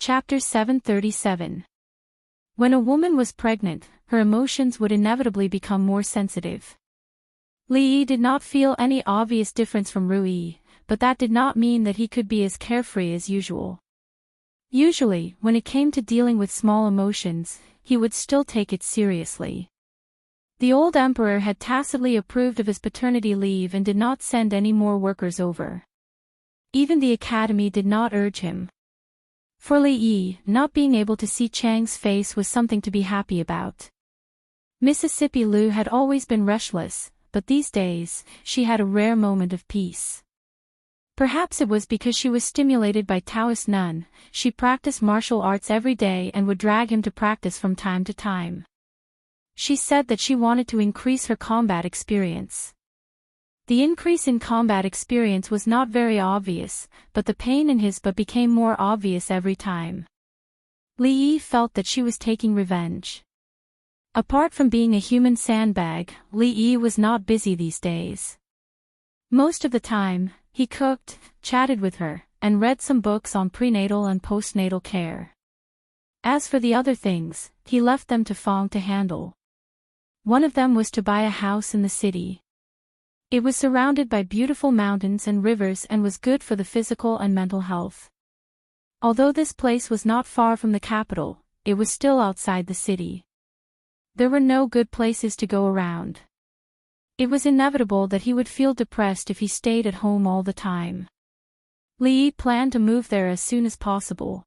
Chapter 737. When a woman was pregnant, her emotions would inevitably become more sensitive. Li Yi did not feel any obvious difference from Rui, but that did not mean that he could be as carefree as usual. Usually, when it came to dealing with small emotions, he would still take it seriously. The old emperor had tacitly approved of his paternity leave and did not send any more workers over. Even the academy did not urge him. For Li Yi, not being able to see Chang's face was something to be happy about. Mississippi Lu had always been restless, but these days, she had a rare moment of peace. Perhaps it was because she was stimulated by Taoist Nun. She practiced martial arts every day and would drag him to practice from time to time. She said that she wanted to increase her combat experience. The increase in combat experience was not very obvious, but the pain in his butt became more obvious every time. Li Yi felt that she was taking revenge. Apart from being a human sandbag, Li Yi was not busy these days. Most of the time, he cooked, chatted with her, and read some books on prenatal and postnatal care. As for the other things, he left them to Fong to handle. One of them was to buy a house in the city. It was surrounded by beautiful mountains and rivers and was good for the physical and mental health. Although this place was not far from the capital, it was still outside the city. There were no good places to go around. It was inevitable that he would feel depressed if he stayed at home all the time. Li Yi planned to move there as soon as possible.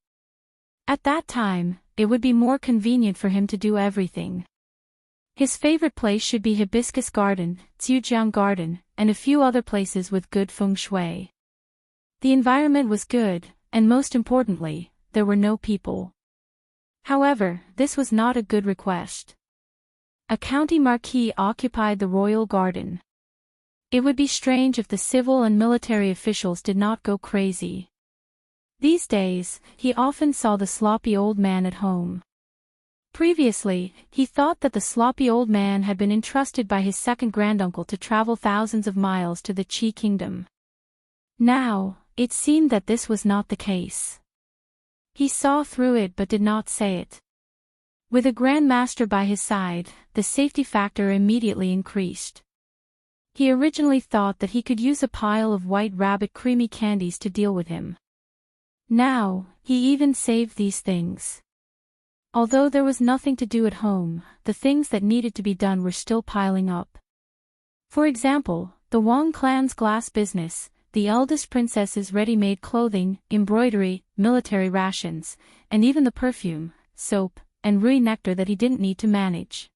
At that time, it would be more convenient for him to do everything. His favorite place should be Hibiscus Garden, Zhujiang Garden, and a few other places with good feng shui. The environment was good, and most importantly, there were no people. However, this was not a good request. A county marquis occupied the royal garden. It would be strange if the civil and military officials did not go crazy. These days, he often saw the sloppy old man at home. Previously, he thought that the sloppy old man had been entrusted by his second granduncle to travel thousands of miles to the Qi kingdom. Now, it seemed that this was not the case. He saw through it but did not say it. With a Grand Master by his side, the safety factor immediately increased. He originally thought that he could use a pile of White Rabbit creamy candies to deal with him. Now, he even saved these things. Although there was nothing to do at home, the things that needed to be done were still piling up. For example, the Wang clan's glass business, the eldest princess's ready-made clothing, embroidery, military rations, and even the perfume, soap, and Rui nectar that he didn't need to manage.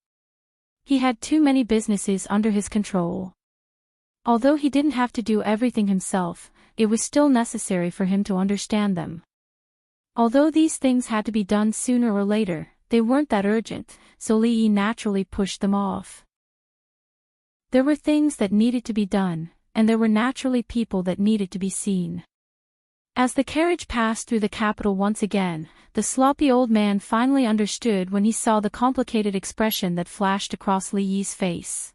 He had too many businesses under his control. Although he didn't have to do everything himself, it was still necessary for him to understand them. Although these things had to be done sooner or later, they weren't that urgent, so Li Yi naturally pushed them off. There were things that needed to be done, and there were naturally people that needed to be seen. As the carriage passed through the capital once again, the sloppy old man finally understood when he saw the complicated expression that flashed across Li Yi's face.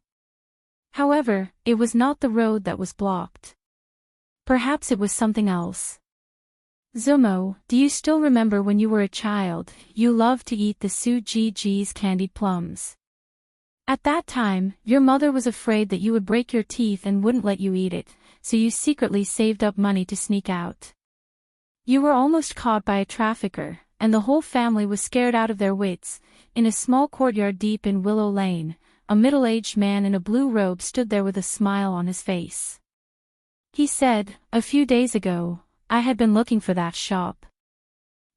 However, it was not the road that was blocked. Perhaps it was something else. Zumo, do you still remember when you were a child, you loved to eat the Su Ji's candied plums? At that time, your mother was afraid that you would break your teeth and wouldn't let you eat it, so you secretly saved up money to sneak out. You were almost caught by a trafficker, and the whole family was scared out of their wits. In a small courtyard deep in Willow Lane, a middle-aged man in a blue robe stood there with a smile on his face. He said, "A few days ago, I had been looking for that shop.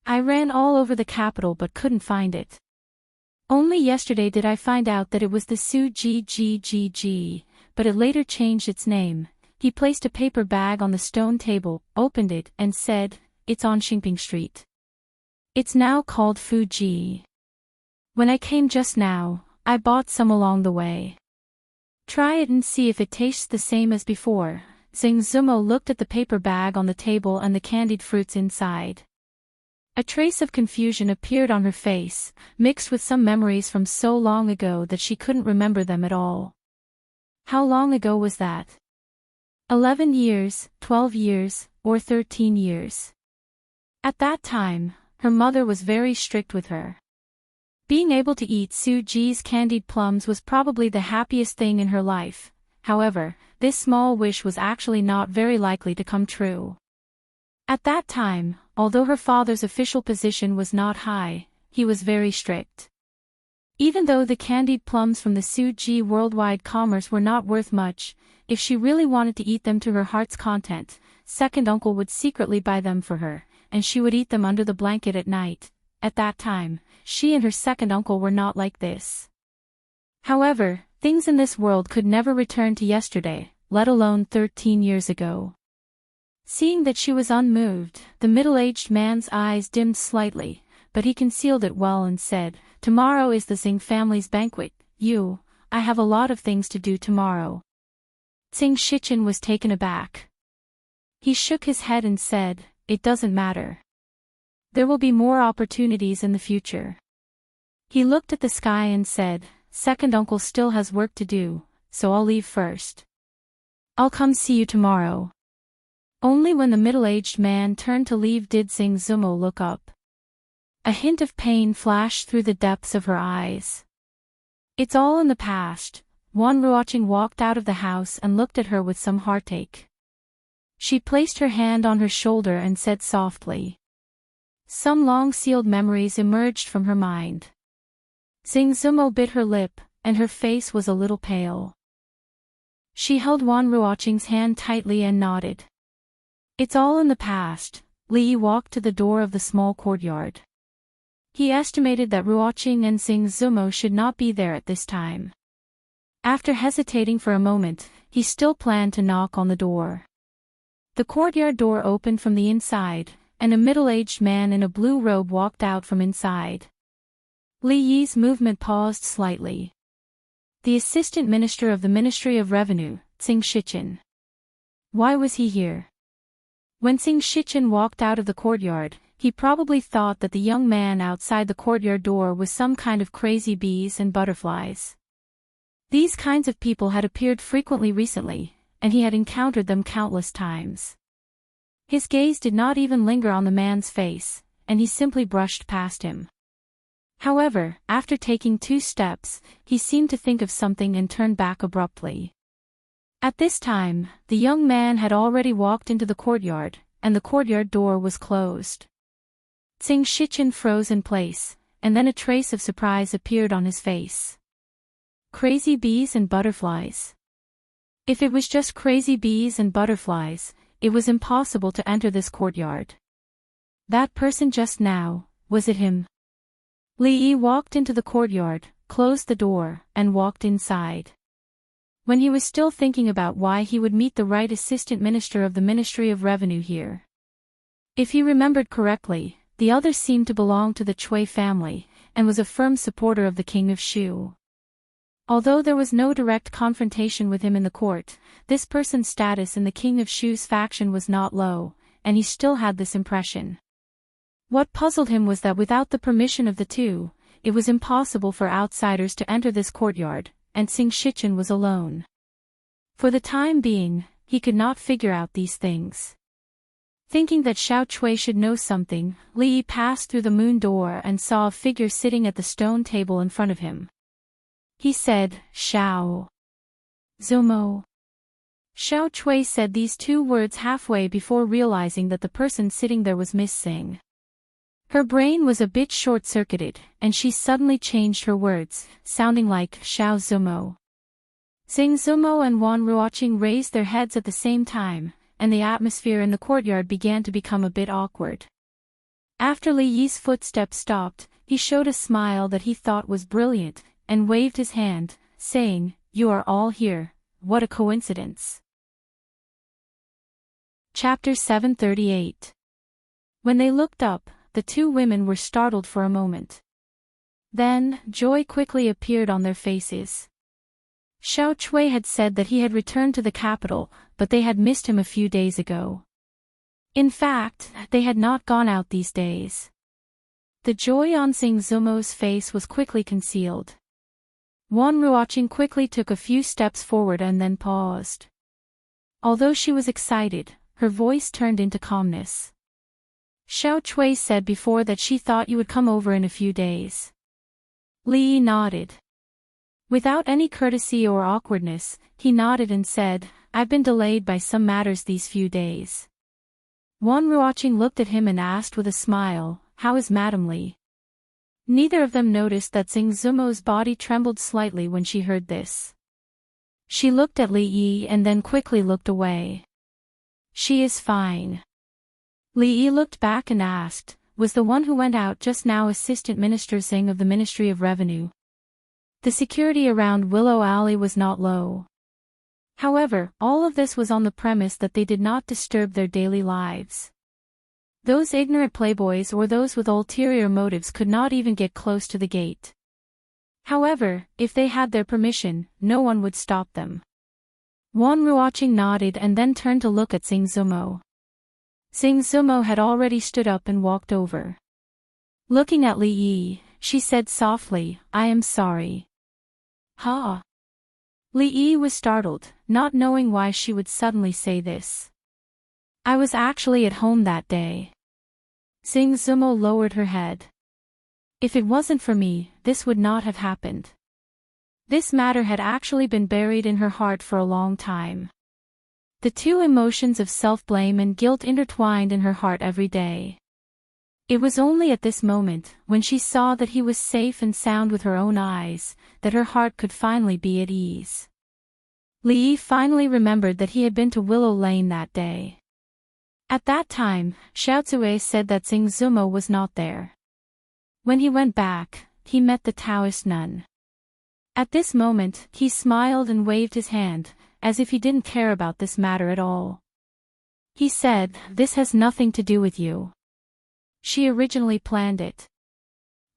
I ran all over the capital but couldn't find it. Only yesterday did I find out that it was the Su Ji, but it later changed its name." He placed a paper bag on the stone table, opened it, and said, "It's on Xingping Street. It's now called Fuji. When I came just now, I bought some along the way. Try it and see if it tastes the same as before." Zhang Zumo looked at the paper bag on the table and the candied fruits inside. A trace of confusion appeared on her face, mixed with some memories from so long ago that she couldn't remember them at all. How long ago was that? 11 years, 12 years, or 13 years? At that time, her mother was very strict with her. Being able to eat Suji's candied plums was probably the happiest thing in her life. However, this small wish was actually not very likely to come true. At that time, although her father's official position was not high, he was very strict. Even though the candied plums from the Suji worldwide commerce were not worth much, if she really wanted to eat them to her heart's content, second uncle would secretly buy them for her, and she would eat them under the blanket at night. At that time, she and her second uncle were not like this. However, things in this world could never return to yesterday, let alone 13 years ago. Seeing that she was unmoved, the middle-aged man's eyes dimmed slightly, but he concealed it well and said, "Tomorrow is the Xing family's banquet. I have a lot of things to do tomorrow." Xing Shichen was taken aback. He shook his head and said, "It doesn't matter. There will be more opportunities in the future." He looked at the sky and said, "Second uncle still has work to do, so I'll leave first. I'll come see you tomorrow." Only when the middle-aged man turned to leave did Xing Zumo look up. A hint of pain flashed through the depths of her eyes. "It's all in the past." Wan Ruoqing walked out of the house and looked at her with some heartache. She placed her hand on her shoulder and said softly. Some long-sealed memories emerged from her mind. Xing Zumo bit her lip, and her face was a little pale. She held Wan Ruoqing's hand tightly and nodded. "It's all in the past." Li Yi walked to the door of the small courtyard. He estimated that Ruoqing and Xing Zumo should not be there at this time. After hesitating for a moment, he still planned to knock on the door. The courtyard door opened from the inside, and a middle-aged man in a blue robe walked out from inside. Li Yi's movement paused slightly. The Assistant Minister of the Ministry of Revenue, Xing Shichen. Why was he here? When Xing Shichen walked out of the courtyard, he probably thought that the young man outside the courtyard door was some kind of crazy bees and butterflies. These kinds of people had appeared frequently recently, and he had encountered them countless times. His gaze did not even linger on the man's face, and he simply brushed past him. However, after taking 2 steps, he seemed to think of something and turned back abruptly. At this time, the young man had already walked into the courtyard, and the courtyard door was closed. Xing Shichen froze in place, and then a trace of surprise appeared on his face. Crazy bees and butterflies. If it was just crazy bees and butterflies, it was impossible to enter this courtyard. That person just now, was it him? Li Yi walked into the courtyard, closed the door, and walked inside. When he was still thinking about why he would meet the right Assistant Minister of the Ministry of Revenue here. If he remembered correctly, the other seemed to belong to the Cui family, and was a firm supporter of the King of Shu. Although there was no direct confrontation with him in the court, this person's status in the King of Shu's faction was not low, and he still had this impression. What puzzled him was that without the permission of the two, it was impossible for outsiders to enter this courtyard, and Xing Shichen was alone. For the time being, he could not figure out these things. Thinking that Xiao Cui should know something, Li Yi passed through the moon door and saw a figure sitting at the stone table in front of him. He said, "Xiao Zumo." Xiao Cui said these 2 words halfway before realizing that the person sitting there was Miss Xing. Her brain was a bit short-circuited, and she suddenly changed her words, sounding like Xiao Zumo. Xing Zumo and Wan Ruoqing raised their heads at the same time, and the atmosphere in the courtyard began to become a bit awkward. After Li Yi's footsteps stopped, he showed a smile that he thought was brilliant, and waved his hand, saying, "You are all here, what a coincidence." Chapter 738. When they looked up, the 2 women were startled for a moment. Then, joy quickly appeared on their faces. Xiao Cui had said that he had returned to the capital, but they had missed him a few days ago. In fact, they had not gone out these days. The joy on Xing Zumo's face was quickly concealed. Wan Ruoqing quickly took a few steps forward and then paused. Although she was excited, her voice turned into calmness. Xiao Chui said before that she thought you would come over in a few days. Li Yi nodded. Without any courtesy or awkwardness, he nodded and said, I've been delayed by some matters these few days. Wan Ruoqing looked at him and asked with a smile, how is Madame Li? Neither of them noticed that Xing Zumo's body trembled slightly when she heard this. She looked at Li Yi and then quickly looked away. She is fine. Li Yi looked back and asked, was the one who went out just now Assistant Minister Xing of the Ministry of Revenue? The security around Willow Alley was not low. However, all of this was on the premise that they did not disturb their daily lives. Those ignorant playboys or those with ulterior motives could not even get close to the gate. However, if they had their permission, no one would stop them. Wan Ruoqing nodded and then turned to look at Xing Zumo. Xing Zumo had already stood up and walked over. Looking at Li Yi, she said softly, I am sorry. Ha! Li Yi was startled, not knowing why she would suddenly say this. I was actually at home that day. Xing Zumo lowered her head. If it wasn't for me, this would not have happened. This matter had actually been buried in her heart for a long time. The two emotions of self-blame and guilt intertwined in her heart every day. It was only at this moment, when she saw that he was safe and sound with her own eyes, that her heart could finally be at ease. Li Yi finally remembered that he had been to Willow Lane that day. At that time, Xiao Zue said that Xing Zumo was not there. When he went back, he met the Taoist nun. At this moment, he smiled and waved his hand, as if he didn't care about this matter at all. He said, this has nothing to do with you. She originally planned it.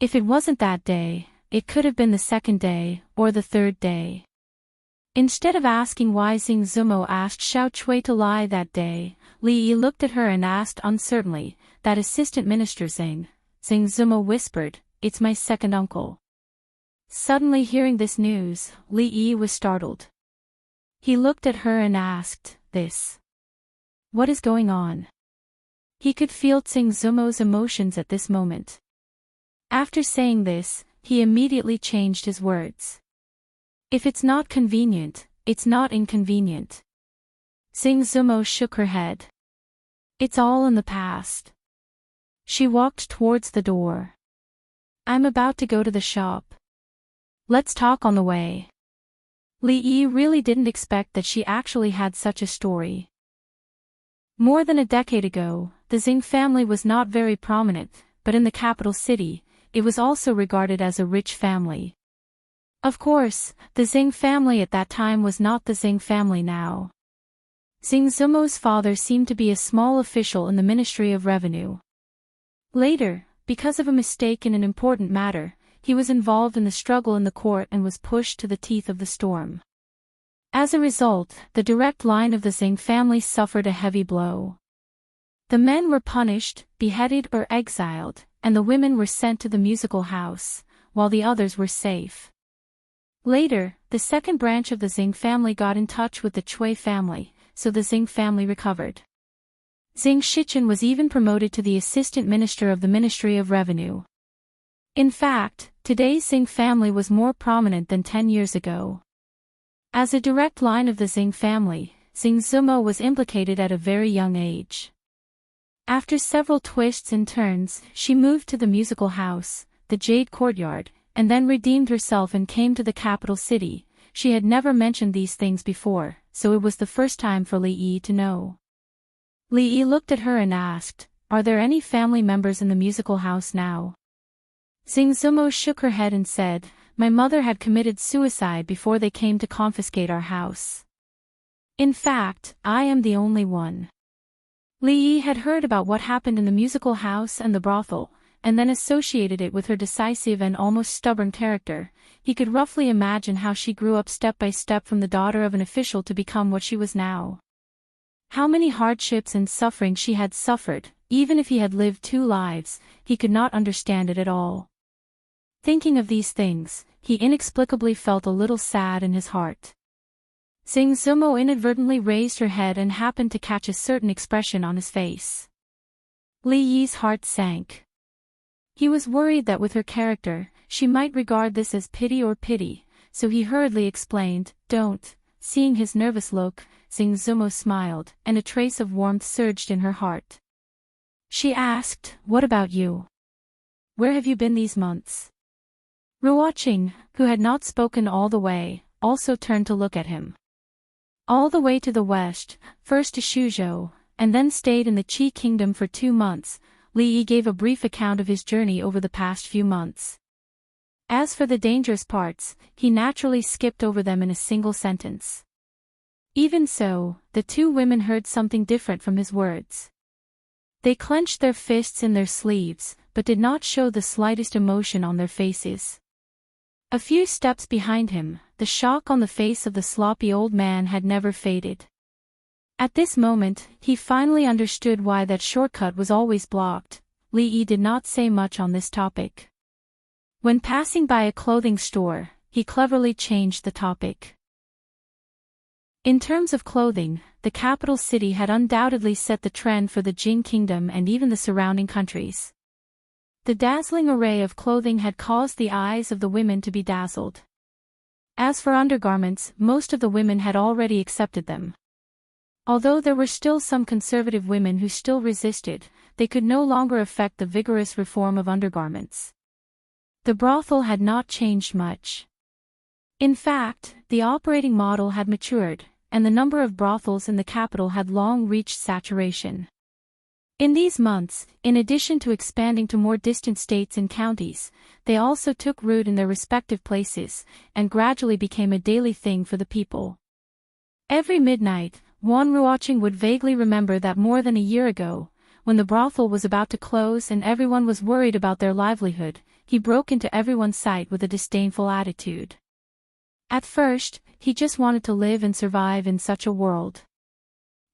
If it wasn't that day, it could have been the second day, or the third day. Instead of asking why Xing Zumo asked Xiao Chui to lie that day, Li Yi looked at her and asked uncertainly, that Assistant Minister Xing. Xing Zumo whispered, it's my second uncle. Suddenly hearing this news, Li Yi was startled. He looked at her and asked, this. What is going on? He could feel Xing Zumo's emotions at this moment. After saying this, he immediately changed his words. If it's not convenient, it's not inconvenient. Xing Zumo shook her head. It's all in the past. She walked towards the door. I'm about to go to the shop. Let's talk on the way. Li Yi really didn't expect that she actually had such a story. More than a decade ago, the Xing family was not very prominent, but in the capital city, it was also regarded as a rich family. Of course, the Xing family at that time was not the Xing family now. Xing Zumo's father seemed to be a small official in the Ministry of Revenue. Later, because of a mistake in an important matter, he was involved in the struggle in the court and was pushed to the teeth of the storm. As a result, the direct line of the Xing family suffered a heavy blow. The men were punished, beheaded or exiled, and the women were sent to the musical house, while the others were safe. Later, the second branch of the Xing family got in touch with the Chui family, so the Xing family recovered. Xing Shichen was even promoted to the Assistant Minister of the Ministry of Revenue. In fact, today's Xing family was more prominent than 10 years ago. As a direct line of the Xing family, Xing Zumo was implicated at a very young age. After several twists and turns, she moved to the musical house, the Jade Courtyard, and then redeemed herself and came to the capital city. She had never mentioned these things before, so it was the first time for Li Yi to know. Li Yi looked at her and asked, are there any family members in the musical house now? Xing Zumo shook her head and said, my mother had committed suicide before they came to confiscate our house. In fact, I am the only one. Li Yi had heard about what happened in the musical house and the brothel, and then associated it with her decisive and almost stubborn character. He could roughly imagine how she grew up step by step from the daughter of an official to become what she was now. How many hardships and suffering she had suffered, even if he had lived 2 lives, he could not understand it at all. Thinking of these things, he inexplicably felt a little sad in his heart. Xing Zumo inadvertently raised her head and happened to catch a certain expression on his face. Li Yi's heart sank. He was worried that with her character, she might regard this as pity, so he hurriedly explained, "Don't." Seeing his nervous look, Xing Zumo smiled, and a trace of warmth surged in her heart. She asked, "What about you? Where have you been these months?" Ruoqing, who had not spoken all the way, also turned to look at him. All the way to the west, first to Shuzhou, and then stayed in the Qi kingdom for 2 months, Li Yi gave a brief account of his journey over the past few months. As for the dangerous parts, he naturally skipped over them in a single sentence. Even so, the 2 women heard something different from his words. They clenched their fists in their sleeves, but did not show the slightest emotion on their faces. A few steps behind him, the shock on the face of the sloppy old man had never faded. At this moment, he finally understood why that shortcut was always blocked. Li Yi did not say much on this topic. When passing by a clothing store, he cleverly changed the topic. In terms of clothing, the capital city had undoubtedly set the trend for the Jing kingdom and even the surrounding countries. The dazzling array of clothing had caused the eyes of the women to be dazzled. As for undergarments, most of the women had already accepted them. Although there were still some conservative women who still resisted, they could no longer affect the vigorous reform of undergarments. The brothel had not changed much. In fact, the operating model had matured, and the number of brothels in the capital had long reached saturation. In these months, in addition to expanding to more distant states and counties, they also took root in their respective places, and gradually became a daily thing for the people. Every midnight, Wan Ruoqing would vaguely remember that more than a year ago, when the brothel was about to close and everyone was worried about their livelihood, he broke into everyone's sight with a disdainful attitude. At first, he just wanted to live and survive in such a world.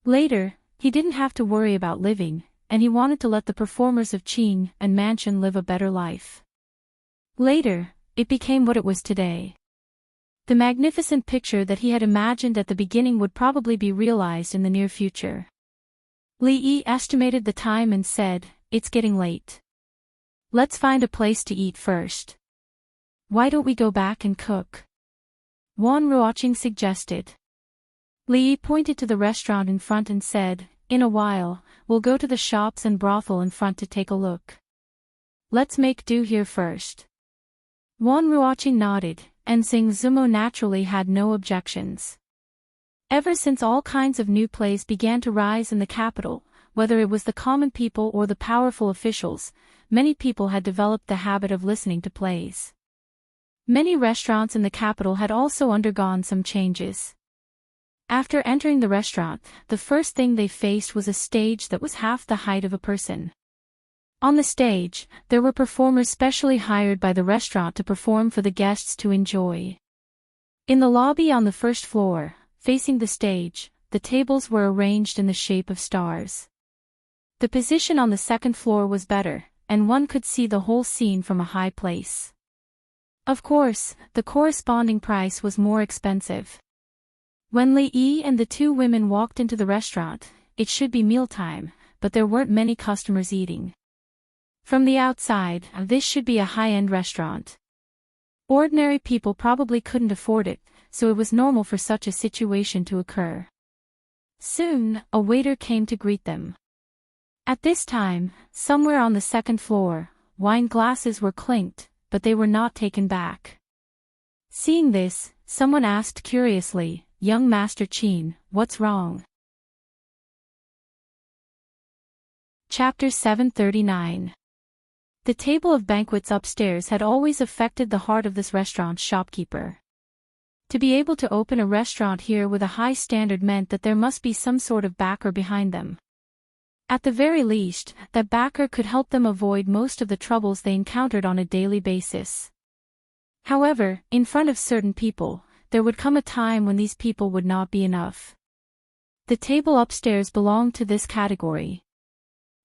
Later, he didn't have to worry about living, and he wanted to let the performers of Qing and Mansion live a better life. Later, it became what it was today. The magnificent picture that he had imagined at the beginning would probably be realized in the near future. Li Yi estimated the time and said, "It's getting late. Let's find a place to eat first. Why don't we go back and cook?" Wan Ruoqing suggested. Li Yi pointed to the restaurant in front and said, "In a while, we'll go to the shops and brothel in front to take a look. Let's make do here first." Wan Ruoqing nodded, and Xing Zumo naturally had no objections. Ever since all kinds of new plays began to rise in the capital, whether it was the common people or the powerful officials, many people had developed the habit of listening to plays. Many restaurants in the capital had also undergone some changes. After entering the restaurant, the first thing they faced was a stage that was half the height of a person. On the stage, there were performers specially hired by the restaurant to perform for the guests to enjoy. In the lobby on the first floor, facing the stage, the tables were arranged in the shape of stars. The position on the second floor was better, and one could see the whole scene from a high place. Of course, the corresponding price was more expensive. When Li Yi and the 2 women walked into the restaurant, it should be mealtime, but there weren't many customers eating. From the outside, this should be a high-end restaurant. Ordinary people probably couldn't afford it, so it was normal for such a situation to occur. Soon, a waiter came to greet them. At this time, somewhere on the second floor, wine glasses were clinked, but they were not taken back. Seeing this, someone asked curiously, "Young Master Qin, what's wrong?" Chapter 739. The table of banquets upstairs had always affected the heart of this restaurant's shopkeeper. To be able to open a restaurant here with a high standard meant that there must be some sort of backer behind them. At the very least, that backer could help them avoid most of the troubles they encountered on a daily basis. However, in front of certain people, there would come a time when these people would not be enough. The table upstairs belonged to this category.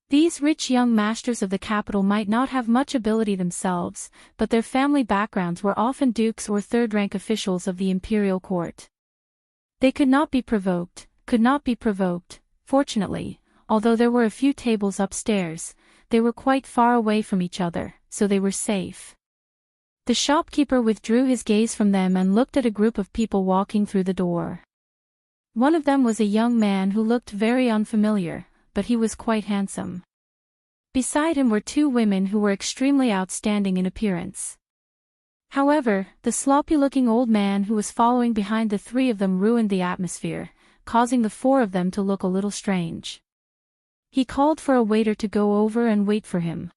These rich young masters of the capital might not have much ability themselves, but their family backgrounds were often dukes or third-rank officials of the imperial court. They could not be provoked. Fortunately, although there were a few tables upstairs, they were quite far away from each other, so they were safe. The shopkeeper withdrew his gaze from them and looked at a group of people walking through the door. One of them was a young man who looked very unfamiliar, but he was quite handsome. Beside him were two women who were extremely outstanding in appearance. However, the sloppy-looking old man who was following behind the three of them ruined the atmosphere, causing the four of them to look a little strange. He called for a waiter to go over and wait for him.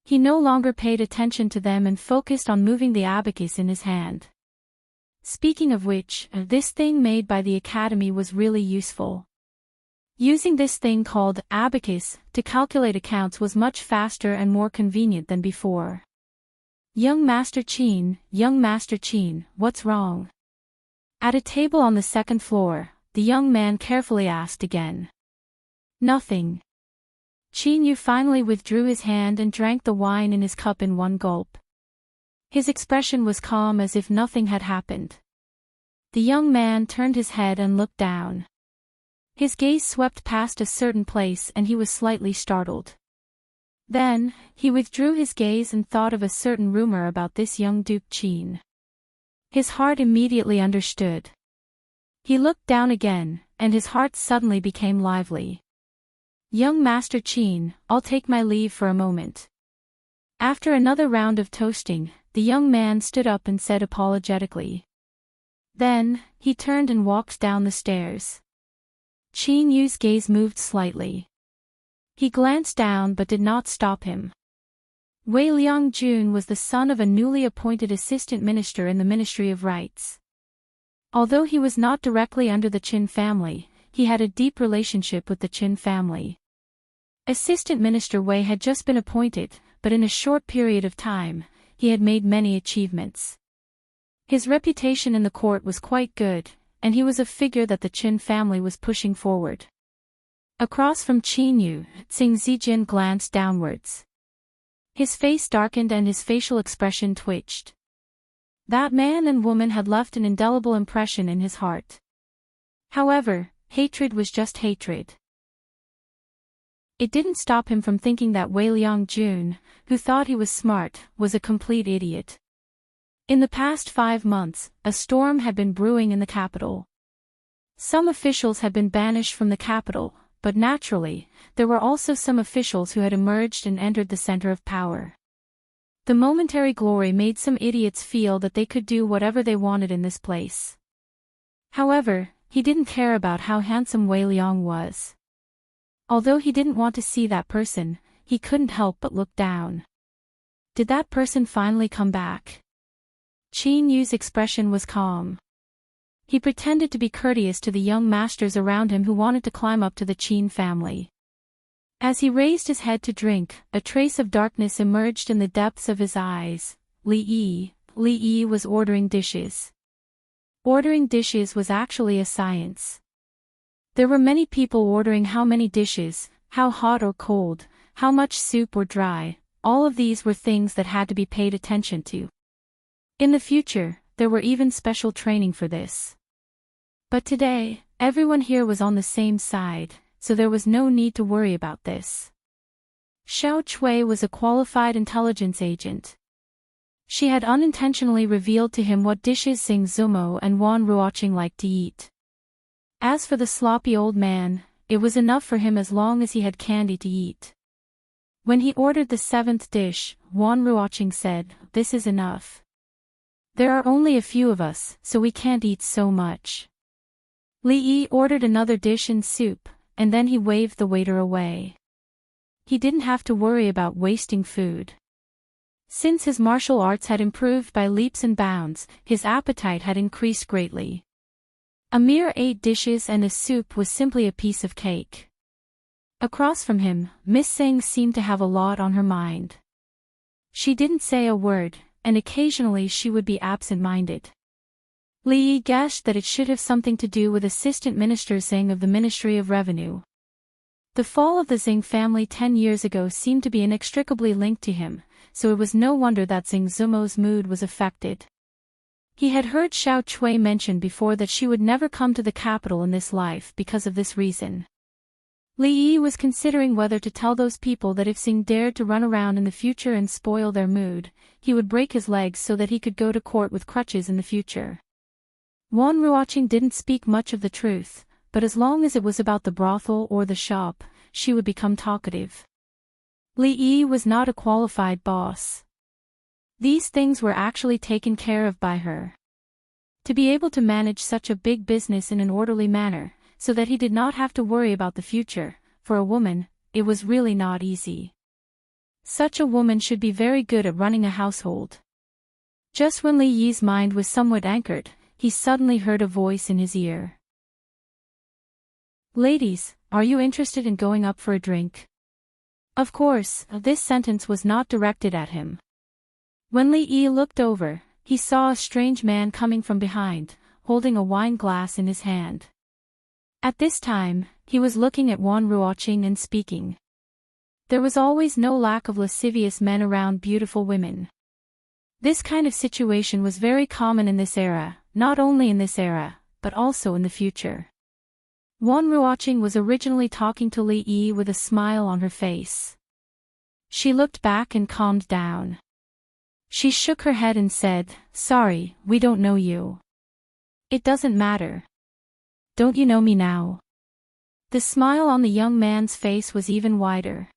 He no longer paid attention to them and focused on moving the abacus in his hand. Speaking of which, this thing made by the Academy was really useful. Using this thing called abacus to calculate accounts was much faster and more convenient than before. Young Master Chin, what's wrong? At a table on the second floor, the young man carefully asked again. Nothing. Chin finally withdrew his hand and drank the wine in his cup in one gulp. His expression was calm as if nothing had happened. The young man turned his head and looked down. His gaze swept past a certain place and he was slightly startled. Then, he withdrew his gaze and thought of a certain rumor about this young Duke Chin. His heart immediately understood. He looked down again, and his heart suddenly became lively. Young Master Chin, I'll take my leave for a moment. After another round of toasting, the young man stood up and said apologetically. Then, he turned and walked down the stairs. Chin Yu's gaze moved slightly. He glanced down but did not stop him. Wei Liangjun was the son of a newly appointed assistant minister in the Ministry of Rights. Although he was not directly under the Qin family, he had a deep relationship with the Qin family. Assistant Minister Wei had just been appointed, but in a short period of time, he had made many achievements. His reputation in the court was quite good, and he was a figure that the Qin family was pushing forward. Across from Qin Yu, Tsing Zijin glanced downwards. His face darkened and his facial expression twitched. That man and woman had left an indelible impression in his heart. However, hatred was just hatred. It didn't stop him from thinking that Wei Liangjun, who thought he was smart, was a complete idiot. In the past 5 months, a storm had been brewing in the capital. Some officials had been banished from the capital, but naturally, there were also some officials who had emerged and entered the center of power. The momentary glory made some idiots feel that they could do whatever they wanted in this place. However, he didn't care about how handsome Wei Liang was. Although he didn't want to see that person, he couldn't help but look down. Did that person finally come back? Qin Yu's expression was calm. He pretended to be courteous to the young masters around him who wanted to climb up to the Qin family. As he raised his head to drink, a trace of darkness emerged in the depths of his eyes. Li Yi was ordering dishes. Ordering dishes was actually a science. There were many people ordering how many dishes, how hot or cold, how much soup or dry. All of these were things that had to be paid attention to. In the future, there were even special training for this. But today, everyone here was on the same side, so there was no need to worry about this. Xiao Chui was a qualified intelligence agent. She had unintentionally revealed to him what dishes Xing Zumo and Wan Ruoqing liked to eat. As for the sloppy old man, it was enough for him as long as he had candy to eat. When he ordered the 7th dish, Wan Ruoqing said, "This is enough. There are only a few of us, so we can't eat so much." Li Yi ordered another dish and soup, and then he waved the waiter away. He didn't have to worry about wasting food. Since his martial arts had improved by leaps and bounds, his appetite had increased greatly. A mere 8 dishes and a soup was simply a piece of cake. Across from him, Miss Tseng seemed to have a lot on her mind. She didn't say a word, and occasionally she would be absent-minded. Li Yi guessed that it should have something to do with Assistant Minister Xing of the Ministry of Revenue. The fall of the Xing family 10 years ago seemed to be inextricably linked to him, so it was no wonder that Xing Zumo's mood was affected. He had heard Xiao Chui mention before that she would never come to the capital in this life because of this reason. Li Yi was considering whether to tell those people that if Xing dared to run around in the future and spoil their mood, he would break his legs so that he could go to court with crutches in the future. Wan Ruoqing didn't speak much of the truth, but as long as it was about the brothel or the shop, she would become talkative. Li Yi was not a qualified boss. These things were actually taken care of by her. To be able to manage such a big business in an orderly manner, so that he did not have to worry about the future, for a woman, it was really not easy. Such a woman should be very good at running a household. Just when Li Yi's mind was somewhat anchored, he suddenly heard a voice in his ear. "Ladies, are you interested in going up for a drink?" Of course, this sentence was not directed at him. When Li Yi looked over, he saw a strange man coming from behind, holding a wine glass in his hand. At this time, he was looking at Wan Ruoqing and speaking. There was always no lack of lascivious men around beautiful women. This kind of situation was very common in this era, not only in this era, but also in the future. Wan Ruoqing was originally talking to Li Yi with a smile on her face. She looked back and calmed down. She shook her head and said, "Sorry, we don't know you." "It doesn't matter. Don't you know me now?" The smile on the young man's face was even wider.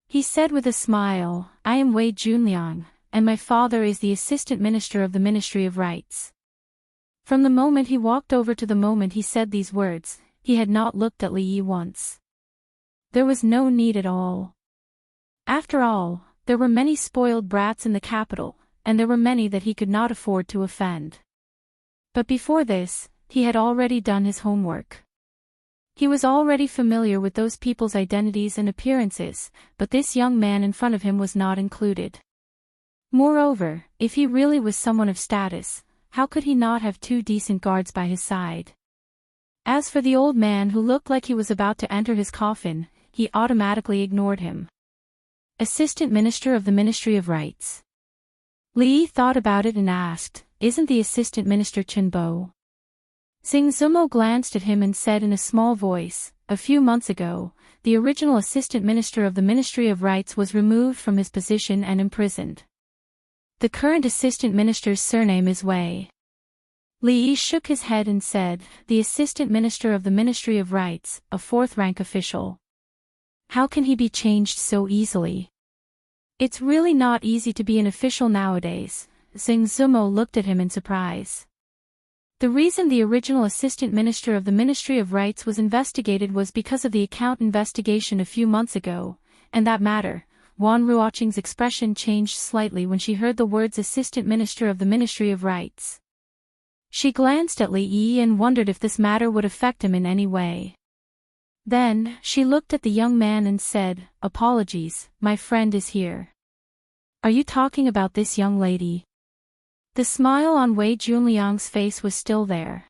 He said with a smile, "I am Wei Junliang, and my father is the assistant minister of the Ministry of Rights." From the moment he walked over to the moment he said these words, he had not looked at Li Yi once. There was no need at all. After all, there were many spoiled brats in the capital, and there were many that he could not afford to offend. But before this, he had already done his homework. He was already familiar with those people's identities and appearances, but this young man in front of him was not included. Moreover, if he really was someone of status, how could he not have two decent guards by his side? As for the old man who looked like he was about to enter his coffin, he automatically ignored him. Assistant Minister of the Ministry of Rights. Li Yi thought about it and asked, "Isn't the Assistant Minister Chen Bo?" Xing Zumo glanced at him and said in a small voice, "A few months ago, the original Assistant Minister of the Ministry of Rights was removed from his position and imprisoned. The current Assistant Minister's surname is Wei." Li Yi shook his head and said, "The Assistant Minister of the Ministry of Rights, a fourth-rank official. How can he be changed so easily? It's really not easy to be an official nowadays." Xing Zumo looked at him in surprise. The reason the original Assistant Minister of the Ministry of Rights was investigated was because of the account investigation a few months ago, and that matter. Wan Ruoqing's expression changed slightly when she heard the words Assistant Minister of the Ministry of Rights. She glanced at Li Yi and wondered if this matter would affect him in any way. Then, she looked at the young man and said, "Apologies, my friend is here." "Are you talking about this young lady?" The smile on Wei Junliang's face was still there.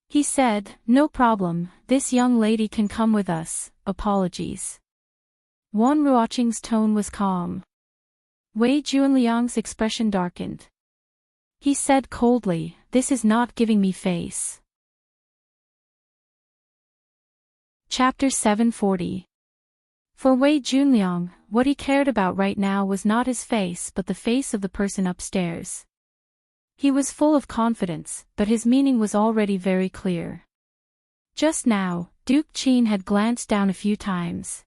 He said, "No problem, this young lady can come with us, apologies." Wan Ruoqing's tone was calm. Wei Junliang's expression darkened. He said coldly, "This is not giving me face." Chapter 740. For Wei Junliang, what he cared about right now was not his face but the face of the person upstairs. He was full of confidence, but his meaning was already very clear. Just now, Duke Qin had glanced down a few times.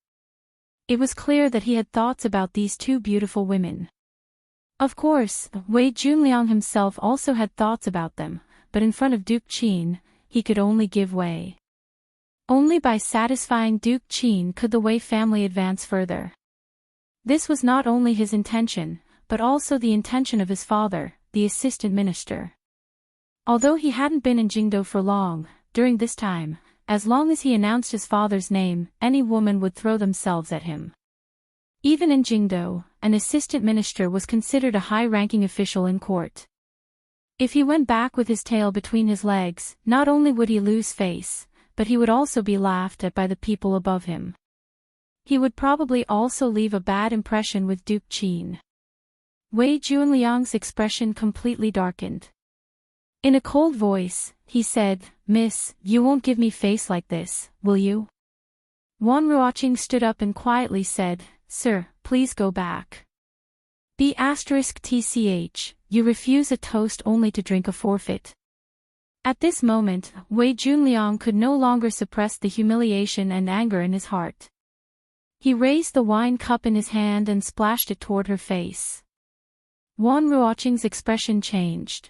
It was clear that he had thoughts about these two beautiful women. Of course, Wei Junliang himself also had thoughts about them, but in front of Duke Qin, he could only give way. Only by satisfying Duke Qin could the Wei family advance further. This was not only his intention, but also the intention of his father, the assistant minister. Although he hadn't been in Jingdo for long, during this time, as long as he announced his father's name, any woman would throw themselves at him. Even in Jingdo, an assistant minister was considered a high-ranking official in court. If he went back with his tail between his legs, not only would he lose face, but he would also be laughed at by the people above him. He would probably also leave a bad impression with Duke Qin. Wei Junliang's expression completely darkened. In a cold voice, he said, "Miss, you won't give me face like this, will you?" Wanruaching stood up and quietly said, "Sir, please go back. B*TCH, you refuse a toast only to drink a forfeit." At this moment, Wei Junliang could no longer suppress the humiliation and anger in his heart. He raised the wine cup in his hand and splashed it toward her face. Wanruaching's expression changed.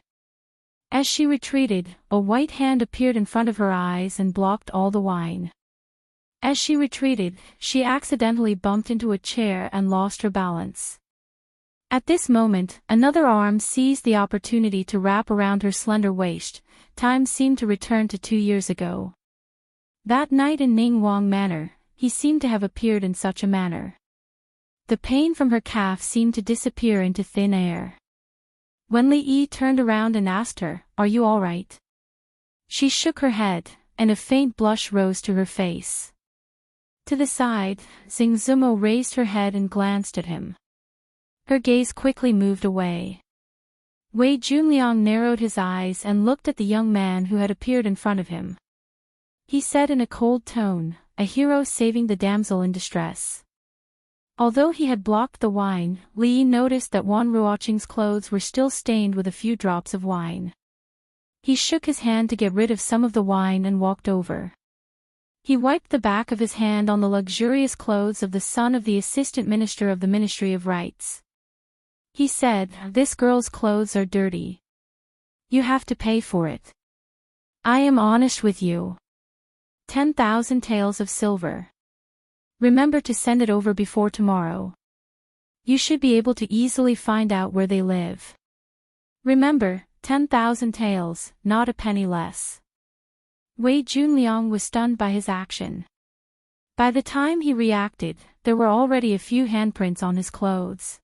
As she retreated, a white hand appeared in front of her eyes and blocked all the wine. As she retreated, she accidentally bumped into a chair and lost her balance. At this moment, another arm seized the opportunity to wrap around her slender waist. Time seemed to return to 2 years ago. That night in Ningguang Manor, he seemed to have appeared in such a manner. The pain from her calf seemed to disappear into thin air. When Li Yi turned around and asked her, "Are you all right?" she shook her head, and a faint blush rose to her face. To the side, Xing Zumo raised her head and glanced at him. Her gaze quickly moved away. Wei Junliang narrowed his eyes and looked at the young man who had appeared in front of him. He said in a cold tone, "A hero saving the damsel in distress." Although he had blocked the wine, Li Yi noticed that Wanruaching's clothes were still stained with a few drops of wine. He shook his hand to get rid of some of the wine and walked over. He wiped the back of his hand on the luxurious clothes of the son of the assistant minister of the Ministry of Rites. He said, "This girl's clothes are dirty. You have to pay for it. I am honest with you. 10,000 taels of silver. Remember to send it over before tomorrow. You should be able to easily find out where they live. Remember, 10,000 taels, not a penny less." Wei Junliang was stunned by his action. By the time he reacted, there were already a few handprints on his clothes.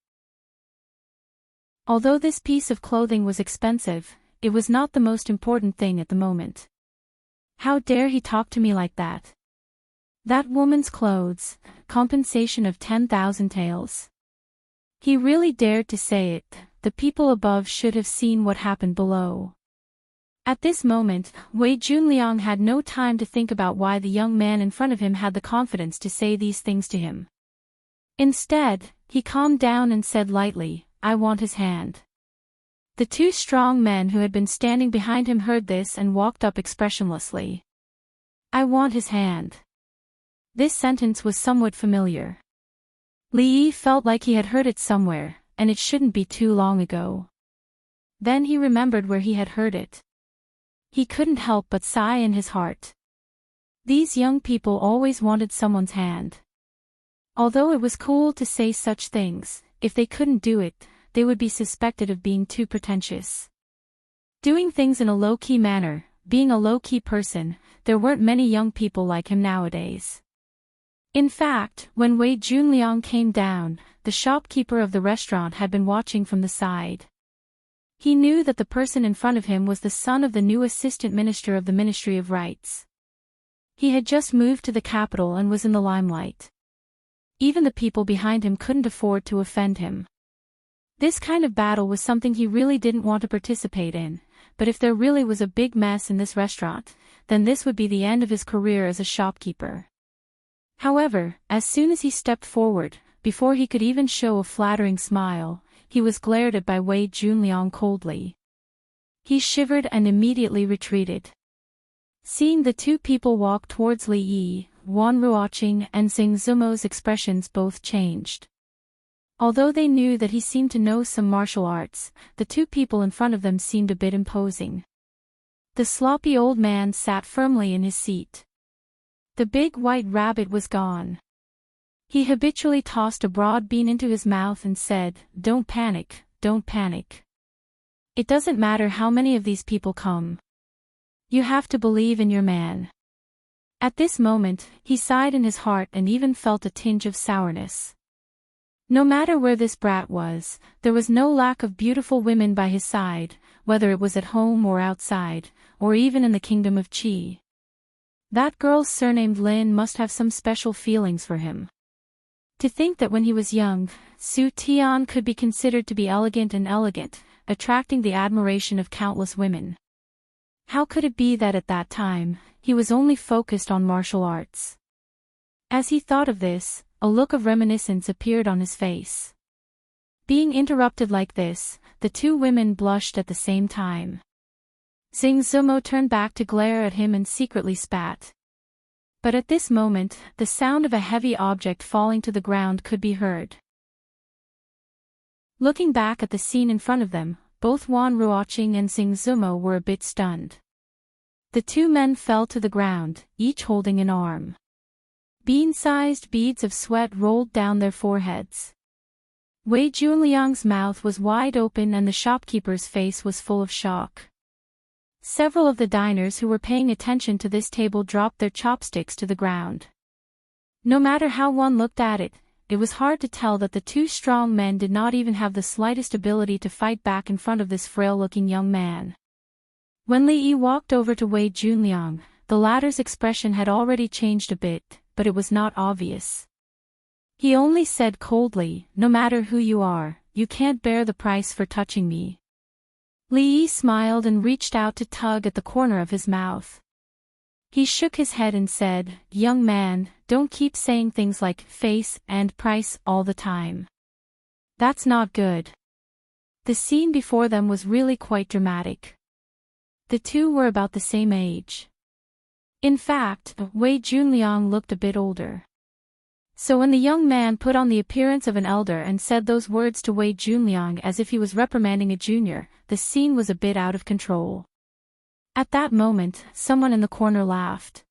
Although this piece of clothing was expensive, it was not the most important thing at the moment. How dare he talk to me like that? That woman's clothes, compensation of 10,000 taels. He really dared to say it. The people above should have seen what happened below. At this moment, Wei Junliang had no time to think about why the young man in front of him had the confidence to say these things to him. Instead, he calmed down and said lightly, "I want his hand." The two strong men who had been standing behind him heard this and walked up expressionlessly. "I want his hand." This sentence was somewhat familiar. Li Yi felt like he had heard it somewhere, and it shouldn't be too long ago. Then he remembered where he had heard it. He couldn't help but sigh in his heart. These young people always wanted someone's hand. Although it was cool to say such things, if they couldn't do it, they would be suspected of being too pretentious. Doing things in a low-key manner, being a low-key person, there weren't many young people like him nowadays. In fact, when Wei Junliang came down, the shopkeeper of the restaurant had been watching from the side. He knew that the person in front of him was the son of the new assistant minister of the Ministry of Rites. He had just moved to the capital and was in the limelight. Even the people behind him couldn't afford to offend him. This kind of battle was something he really didn't want to participate in, but if there really was a big mess in this restaurant, then this would be the end of his career as a shopkeeper. However, as soon as he stepped forward, before he could even show a flattering smile, he was glared at by Wei Junliang coldly. He shivered and immediately retreated. Seeing the two people walk towards Li Yi, Wanruaching and Xing Zumo's expressions both changed. Although they knew that he seemed to know some martial arts, the two people in front of them seemed a bit imposing. The sloppy old man sat firmly in his seat. The big white rabbit was gone. He habitually tossed a broad bean into his mouth and said, "Don't panic, don't panic. It doesn't matter how many of these people come. You have to believe in your man." At this moment, he sighed in his heart and even felt a tinge of sourness. No matter where this brat was, there was no lack of beautiful women by his side, whether it was at home or outside, or even in the kingdom of Qi. That girl surnamed Lin must have some special feelings for him. To think that when he was young, Su Tian could be considered to be elegant and elegant, attracting the admiration of countless women. How could it be that at that time, he was only focused on martial arts? As he thought of this, a look of reminiscence appeared on his face. Being interrupted like this, the two women blushed at the same time. Xing Zumo turned back to glare at him and secretly spat. But at this moment, the sound of a heavy object falling to the ground could be heard. Looking back at the scene in front of them, both Wan Ruoqing and Xing Zumo were a bit stunned. The two men fell to the ground, each holding an arm. Bean-sized beads of sweat rolled down their foreheads. Wei Junliang's mouth was wide open and the shopkeeper's face was full of shock. Several of the diners who were paying attention to this table dropped their chopsticks to the ground. No matter how one looked at it, it was hard to tell that the two strong men did not even have the slightest ability to fight back in front of this frail-looking young man. When Li Yi walked over to Wei Junliang, the latter's expression had already changed a bit, but it was not obvious. He only said coldly, "No matter who you are, you can't bear the price for touching me." Li Yi smiled and reached out to tug at the corner of his mouth. He shook his head and said, "Young man, don't keep saying things like face and price all the time. That's not good." The scene before them was really quite dramatic. The two were about the same age. In fact, Wei Junliang looked a bit older. So when the young man put on the appearance of an elder and said those words to Wei Junliang as if he was reprimanding a junior, the scene was a bit out of control. At that moment, someone in the corner laughed.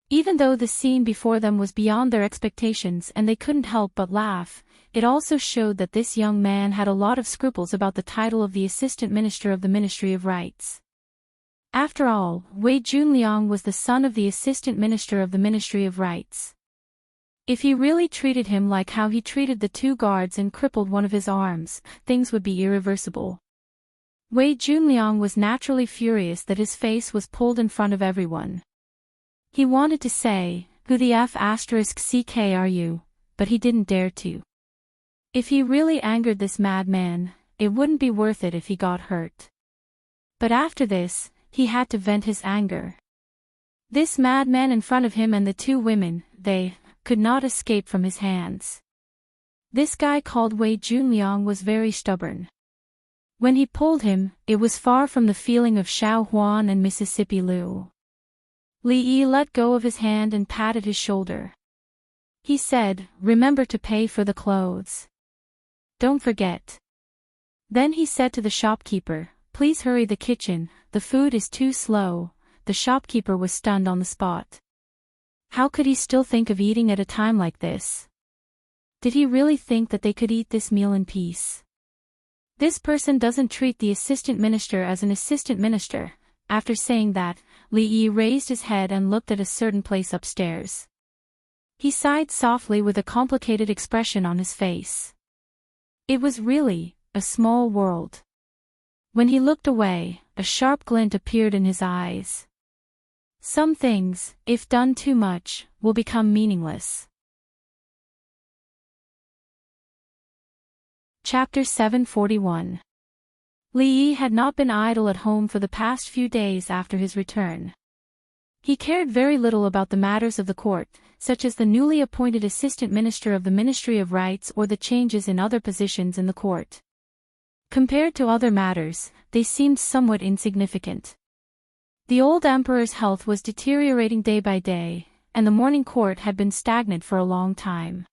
Even though the scene before them was beyond their expectations and they couldn't help but laugh, it also showed that this young man had a lot of scruples about the title of the Assistant Minister of the Ministry of Rights. After all, Wei Junliang was the son of the Assistant Minister of the Ministry of Rights. If he really treated him like how he treated the two guards and crippled one of his arms, things would be irreversible. Wei Junliang was naturally furious that his face was pulled in front of everyone. He wanted to say, "Who the F***ck are you?" but he didn't dare to. If he really angered this madman, it wouldn't be worth it if he got hurt. But after this, he had to vent his anger. This madman in front of him and the two women, they could not escape from his hands. This guy called Wei Junliang was very stubborn. When he pulled him, it was far from the feeling of Xiao Huan and Mississippi Liu. Li Yi let go of his hand and patted his shoulder. He said, "Remember to pay for the clothes. Don't forget." Then he said to the shopkeeper, "Please hurry the kitchen, the food is too slow." The shopkeeper was stunned on the spot. How could he still think of eating at a time like this? Did he really think that they could eat this meal in peace? This person doesn't treat the assistant minister as an assistant minister. After saying that, Li Yi raised his head and looked at a certain place upstairs. He sighed softly with a complicated expression on his face. It was really a small world. When he looked away, a sharp glint appeared in his eyes. Some things, if done too much, will become meaningless. Chapter 741. Li Yi had not been idle at home for the past few days after his return. He cared very little about the matters of the court, such as the newly appointed assistant minister of the Ministry of Rights or the changes in other positions in the court. Compared to other matters, they seemed somewhat insignificant. The old emperor's health was deteriorating day by day, and the morning court had been stagnant for a long time.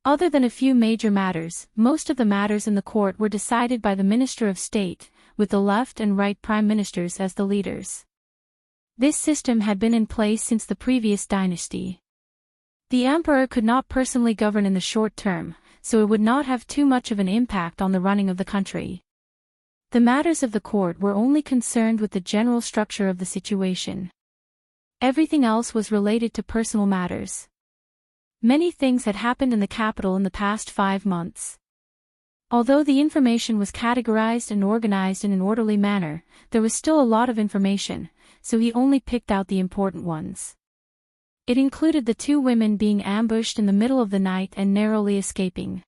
Other than a few major matters, most of the matters in the court were decided by the Minister of State, with the left and right prime ministers as the leaders. This system had been in place since the previous dynasty. The emperor could not personally govern in the short term, so it would not have too much of an impact on the running of the country. The matters of the court were only concerned with the general structure of the situation. Everything else was related to personal matters. Many things had happened in the capital in the past 5 months. Although the information was categorized and organized in an orderly manner, there was still a lot of information, so he only picked out the important ones. It included the two women being ambushed in the middle of the night and narrowly escaping.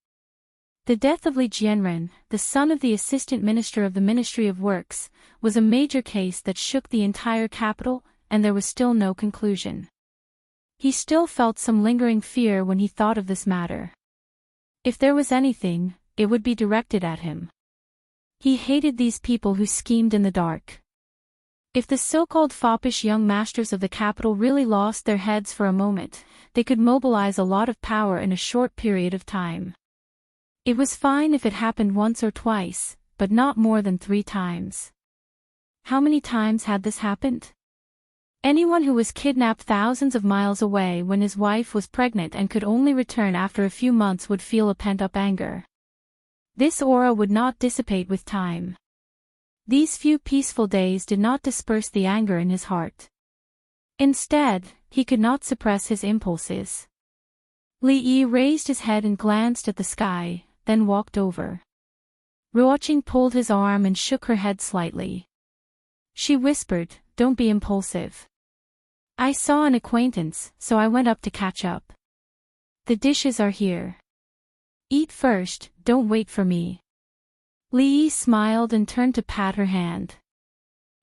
The death of Li Jianren, the son of the assistant minister of the Ministry of Works, was a major case that shook the entire capital, and there was still no conclusion. He still felt some lingering fear when he thought of this matter. If there was anything, it would be directed at him. He hated these people who schemed in the dark. If the so-called foppish young masters of the capital really lost their heads for a moment, they could mobilize a lot of power in a short period of time. It was fine if it happened once or twice, but not more than 3 times. How many times had this happened? Anyone who was kidnapped thousands of miles away when his wife was pregnant and could only return after a few months would feel a pent-up anger. This aura would not dissipate with time. These few peaceful days did not disperse the anger in his heart. Instead, he could not suppress his impulses. Li Yi raised his head and glanced at the sky, then walked over. Ruoqing pulled his arm and shook her head slightly. She whispered, "Don't be impulsive. I saw an acquaintance, so I went up to catch up. The dishes are here. Eat first, don't wait for me." Li Yi smiled and turned to pat her hand.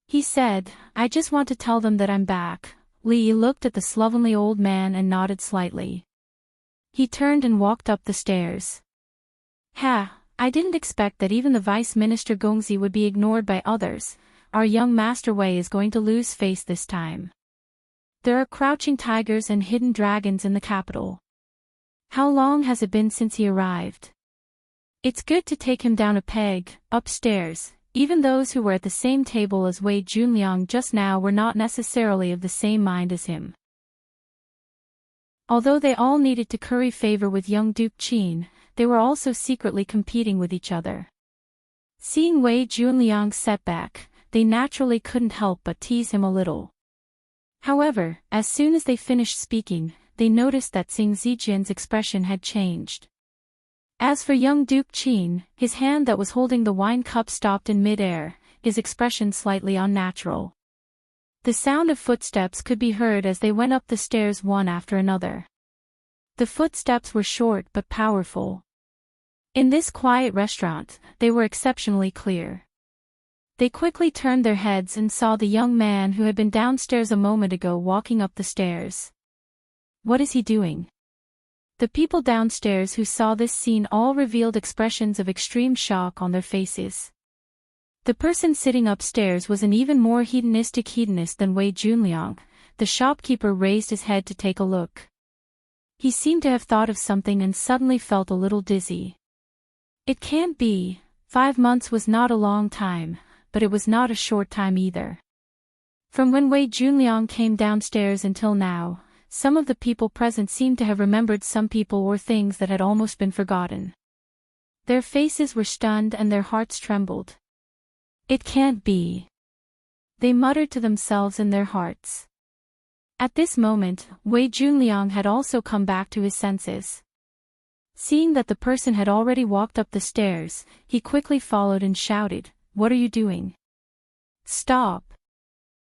He said, "I just want to tell them that I'm back." Li Yi looked at the slovenly old man and nodded slightly. He turned and walked up the stairs. I didn't expect that even the Vice Minister Gongzi would be ignored by others. Our young Master Wei is going to lose face this time. There are crouching tigers and hidden dragons in the capital. How long has it been since he arrived? It's good to take him down a peg, upstairs. Even those who were at the same table as Wei Junliang just now were not necessarily of the same mind as him. Although they all needed to curry favor with young Duke Qin, they were also secretly competing with each other. Seeing Wei Junliang's setback, they naturally couldn't help but tease him a little. However, as soon as they finished speaking, they noticed that Xing Zijian's expression had changed. As for young Duke Qin, his hand that was holding the wine cup stopped in mid-air, his expression slightly unnatural. The sound of footsteps could be heard as they went up the stairs one after another. The footsteps were short but powerful. In this quiet restaurant, they were exceptionally clear. They quickly turned their heads and saw the young man who had been downstairs a moment ago walking up the stairs. What is he doing? The people downstairs who saw this scene all revealed expressions of extreme shock on their faces. The person sitting upstairs was an even more hedonistic hedonist than Wei Junliang. The shopkeeper raised his head to take a look. He seemed to have thought of something and suddenly felt a little dizzy. It can't be. 5 months was not a long time, but it was not a short time either. From when Wei Junliang came downstairs until now, some of the people present seemed to have remembered some people or things that had almost been forgotten. Their faces were stunned and their hearts trembled. It can't be. They muttered to themselves in their hearts. At this moment, Wei Junliang had also come back to his senses. Seeing that the person had already walked up the stairs, he quickly followed and shouted, "What are you doing? Stop!"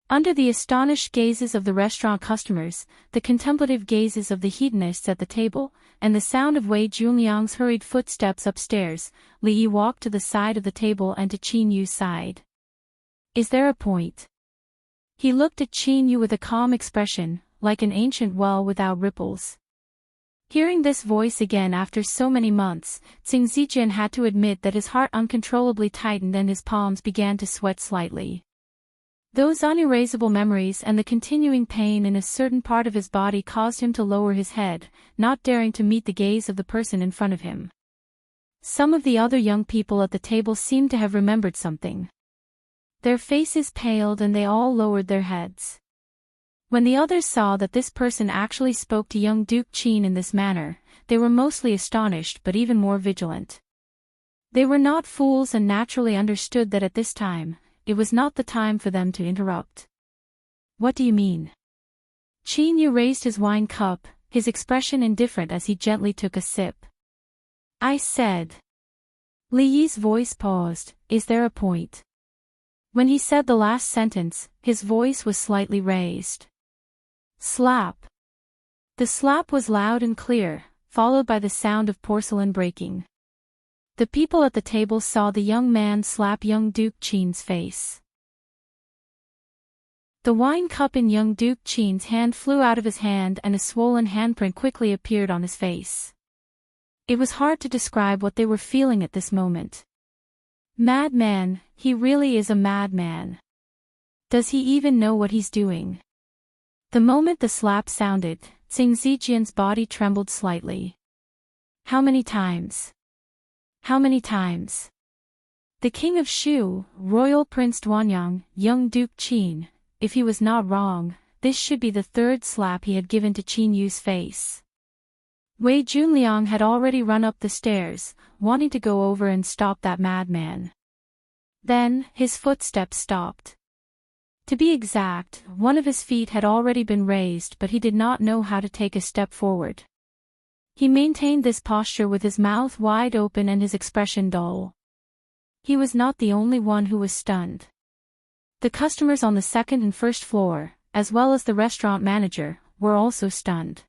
Under the astonished gazes of the restaurant customers, the contemplative gazes of the hedonists at the table, and the sound of Wei Junliang's hurried footsteps upstairs, Li Yi walked to the side of the table and to Qin Yu's side. "Is there a point?" He looked at Qin Yu with a calm expression, like an ancient well without ripples. Hearing this voice again after so many months, Xing Zijian had to admit that his heart uncontrollably tightened and his palms began to sweat slightly. Those unerasable memories and the continuing pain in a certain part of his body caused him to lower his head, not daring to meet the gaze of the person in front of him. Some of the other young people at the table seemed to have remembered something. Their faces paled and they all lowered their heads. When the others saw that this person actually spoke to young Duke Qin in this manner, they were mostly astonished but even more vigilant. They were not fools and naturally understood that at this time, it was not the time for them to interrupt. "What do you mean?" Qin Yu raised his wine cup, his expression indifferent as he gently took a sip. "I said." Li Yi's voice paused, "Is there a point?" When he said the last sentence, his voice was slightly raised. Slap. The slap was loud and clear, followed by the sound of porcelain breaking. The people at the table saw the young man slap young Duke Qin's face. The wine cup in young Duke Chen's hand flew out of his hand and a swollen handprint quickly appeared on his face. It was hard to describe what they were feeling at this moment. Madman, he really is a madman. Does he even know what he's doing? The moment the slap sounded, Tsing Zijian's body trembled slightly. How many times? How many times? The king of Shu, royal Prince Duanyang, young Duke Chen, if he was not wrong, this should be the third slap he had given to Qin Yu's face. Wei Junliang had already run up the stairs, wanting to go over and stop that madman. Then, his footsteps stopped. To be exact, one of his feet had already been raised but he did not know how to take a step forward. He maintained this posture with his mouth wide open and his expression dull. He was not the only one who was stunned. The customers on the second and first floor, as well as the restaurant manager, were also stunned.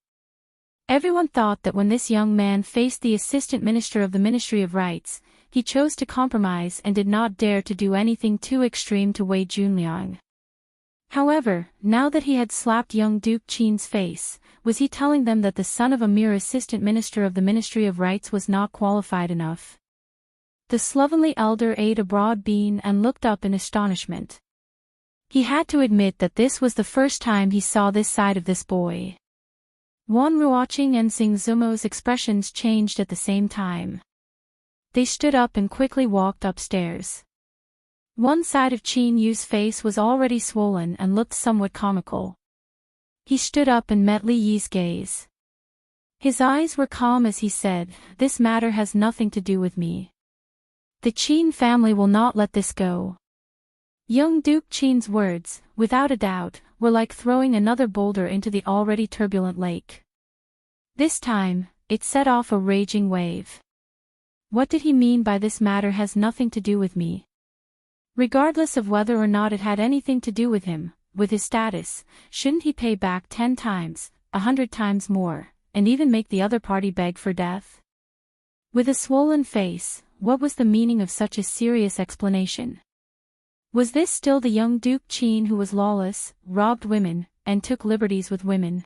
Everyone thought that when this young man faced the assistant minister of the Ministry of Rites, he chose to compromise and did not dare to do anything too extreme to Wei Junliang. However, now that he had slapped young Duke Chen's face, was he telling them that the son of a mere assistant minister of the Ministry of Rites was not qualified enough? The slovenly elder ate a broad bean and looked up in astonishment. He had to admit that this was the first time he saw this side of this boy. Wan Ruoqing and Xing Zumo's expressions changed at the same time. They stood up and quickly walked upstairs. One side of Qin Yu's face was already swollen and looked somewhat comical. He stood up and met Li Yi's gaze. His eyes were calm as he said, "This matter has nothing to do with me. The Qin family will not let this go." Young Duke Qin's words, without a doubt, were like throwing another boulder into the already turbulent lake. This time, it set off a raging wave. What did he mean by "this matter has nothing to do with me"? Regardless of whether or not it had anything to do with him, with his status, shouldn't he pay back 10 times, 100 times more, and even make the other party beg for death? With a swollen face, what was the meaning of such a serious explanation? Was this still the young Duke Qin who was lawless, robbed women, and took liberties with women?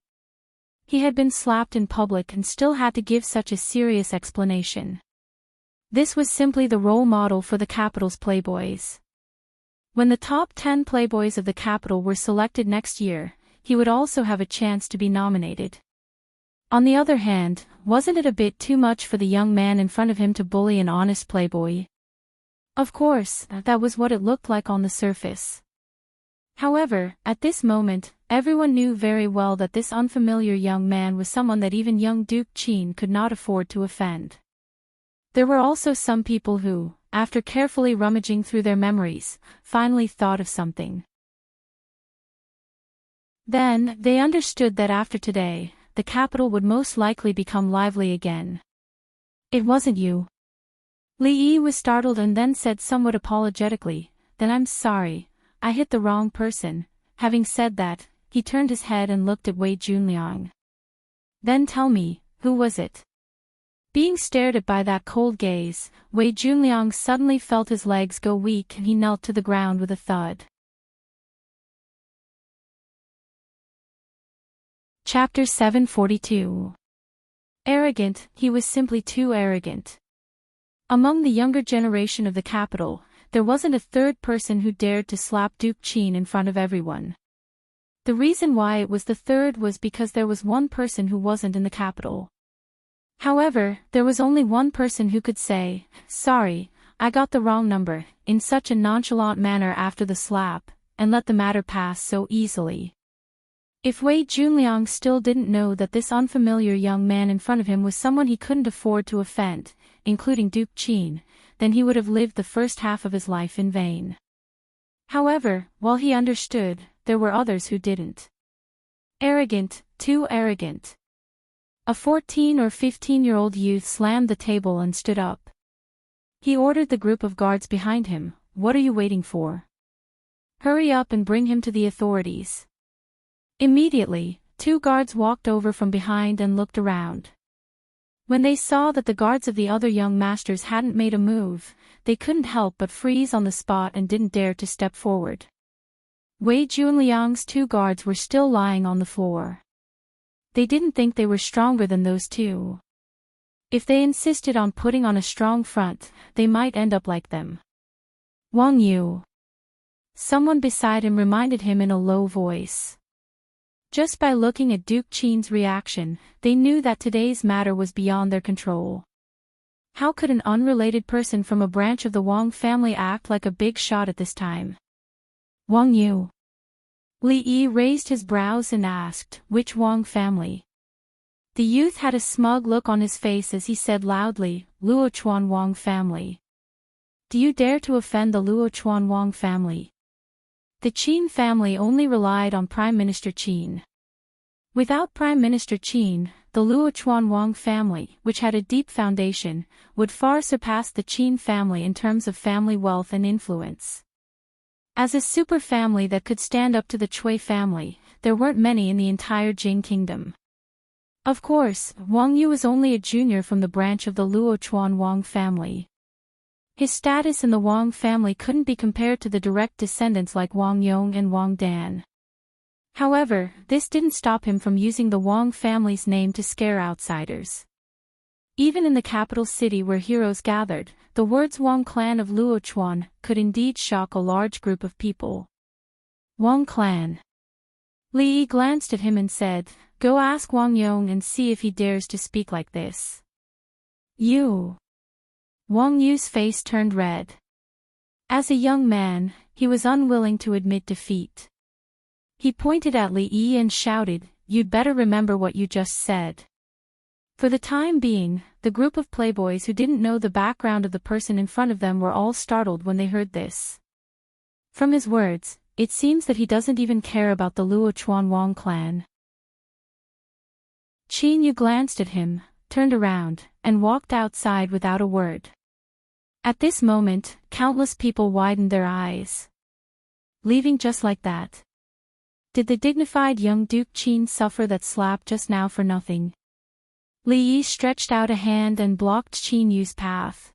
He had been slapped in public and still had to give such a serious explanation. This was simply the role model for the capital's playboys. When the top 10 playboys of the capital were selected next year, he would also have a chance to be nominated. On the other hand, wasn't it a bit too much for the young man in front of him to bully an honest playboy? Of course, that was what it looked like on the surface. However, at this moment, everyone knew very well that this unfamiliar young man was someone that even young Duke Qin could not afford to offend. There were also some people who, after carefully rummaging through their memories, finally thought of something. Then, they understood that after today, the capital would most likely become lively again. "It wasn't you." Li Yi was startled and then said somewhat apologetically, "Then I'm sorry, I hit the wrong person." Having said that, he turned his head and looked at Wei Junliang. "Then tell me, who was it?" Being stared at by that cold gaze, Wei Junliang suddenly felt his legs go weak and he knelt to the ground with a thud. Chapter 742. Arrogant, he was simply too arrogant. Among the younger generation of the capital, there wasn't a third person who dared to slap Duke Qin in front of everyone. The reason why it was the third was because there was one person who wasn't in the capital. However, there was only one person who could say, "Sorry, I got the wrong number," in such a nonchalant manner after the slap, and let the matter pass so easily. If Wei Junliang still didn't know that this unfamiliar young man in front of him was someone he couldn't afford to offend, including Duke Qin, then he would have lived the first half of his life in vain. However, while he understood, there were others who didn't. Arrogant, too arrogant. A 14 or 15-year-old youth slammed the table and stood up. He ordered the group of guards behind him, "What are you waiting for? Hurry up and bring him to the authorities." Immediately, 2 guards walked over from behind and looked around. When they saw that the guards of the other young masters hadn't made a move, they couldn't help but freeze on the spot and didn't dare to step forward. Wei Junliang's two guards were still lying on the floor. They didn't think they were stronger than those two. If they insisted on putting on a strong front, they might end up like them. Wang Yu. Someone beside him reminded him in a low voice. Just by looking at Duke Qin's reaction, they knew that today's matter was beyond their control. How could an unrelated person from a branch of the Wang family act like a big shot at this time? Wang Yu. Li Yi raised his brows and asked, which Wang family? The youth had a smug look on his face as he said loudly, Luochuan Wang family. Do you dare to offend the Luochuan Wang family? The Qin family only relied on Prime Minister Qin. Without Prime Minister Qin, the Luochuan Wang family, which had a deep foundation, would far surpass the Qin family in terms of family wealth and influence. As a super family that could stand up to the Cui family, there weren't many in the entire Jing kingdom. Of course, Wang Yu was only a junior from the branch of the Luochuan Wang family. His status in the Wang family couldn't be compared to the direct descendants like Wang Yong and Wang Dan. However, this didn't stop him from using the Wang family's name to scare outsiders. Even in the capital city where heroes gathered, the words Wang clan of Luochuan could indeed shock a large group of people. Wang clan. Li Yi glanced at him and said, go ask Wang Yong and see if he dares to speak like this. You. Wang Yu's face turned red. As a young man, he was unwilling to admit defeat. He pointed at Li Yi and shouted, you'd better remember what you just said. For the time being, the group of playboys who didn't know the background of the person in front of them were all startled when they heard this. From his words, it seems that he doesn't even care about the Luochuan Wang clan. Qin Yu glanced at him, turned around, and walked outside without a word. At this moment, countless people widened their eyes. Leaving just like that. Did the dignified young Duke Qin suffer that slap just now for nothing? Li Yi stretched out a hand and blocked Qin Yu's path.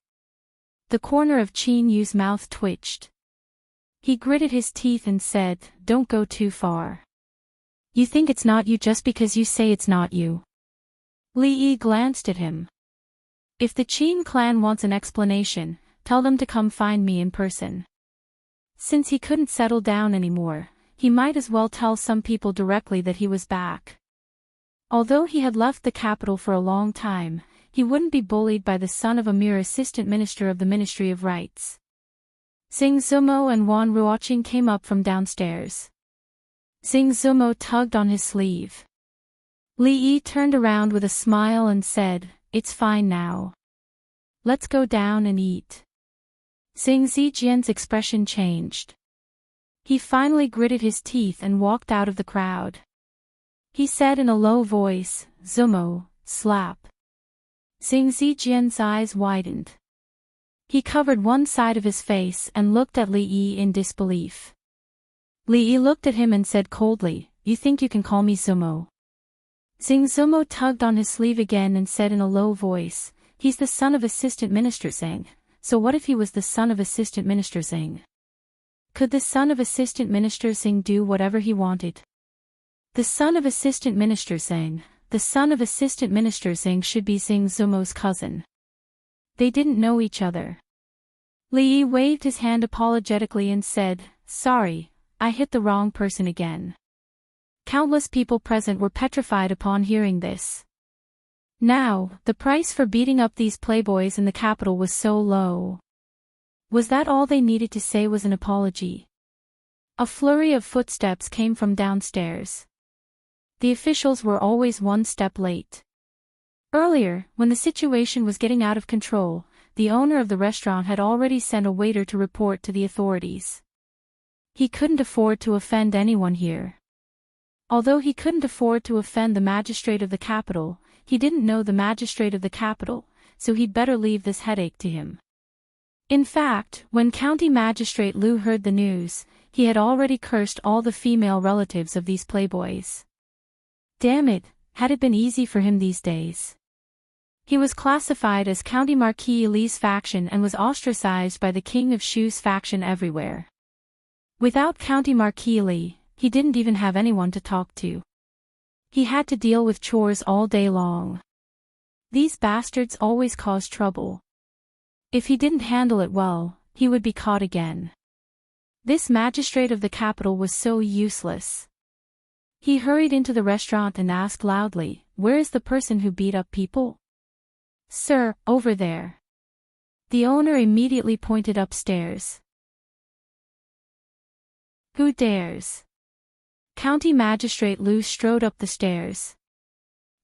The corner of Qin Yu's mouth twitched. He gritted his teeth and said, don't go too far. You think it's not you just because you say it's not you. Li Yi glanced at him. If the Qin clan wants an explanation, tell them to come find me in person. Since he couldn't settle down anymore, he might as well tell some people directly that he was back. Although he had left the capital for a long time, he wouldn't be bullied by the son of a mere assistant minister of the Ministry of Rights. Xing Zumo and Wan Ruoqing came up from downstairs. Xing Zumo tugged on his sleeve. Li Yi turned around with a smile and said, it's fine now. Let's go down and eat. Xing Zijian's expression changed. He finally gritted his teeth and walked out of the crowd. He said in a low voice, Zumo, slap. Xing Zijian's eyes widened. He covered one side of his face and looked at Li Yi in disbelief. Li Yi looked at him and said coldly, you think you can call me Zumo? Xing Zumo tugged on his sleeve again and said in a low voice, he's the son of Assistant Minister Zhang, so what if he was the son of Assistant Minister Zhang? Could the son of Assistant Minister Zhang do whatever he wanted? The son of Assistant Minister Zhang, the son of Assistant Minister Zhang should be Xing Zumo's cousin. They didn't know each other. Li Yi waved his hand apologetically and said, sorry, I hit the wrong person again. Countless people present were petrified upon hearing this. Now, the price for beating up these playboys in the capital was so low. Was that all they needed to say was an apology? A flurry of footsteps came from downstairs. The officials were always one step late. Earlier, when the situation was getting out of control, the owner of the restaurant had already sent a waiter to report to the authorities. He couldn't afford to offend anyone here. Although he couldn't afford to offend the magistrate of the capital, he didn't know the magistrate of the capital, so he'd better leave this headache to him. In fact, when County Magistrate Liu heard the news, he had already cursed all the female relatives of these playboys. Damn it, had it been easy for him these days. He was classified as County Marquis Li's faction and was ostracized by the King of Shu's faction everywhere. Without County Marquis Lee, he didn't even have anyone to talk to. He had to deal with chores all day long. These bastards always caused trouble. If he didn't handle it well, he would be caught again. This magistrate of the capital was so useless. He hurried into the restaurant and asked loudly, "Where is the person who beat up people?" "Sir, over there." The owner immediately pointed upstairs. "Who dares?" County Magistrate Liu strode up the stairs.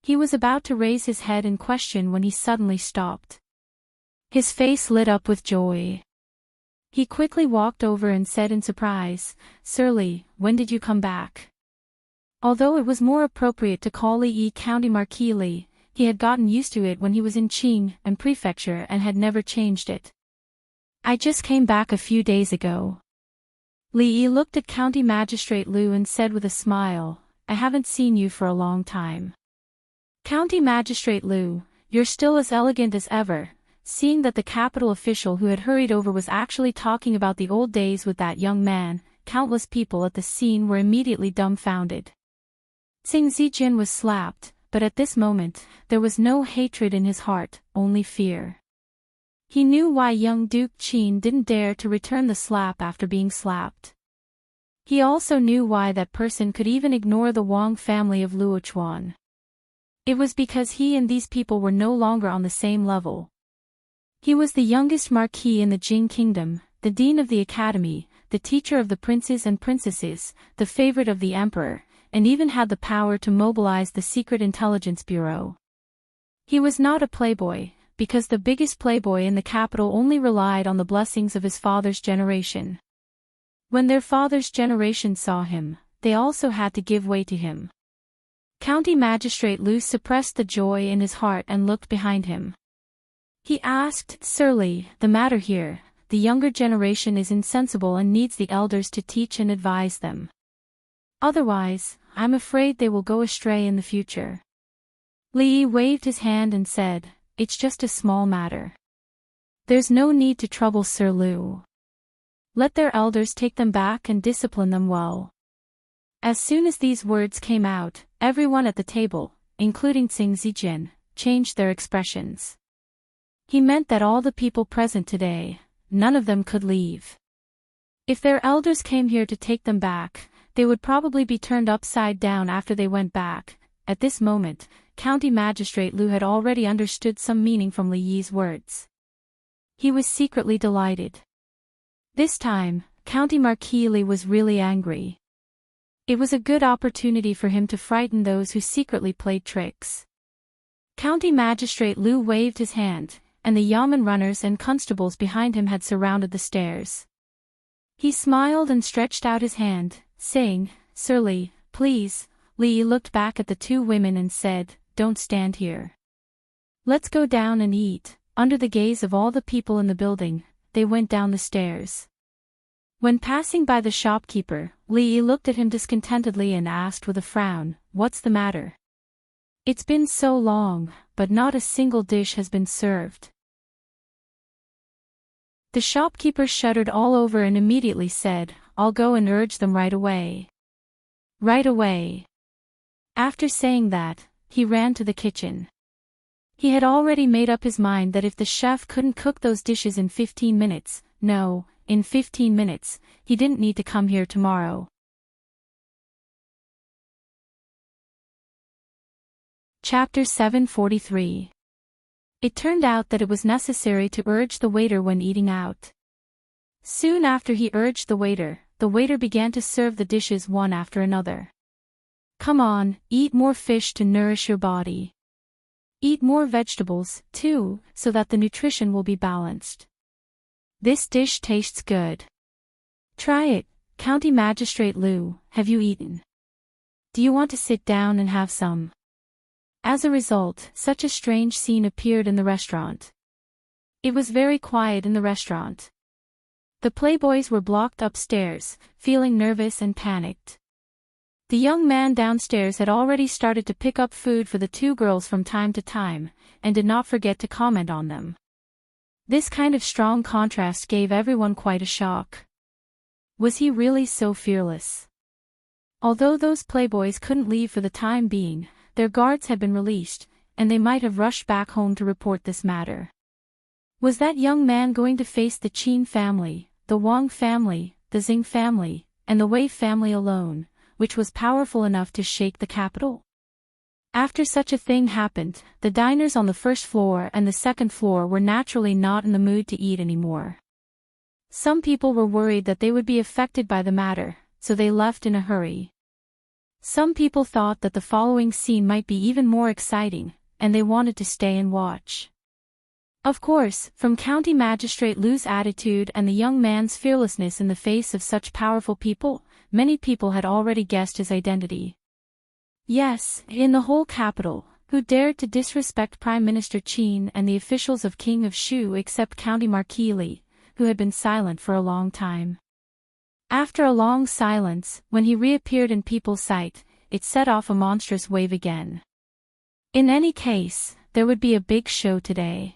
He was about to raise his head in question when he suddenly stopped. His face lit up with joy. He quickly walked over and said in surprise, "Sir Li, when did you come back?" Although it was more appropriate to call Li County Marquis Li, he had gotten used to it when he was in Qing and Prefecture and had never changed it. "I just came back a few days ago." Li looked at County Magistrate Liu and said with a smile, "I haven't seen you for a long time." "County Magistrate Liu, you're still as elegant as ever." Seeing that the capital official who had hurried over was actually talking about the old days with that young man, countless people at the scene were immediately dumbfounded. Xing Zijin was slapped, but at this moment, there was no hatred in his heart, only fear. He knew why young Duke Qin didn't dare to return the slap after being slapped. He also knew why that person could even ignore the Wang family of Luochuan. It was because he and these people were no longer on the same level. He was the youngest marquis in the Jing kingdom, the dean of the academy, the teacher of the princes and princesses, the favorite of the emperor, and even had the power to mobilize the secret intelligence bureau. He was not a playboy, because the biggest playboy in the capital only relied on the blessings of his father's generation. When their father's generation saw him, they also had to give way to him. County Magistrate Liu suppressed the joy in his heart and looked behind him. He asked, "Sir Li, the matter here, the younger generation is insensible and needs the elders to teach and advise them. Otherwise, I'm afraid they will go astray in the future." Li waved his hand and said, "It's just a small matter. There's no need to trouble Sir Liu. Let their elders take them back and discipline them well." As soon as these words came out, everyone at the table, including Xing Zijin, changed their expressions. He meant that all the people present today, none of them could leave. If their elders came here to take them back, they would probably be turned upside down after they went back. At this moment, County Magistrate Liu had already understood some meaning from Li Yi's words. He was secretly delighted. This time, County Marquis Li was really angry. It was a good opportunity for him to frighten those who secretly played tricks. County Magistrate Liu waved his hand, and the yamen runners and constables behind him had surrounded the stairs. He smiled and stretched out his hand, saying, "Sir Li, please." Li looked back at the two women and said, "Don't stand here. Let's go down and eat." Under the gaze of all the people in the building, they went down the stairs. When passing by the shopkeeper, Li looked at him discontentedly and asked with a frown, "What's the matter?" "It's been so long, but not a single dish has been served." The shopkeeper shuddered all over and immediately said, "I'll go and urge them right away." Right away. After saying that, he ran to the kitchen. He had already made up his mind that if the chef couldn't cook those dishes in 15 minutes, no, in 15 minutes, he didn't need to come here tomorrow. Chapter 743. It turned out that it was necessary to urge the waiter when eating out. Soon after he urged the waiter began to serve the dishes one after another. "Come on, eat more fish to nourish your body. Eat more vegetables, too, so that the nutrition will be balanced. This dish tastes good. Try it." "County Magistrate Liu, have you eaten? Do you want to sit down and have some?" As a result, such a strange scene appeared in the restaurant. It was very quiet in the restaurant. The playboys were blocked upstairs, feeling nervous and panicked. The young man downstairs had already started to pick up food for the two girls from time to time, and did not forget to comment on them. This kind of strong contrast gave everyone quite a shock. Was he really so fearless? Although those playboys couldn't leave for the time being, their guards had been released, and they might have rushed back home to report this matter. Was that young man going to face the Qin family, the Wang family, the Xing family, and the Wei family alone, which was powerful enough to shake the capital? After such a thing happened, the diners on the first floor and the second floor were naturally not in the mood to eat anymore. Some people were worried that they would be affected by the matter, so they left in a hurry. Some people thought that the following scene might be even more exciting, and they wanted to stay and watch. Of course, from County Magistrate Lu's attitude and the young man's fearlessness in the face of such powerful people, many people had already guessed his identity. Yes, in the whole capital, who dared to disrespect Prime Minister Qin and the officials of King of Shu except County Marquis Li, who had been silent for a long time. After a long silence, when he reappeared in people's sight, it set off a monstrous wave again. In any case, there would be a big show today.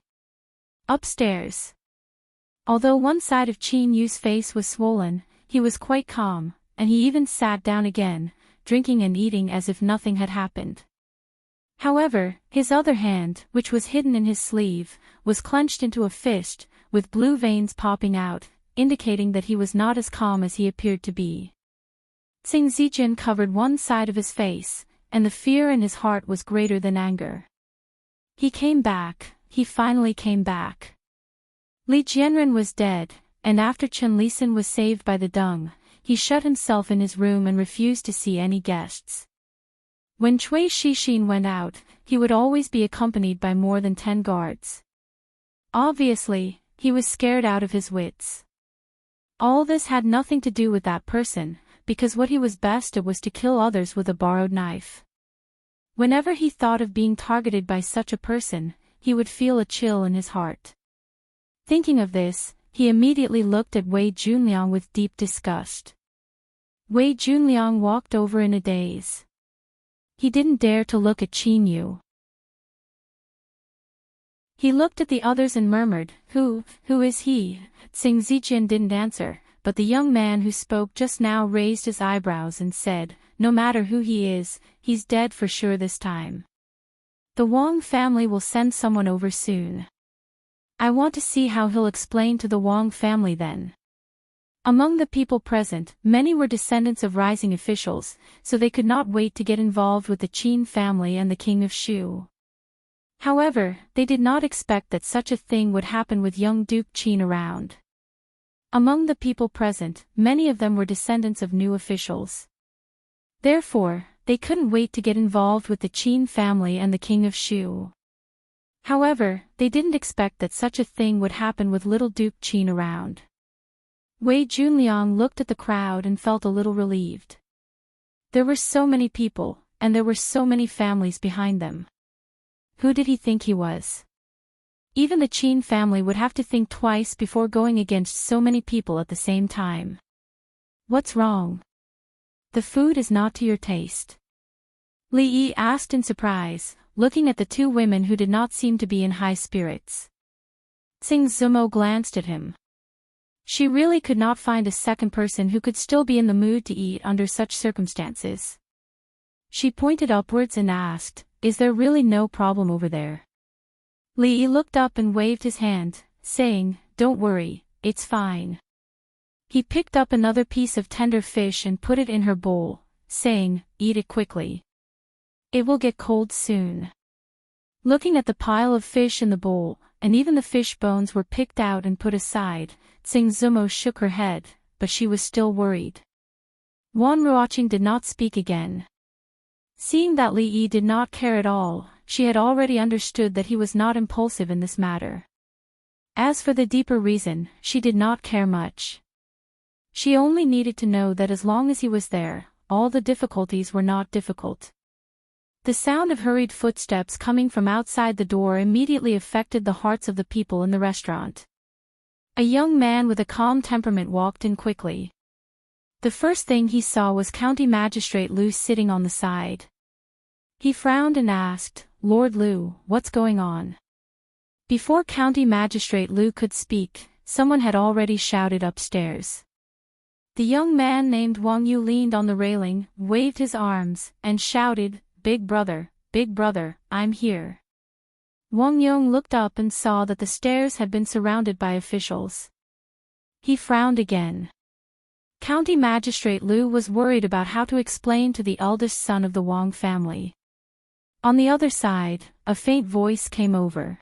Upstairs. Although one side of Qin Yu's face was swollen, he was quite calm, and he even sat down again, drinking and eating as if nothing had happened. However, his other hand, which was hidden in his sleeve, was clenched into a fist, with blue veins popping out, indicating that he was not as calm as he appeared to be. Xing Zijin covered one side of his face, and the fear in his heart was greater than anger. He came back. He finally came back. Li Jianren was dead, and after Chen Lisan was saved by the dung, he shut himself in his room and refused to see any guests. When Cui Shixin went out, he would always be accompanied by more than 10 guards. Obviously, he was scared out of his wits. All this had nothing to do with that person, because what he was best at was to kill others with a borrowed knife. Whenever he thought of being targeted by such a person, he would feel a chill in his heart. Thinking of this, he immediately looked at Wei Junliang with deep disgust. Wei Junliang walked over in a daze. He didn't dare to look at Qin Yu. He looked at the others and murmured, Who is he? Xing Zijin didn't answer, but the young man who spoke just now raised his eyebrows and said, No matter who he is, he's dead for sure this time. The Wang family will send someone over soon. I want to see how he'll explain to the Wang family then. Among the people present, many were descendants of rising officials, so they could not wait to get involved with the Qin family and the King of Shu. However, they did not expect that such a thing would happen with young Duke Qin around. Among the people present, many of them were descendants of new officials. Therefore, they couldn't wait to get involved with the Qin family and the King of Shu. However, they didn't expect that such a thing would happen with little Duke Qin around. Wei Junliang looked at the crowd and felt a little relieved. There were so many people, and there were so many families behind them. Who did he think he was? Even the Qin family would have to think twice before going against so many people at the same time. What's wrong? The food is not to your taste. Li Yi asked in surprise, looking at the two women who did not seem to be in high spirits. Xing Zumo glanced at him. She really could not find a second person who could still be in the mood to eat under such circumstances. She pointed upwards and asked, Is there really no problem over there? Li Yi looked up and waved his hand, saying, Don't worry, it's fine. He picked up another piece of tender fish and put it in her bowl, saying, Eat it quickly. It will get cold soon. Looking at the pile of fish in the bowl, and even the fish bones were picked out and put aside, Xing Zumo shook her head, but she was still worried. Wan Ruoqing did not speak again. Seeing that Li Yi did not care at all, she had already understood that he was not impulsive in this matter. As for the deeper reason, she did not care much. She only needed to know that as long as he was there, all the difficulties were not difficult. The sound of hurried footsteps coming from outside the door immediately affected the hearts of the people in the restaurant. A young man with a calm temperament walked in quickly. The first thing he saw was County Magistrate Lu sitting on the side. He frowned and asked, Lord Lu, what's going on? Before County Magistrate Lu could speak, someone had already shouted upstairs. The young man named Wang Yu leaned on the railing, waved his arms, and shouted, Big brother, I'm here." Wang Yong looked up and saw that the stairs had been surrounded by officials. He frowned again. County Magistrate Liu was worried about how to explain to the eldest son of the Wang family. On the other side, a faint voice came over.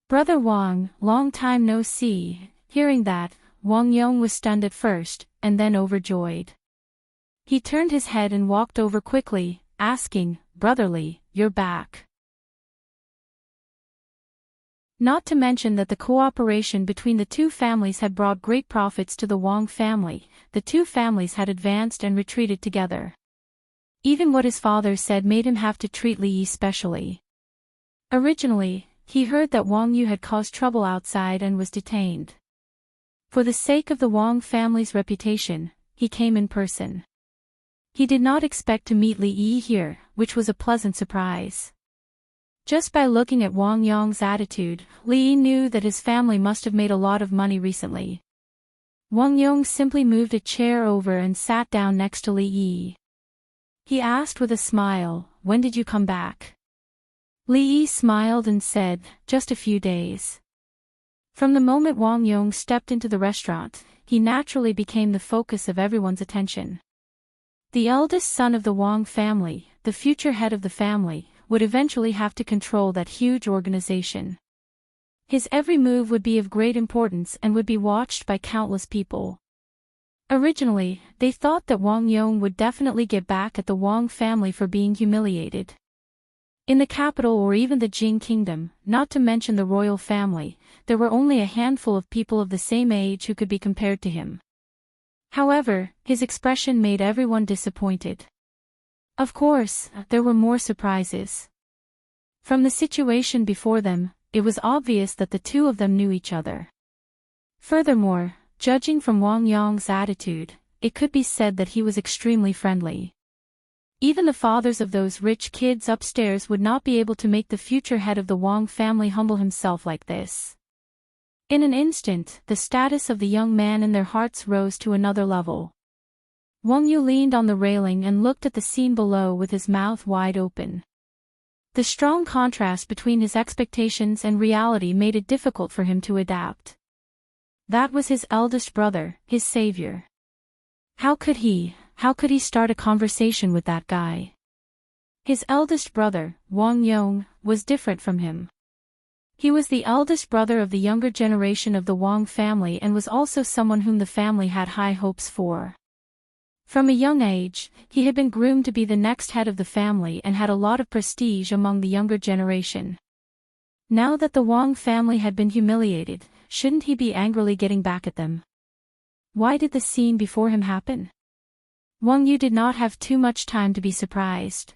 "Brother Wang, long time no see." Hearing that, Wang Yong was stunned at first, and then overjoyed. He turned his head and walked over quickly, asking, "Brotherly, you're back." Not to mention that the cooperation between the two families had brought great profits to the Wang family. The two families had advanced and retreated together. Even what his father said made him have to treat Li Yi specially. Originally, he heard that Wang Yu had caused trouble outside and was detained. For the sake of the Wang family's reputation, he came in person. He did not expect to meet Li Yi here, which was a pleasant surprise. Just by looking at Wang Yong's attitude, Li Yi knew that his family must have made a lot of money recently. Wang Yong simply moved a chair over and sat down next to Li Yi. He asked with a smile, "When did you come back?" Li Yi smiled and said, "Just a few days." From the moment Wang Yong stepped into the restaurant, he naturally became the focus of everyone's attention. The eldest son of the Wang family, the future head of the family, would eventually have to control that huge organization. His every move would be of great importance and would be watched by countless people. Originally, they thought that Wang Yong would definitely get back at the Wang family for being humiliated. In the capital or even the Jing kingdom, not to mention the royal family, there were only a handful of people of the same age who could be compared to him. However, his expression made everyone disappointed. Of course, there were more surprises. From the situation before them, it was obvious that the two of them knew each other. Furthermore, judging from Wang Yong's attitude, it could be said that he was extremely friendly. Even the fathers of those rich kids upstairs would not be able to make the future head of the Wang family humble himself like this. In an instant, the status of the young man in their hearts rose to another level. Wang Yu leaned on the railing and looked at the scene below with his mouth wide open. The strong contrast between his expectations and reality made it difficult for him to adapt. That was his eldest brother, his savior. How could he start a conversation with that guy? His eldest brother, Wang Yong, was different from him. He was the eldest brother of the younger generation of the Wang family and was also someone whom the family had high hopes for. From a young age, he had been groomed to be the next head of the family and had a lot of prestige among the younger generation. Now that the Wang family had been humiliated, shouldn't he be angrily getting back at them? Why did the scene before him happen? Wang Yu did not have too much time to be surprised.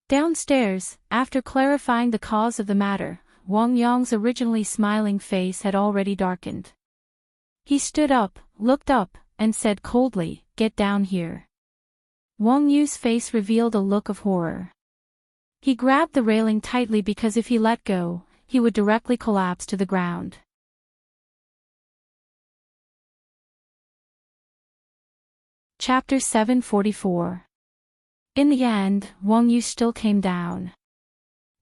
Downstairs, after clarifying the cause of the matter, Wang Yong's originally smiling face had already darkened. He stood up, looked up, and said coldly, "Get down here." Wang Yu's face revealed a look of horror. He grabbed the railing tightly because if he let go, he would directly collapse to the ground. Chapter 744. In the end, Wang Yu still came down.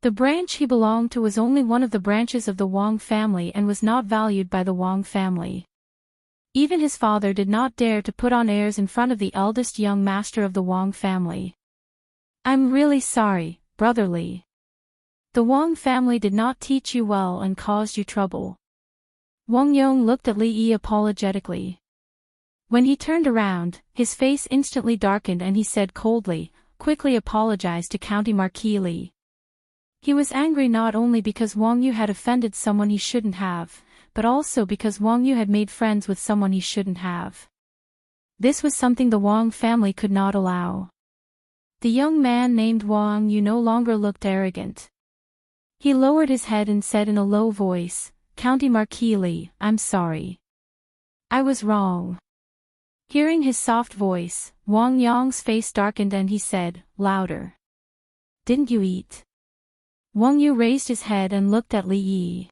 The branch he belonged to was only one of the branches of the Wang family and was not valued by the Wang family. Even his father did not dare to put on airs in front of the eldest young master of the Wang family. "I'm really sorry, brotherly. The Wang family did not teach you well and caused you trouble." Wang Yong looked at Li Yi apologetically. When he turned around, his face instantly darkened and he said coldly, "Quickly apologize to County Marquis Li." He was angry not only because Wang Yu had offended someone he shouldn't have, but also because Wang Yu had made friends with someone he shouldn't have. This was something the Wang family could not allow. The young man named Wang Yu no longer looked arrogant. He lowered his head and said in a low voice, "County Marquis Li, I'm sorry. I was wrong." Hearing his soft voice, Wang Yong's face darkened and he said, louder, "Didn't you eat?" Wang Yu raised his head and looked at Li Yi.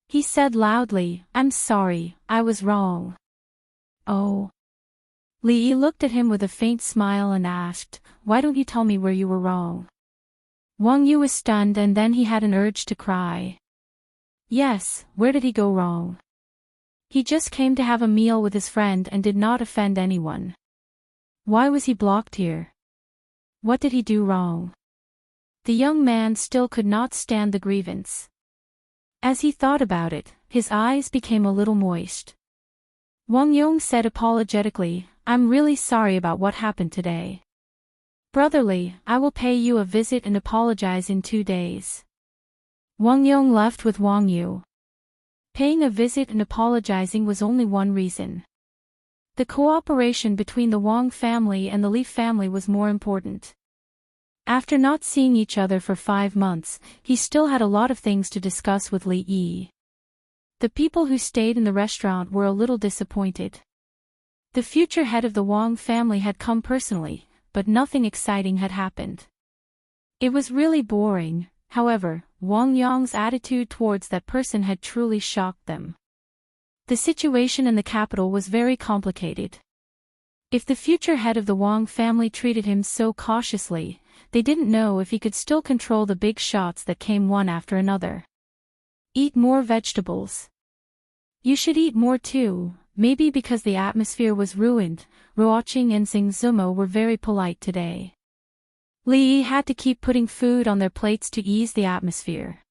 He said loudly, "I'm sorry, I was wrong." "Oh. Li Yi looked at him with a faint smile and asked, "Why don't you tell me where you were wrong?" Wang Yu was stunned and then he had an urge to cry. Yes, where did he go wrong? He just came to have a meal with his friend and did not offend anyone. Why was he blocked here? What did he do wrong? The young man still could not stand the grievance. As he thought about it, his eyes became a little moist. Wang Yong said apologetically, "I'm really sorry about what happened today. Brotherly, I will pay you a visit and apologize in 2 days." Wang Yong left with Wang Yu. Paying a visit and apologizing was only one reason. The cooperation between the Wang family and the Li family was more important. After not seeing each other for 5 months, he still had a lot of things to discuss with Li Yi. The people who stayed in the restaurant were a little disappointed. The future head of the Wang family had come personally, but nothing exciting had happened. It was really boring. However, Wang Yong's attitude towards that person had truly shocked them. The situation in the capital was very complicated. If the future head of the Wang family treated him so cautiously, they didn't know if he could still control the big shots that came one after another. Eat more vegetables. You should eat more too, maybe because the atmosphere was ruined. Ruoqing and Xing Zumo were very polite today. Li Yi had to keep putting food on their plates to ease the atmosphere.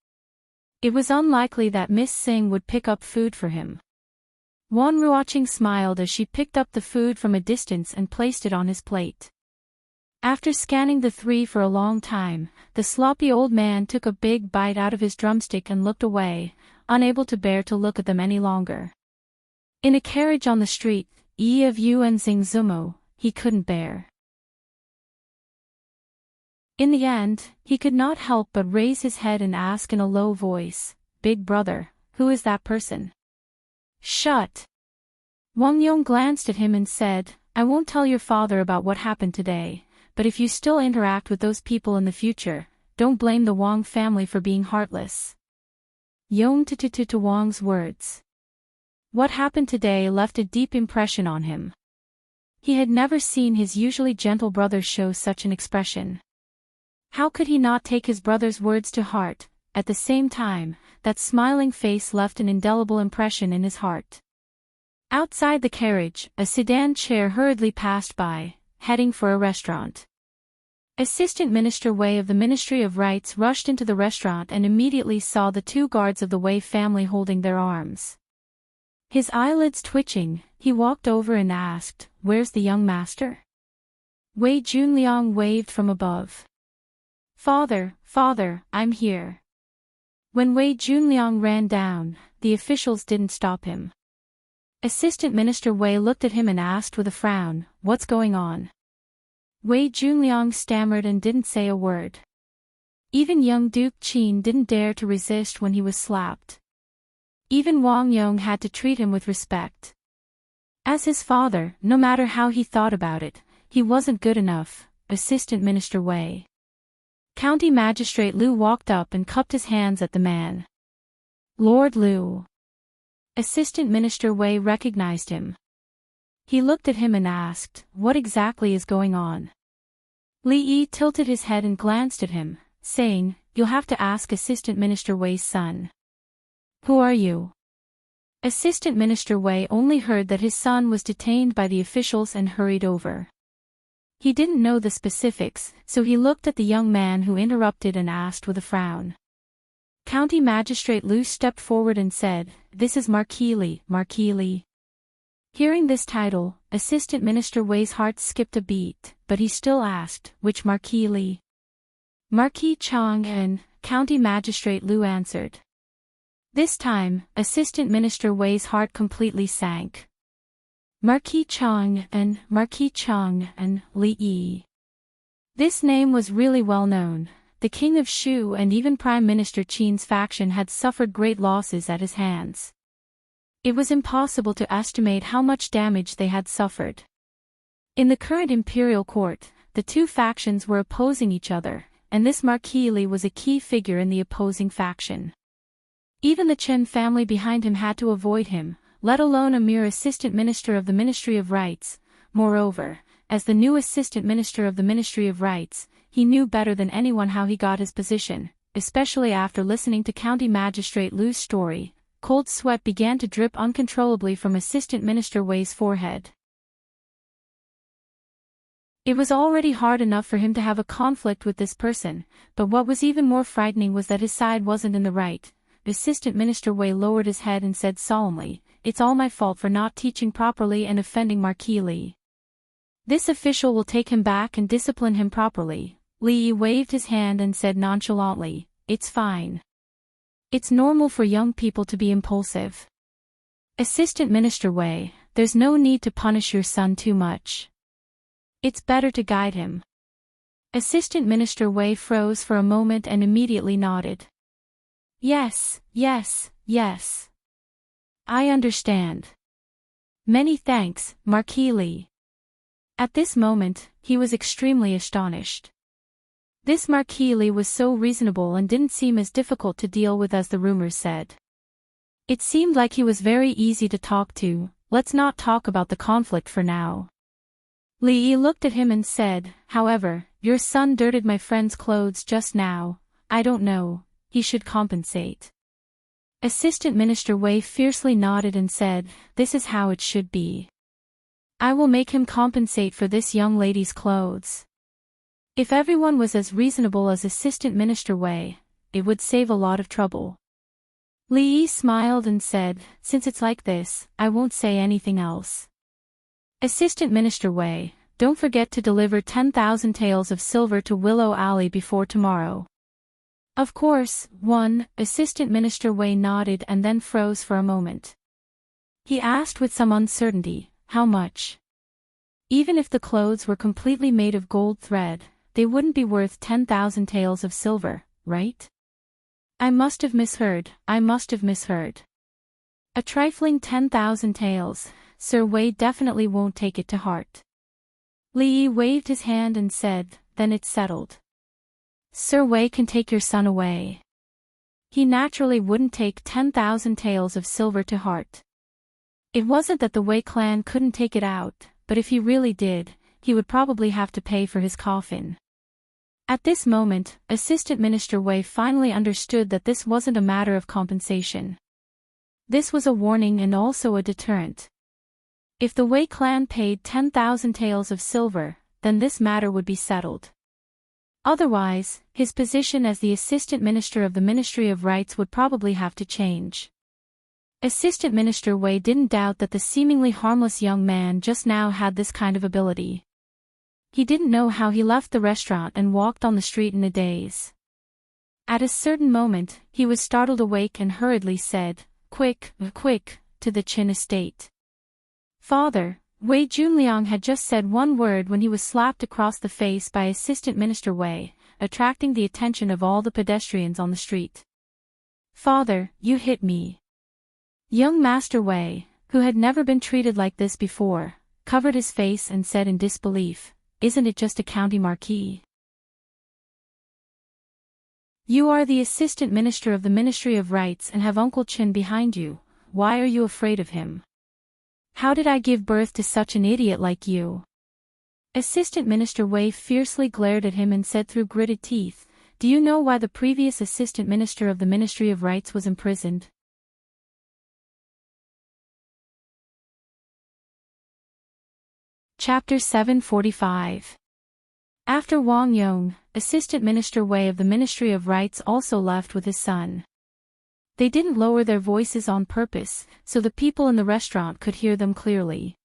It was unlikely that Miss Xing would pick up food for him. Wan Ruoqing smiled as she picked up the food from a distance and placed it on his plate. After scanning the three for a long time, the sloppy old man took a big bite out of his drumstick and looked away, unable to bear to look at them any longer. In a carriage on the street, Yi of Yu and Xing Zumo, he couldn't bear. In the end, he could not help but raise his head and ask in a low voice, "Big brother, who is that person?" "Shut!" Wang Yong glanced at him and said, "I won't tell your father about what happened today, but if you still interact with those people in the future, don't blame the Wang family for being heartless." Yong to Wang's words. What happened today left a deep impression on him. He had never seen his usually gentle brother show such an expression. How could he not take his brother's words to heart? At the same time, that smiling face left an indelible impression in his heart. Outside the carriage, a sedan chair hurriedly passed by, heading for a restaurant. Assistant Minister Wei of the Ministry of Rights rushed into the restaurant and immediately saw the 2 guards of the Wei family holding their arms. His eyelids twitching, he walked over and asked, "Where's the young master?" Wei Junliang waved from above. Father, I'm here." When Wei Junliang ran down, the officials didn't stop him. Assistant Minister Wei looked at him and asked with a frown, "What's going on?" Wei Junliang stammered and didn't say a word. Even young Duke Qin didn't dare to resist when he was slapped. Even Wang Yong had to treat him with respect. As his father, no matter how he thought about it, he wasn't good enough. Assistant Minister Wei. County Magistrate Liu walked up and cupped his hands at the man. "Lord Liu." Assistant Minister Wei recognized him. He looked at him and asked, "What exactly is going on?" Li Yi tilted his head and glanced at him, saying, "You'll have to ask Assistant Minister Wei's son." "Who are you?" Assistant Minister Wei only heard that his son was detained by the officials and hurried over. He didn't know the specifics, so he looked at the young man who interrupted and asked with a frown. County Magistrate Liu stepped forward and said, "This is Marquis Li." Hearing this title, Assistant Minister Wei's heart skipped a beat, but he still asked, "Which Marquis Li?" "Marquis Chang and," County Magistrate Liu answered. This time, Assistant Minister Wei's heart completely sank. Marquis Chang and Li Yi. This name was really well known. The King of Shu and even Prime Minister Qin's faction had suffered great losses at his hands. It was impossible to estimate how much damage they had suffered. In the current imperial court, the 2 factions were opposing each other, and this Marquis Li was a key figure in the opposing faction. Even the Chen family behind him had to avoid him, let alone a mere assistant minister of the Ministry of Rights. Moreover, as the new assistant minister of the Ministry of Rights, he knew better than anyone how he got his position, especially after listening to County Magistrate Liu's story. Cold sweat began to drip uncontrollably from Assistant Minister Wei's forehead. It was already hard enough for him to have a conflict with this person, but what was even more frightening was that his side wasn't in the right. Assistant Minister Wei lowered his head and said solemnly, "It's all my fault for not teaching properly and offending Marquis Li. This official will take him back and discipline him properly." Li waved his hand and said nonchalantly, "It's fine. It's normal for young people to be impulsive. Assistant Minister Wei, there's no need to punish your son too much. It's better to guide him." Assistant Minister Wei froze for a moment and immediately nodded. Yes. I understand. Many thanks, Marquis Li." At this moment, he was extremely astonished. This Marquis Li was so reasonable and didn't seem as difficult to deal with as the rumors said. It seemed like he was very easy to talk to. "Let's not talk about the conflict for now." Li looked at him and said, "However, your son dirted my friend's clothes just now. I don't know, he should compensate." Assistant Minister Wei fiercely nodded and said, "This is how it should be. I will make him compensate for this young lady's clothes." If everyone was as reasonable as Assistant Minister Wei, it would save a lot of trouble. Li smiled and said, "Since it's like this, I won't say anything else. Assistant Minister Wei, don't forget to deliver 10,000 taels of silver to Willow Alley before tomorrow." "Of course." Assistant Minister Wei nodded and then froze for a moment. He asked with some uncertainty, "How much?" Even if the clothes were completely made of gold thread, they wouldn't be worth 10,000 taels of silver, right? I must have misheard. A trifling 10,000 taels. Sir Wei definitely won't take it to heart. Li waved his hand and said, "Then it's settled. Sir Wei can take your son away." He naturally wouldn't take 10,000 taels of silver to heart. It wasn't that the Wei clan couldn't take it out, but if he really did, he would probably have to pay for his coffin. At this moment, Assistant Minister Wei finally understood that this wasn't a matter of compensation. This was a warning and also a deterrent. If the Wei clan paid 10,000 taels of silver, then this matter would be settled. Otherwise, his position as the Assistant Minister of the Ministry of Rights would probably have to change. Assistant Minister Wei didn't doubt that the seemingly harmless young man just now had this kind of ability. He didn't know how he left the restaurant and walked on the street in a daze. At a certain moment, he was startled awake and hurriedly said, quick, to the Qin estate. "Father." Wei Junliang had just said one word when he was slapped across the face by Assistant Minister Wei, attracting the attention of all the pedestrians on the street. "Father, you hit me." Young Master Wei, who had never been treated like this before, covered his face and said in disbelief, "Isn't it just a county marquis? You are the Assistant Minister of the Ministry of Rights and have Uncle Qin behind you. Why are you afraid of him? How did I give birth to such an idiot like you?" Assistant Minister Wei fiercely glared at him and said through gritted teeth, "Do you know why the previous Assistant Minister of the Ministry of Rights was imprisoned?" Chapter 745. After Wang Yong, Assistant Minister Wei of the Ministry of Rights also left with his son. They didn't lower their voices on purpose, so the people in the restaurant could hear them clearly.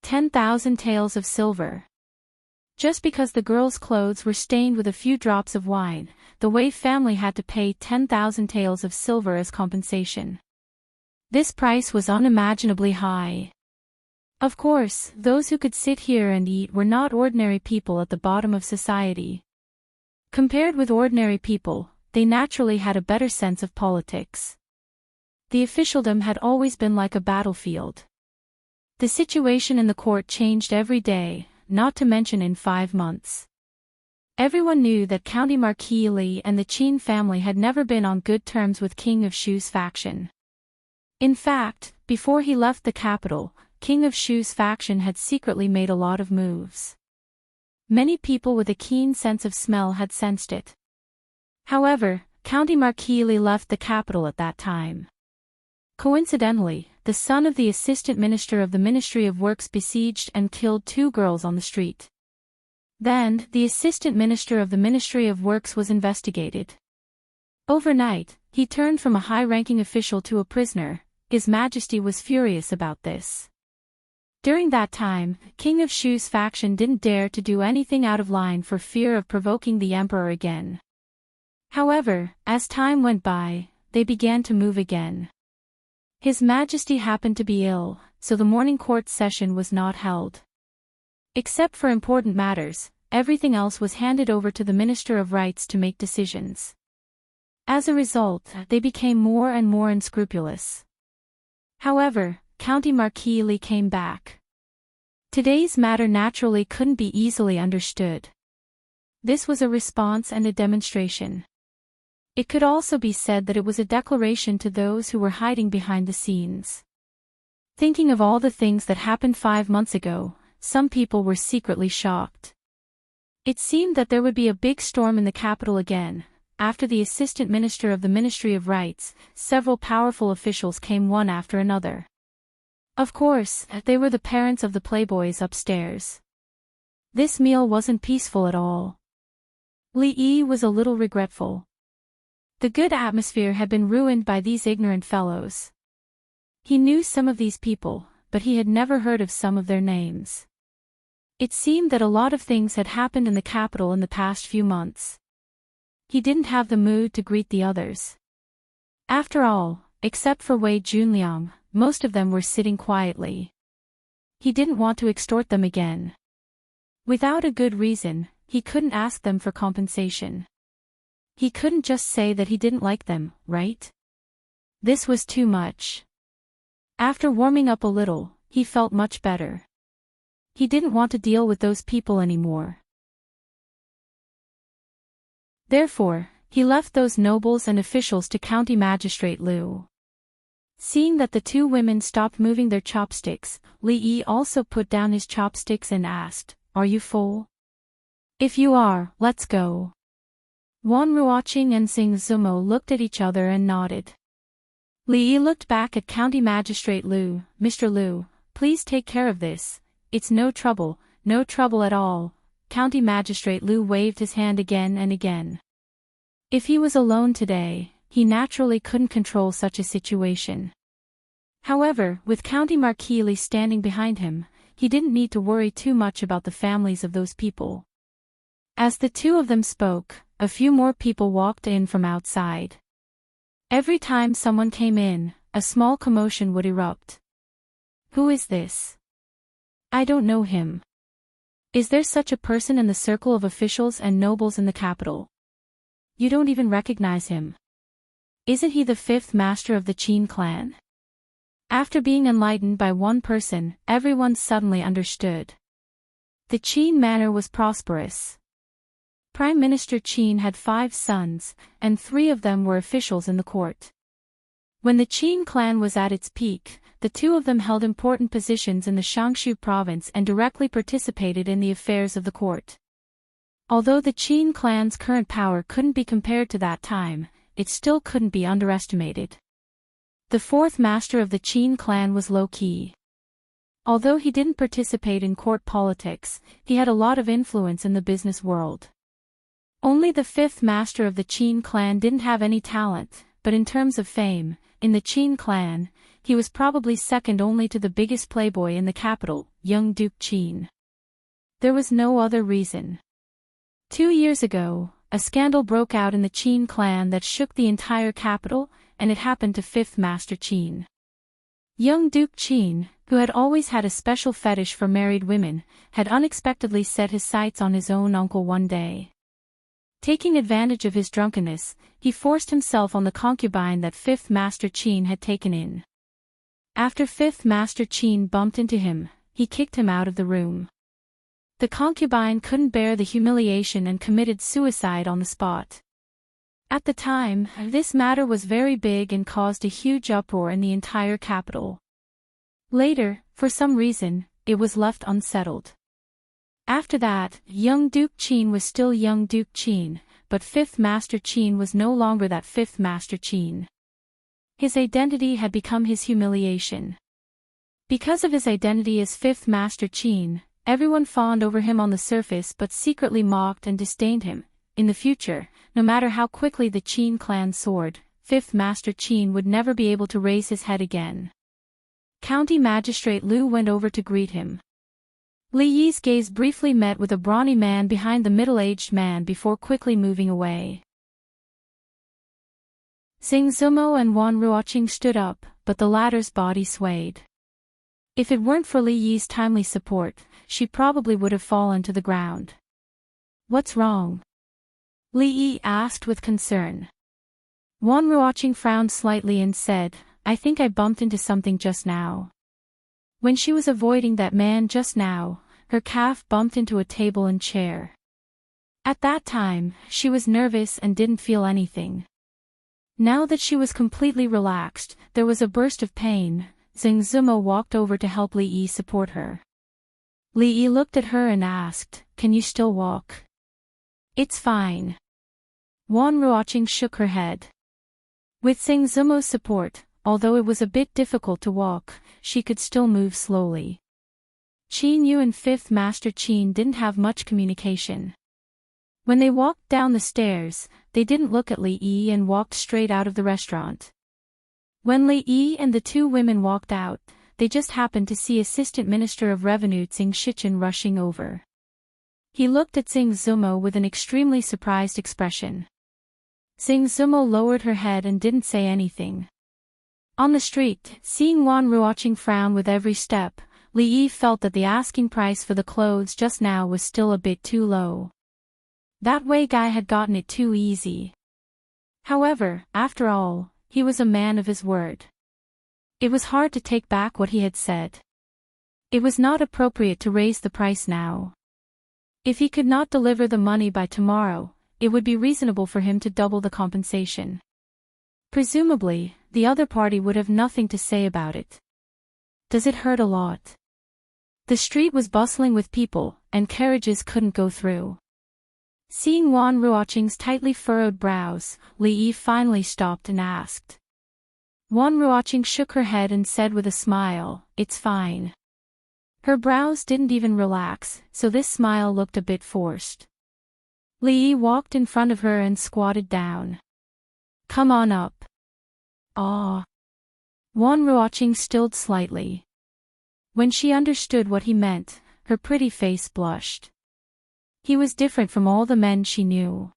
10,000 taels of silver. Just because the girl's clothes were stained with a few drops of wine, the Wei family had to pay 10,000 taels of silver as compensation. This price was unimaginably high. Of course, those who could sit here and eat were not ordinary people at the bottom of society. Compared with ordinary people, they naturally had a better sense of politics. The officialdom had always been like a battlefield. The situation in the court changed every day, not to mention in 5 months. Everyone knew that County Marquis Li and the Qin family had never been on good terms with King of Shu's faction. In fact, before he left the capital, King of Shu's faction had secretly made a lot of moves. Many people with a keen sense of smell had sensed it. However, County Marquis Li left the capital at that time. Coincidentally, the son of the assistant minister of the Ministry of Works besieged and killed 2 girls on the street. Then, the assistant minister of the Ministry of Works was investigated. Overnight, he turned from a high-ranking official to a prisoner. His Majesty was furious about this. During that time, King of Shu's faction didn't dare to do anything out of line for fear of provoking the emperor again. However, as time went by, they began to move again. His Majesty happened to be ill, so the morning court session was not held. Except for important matters, everything else was handed over to the Minister of Rights to make decisions. As a result, they became more and more unscrupulous. However, County Marquis Li came back. Today's matter naturally couldn't be easily understood. This was a response and a demonstration. It could also be said that it was a declaration to those who were hiding behind the scenes. Thinking of all the things that happened 5 months ago, some people were secretly shocked. It seemed that there would be a big storm in the capital again. After the assistant minister of the Ministry of Rights, several powerful officials came one after another. Of course, they were the parents of the playboys upstairs. This meal wasn't peaceful at all. Li Yi was a little regretful. The good atmosphere had been ruined by these ignorant fellows. He knew some of these people, but he had never heard of some of their names. It seemed that a lot of things had happened in the capital in the past few months. He didn't have the mood to greet the others. After all, except for Wei Junliang, most of them were sitting quietly. He didn't want to extort them again. Without a good reason, he couldn't ask them for compensation. He couldn't just say that he didn't like them, right? This was too much. After warming up a little, he felt much better. He didn't want to deal with those people anymore. Therefore, he left those nobles and officials to County Magistrate Liu. Seeing that the 2 women stopped moving their chopsticks, Li Yi also put down his chopsticks and asked, "Are you full? If you are, let's go." Wan Ruoqing and Xing Zumo looked at each other and nodded. Li Yi looked back at County Magistrate Liu. "Mr. Liu, please take care of this. It's no trouble at all." County Magistrate Liu waved his hand again and again. If he was alone today, he naturally couldn't control such a situation. However, with County Marquis Li standing behind him, he didn't need to worry too much about the families of those people. As the 2 of them spoke, a few more people walked in from outside. Every time someone came in, a small commotion would erupt. "Who is this? I don't know him. Is there such a person in the circle of officials and nobles in the capital? You don't even recognize him. Isn't he the 5th master of the Qin clan?" After being enlightened by one person, everyone suddenly understood. The Qin manor was prosperous. Prime Minister Qin had 5 sons, and 3 of them were officials in the court. When the Qin clan was at its peak, the 2 of them held important positions in the Shangshu province and directly participated in the affairs of the court. Although the Qin clan's current power couldn't be compared to that time, it still couldn't be underestimated. The 4th master of the Qin clan was low-key. Although he didn't participate in court politics, he had a lot of influence in the business world. Only the 5th master of the Qin clan didn't have any talent, but in terms of fame, in the Qin clan, he was probably second only to the biggest playboy in the capital, young Duke Qin. There was no other reason. 2 years ago, a scandal broke out in the Qin clan that shook the entire capital, and it happened to 5th Master Qin. Young Duke Qin, who had always had a special fetish for married women, had unexpectedly set his sights on his own uncle one day. Taking advantage of his drunkenness, he forced himself on the concubine that 5th Master Qin had taken in. After 5th Master Qin bumped into him, he kicked him out of the room. The concubine couldn't bear the humiliation and committed suicide on the spot. At the time, this matter was very big and caused a huge uproar in the entire capital. Later, for some reason, it was left unsettled. After that, young Duke Qin was still young Duke Qin, but Fifth Master Qin was no longer that Fifth Master Qin. His identity had become his humiliation. Because of his identity as Fifth Master Qin, everyone fawned over him on the surface but secretly mocked and disdained him. In the future, no matter how quickly the Qin clan soared, Fifth Master Qin would never be able to raise his head again. County Magistrate Liu went over to greet him. Li Yi's gaze briefly met with a brawny man behind the middle-aged man before quickly moving away. Xing Zumo and Wan Ruoqing stood up, but the latter's body swayed. If it weren't for Li Yi's timely support, she probably would have fallen to the ground. "What's wrong?" Li Yi asked with concern. Wan Ruoqing frowned slightly and said, "I think I bumped into something just now." When she was avoiding that man just now, her calf bumped into a table and chair. At that time, she was nervous and didn't feel anything. Now that she was completely relaxed, there was a burst of pain. Xing Zumo walked over to help Li Yi support her. Li Yi looked at her and asked, "Can you still walk?" "It's fine." Wan Ruoqing shook her head. With Xing Zumo's support, although it was a bit difficult to walk, she could still move slowly. Qin Yu and Fifth Master Qin didn't have much communication. When they walked down the stairs, they didn't look at Li Yi and walked straight out of the restaurant. When Li Yi and the two women walked out, they just happened to see Assistant Minister of Revenue Xing Shichen rushing over. He looked at Xing Zumo with an extremely surprised expression. Xing Zumo lowered her head and didn't say anything. On the street, seeing Wan Ruoqing frown with every step, Li Yi felt that the asking price for the clothes just now was still a bit too low. That Wei guy had gotten it too easy. However, after all, he was a man of his word. It was hard to take back what he had said. It was not appropriate to raise the price now. If he could not deliver the money by tomorrow, it would be reasonable for him to double the compensation. Presumably, the other party would have nothing to say about it. "Does it hurt a lot?" The street was bustling with people, and carriages couldn't go through. Seeing Wan Ruoqing's tightly furrowed brows, Li Yi finally stopped and asked. Wan Ruoqing shook her head and said with a smile, "It's fine." Her brows didn't even relax, so this smile looked a bit forced. Li Yi walked in front of her and squatted down. "Come on up." "Ah." Wan Ruoqing stilled slightly. When she understood what he meant, her pretty face blushed. He was different from all the men she knew.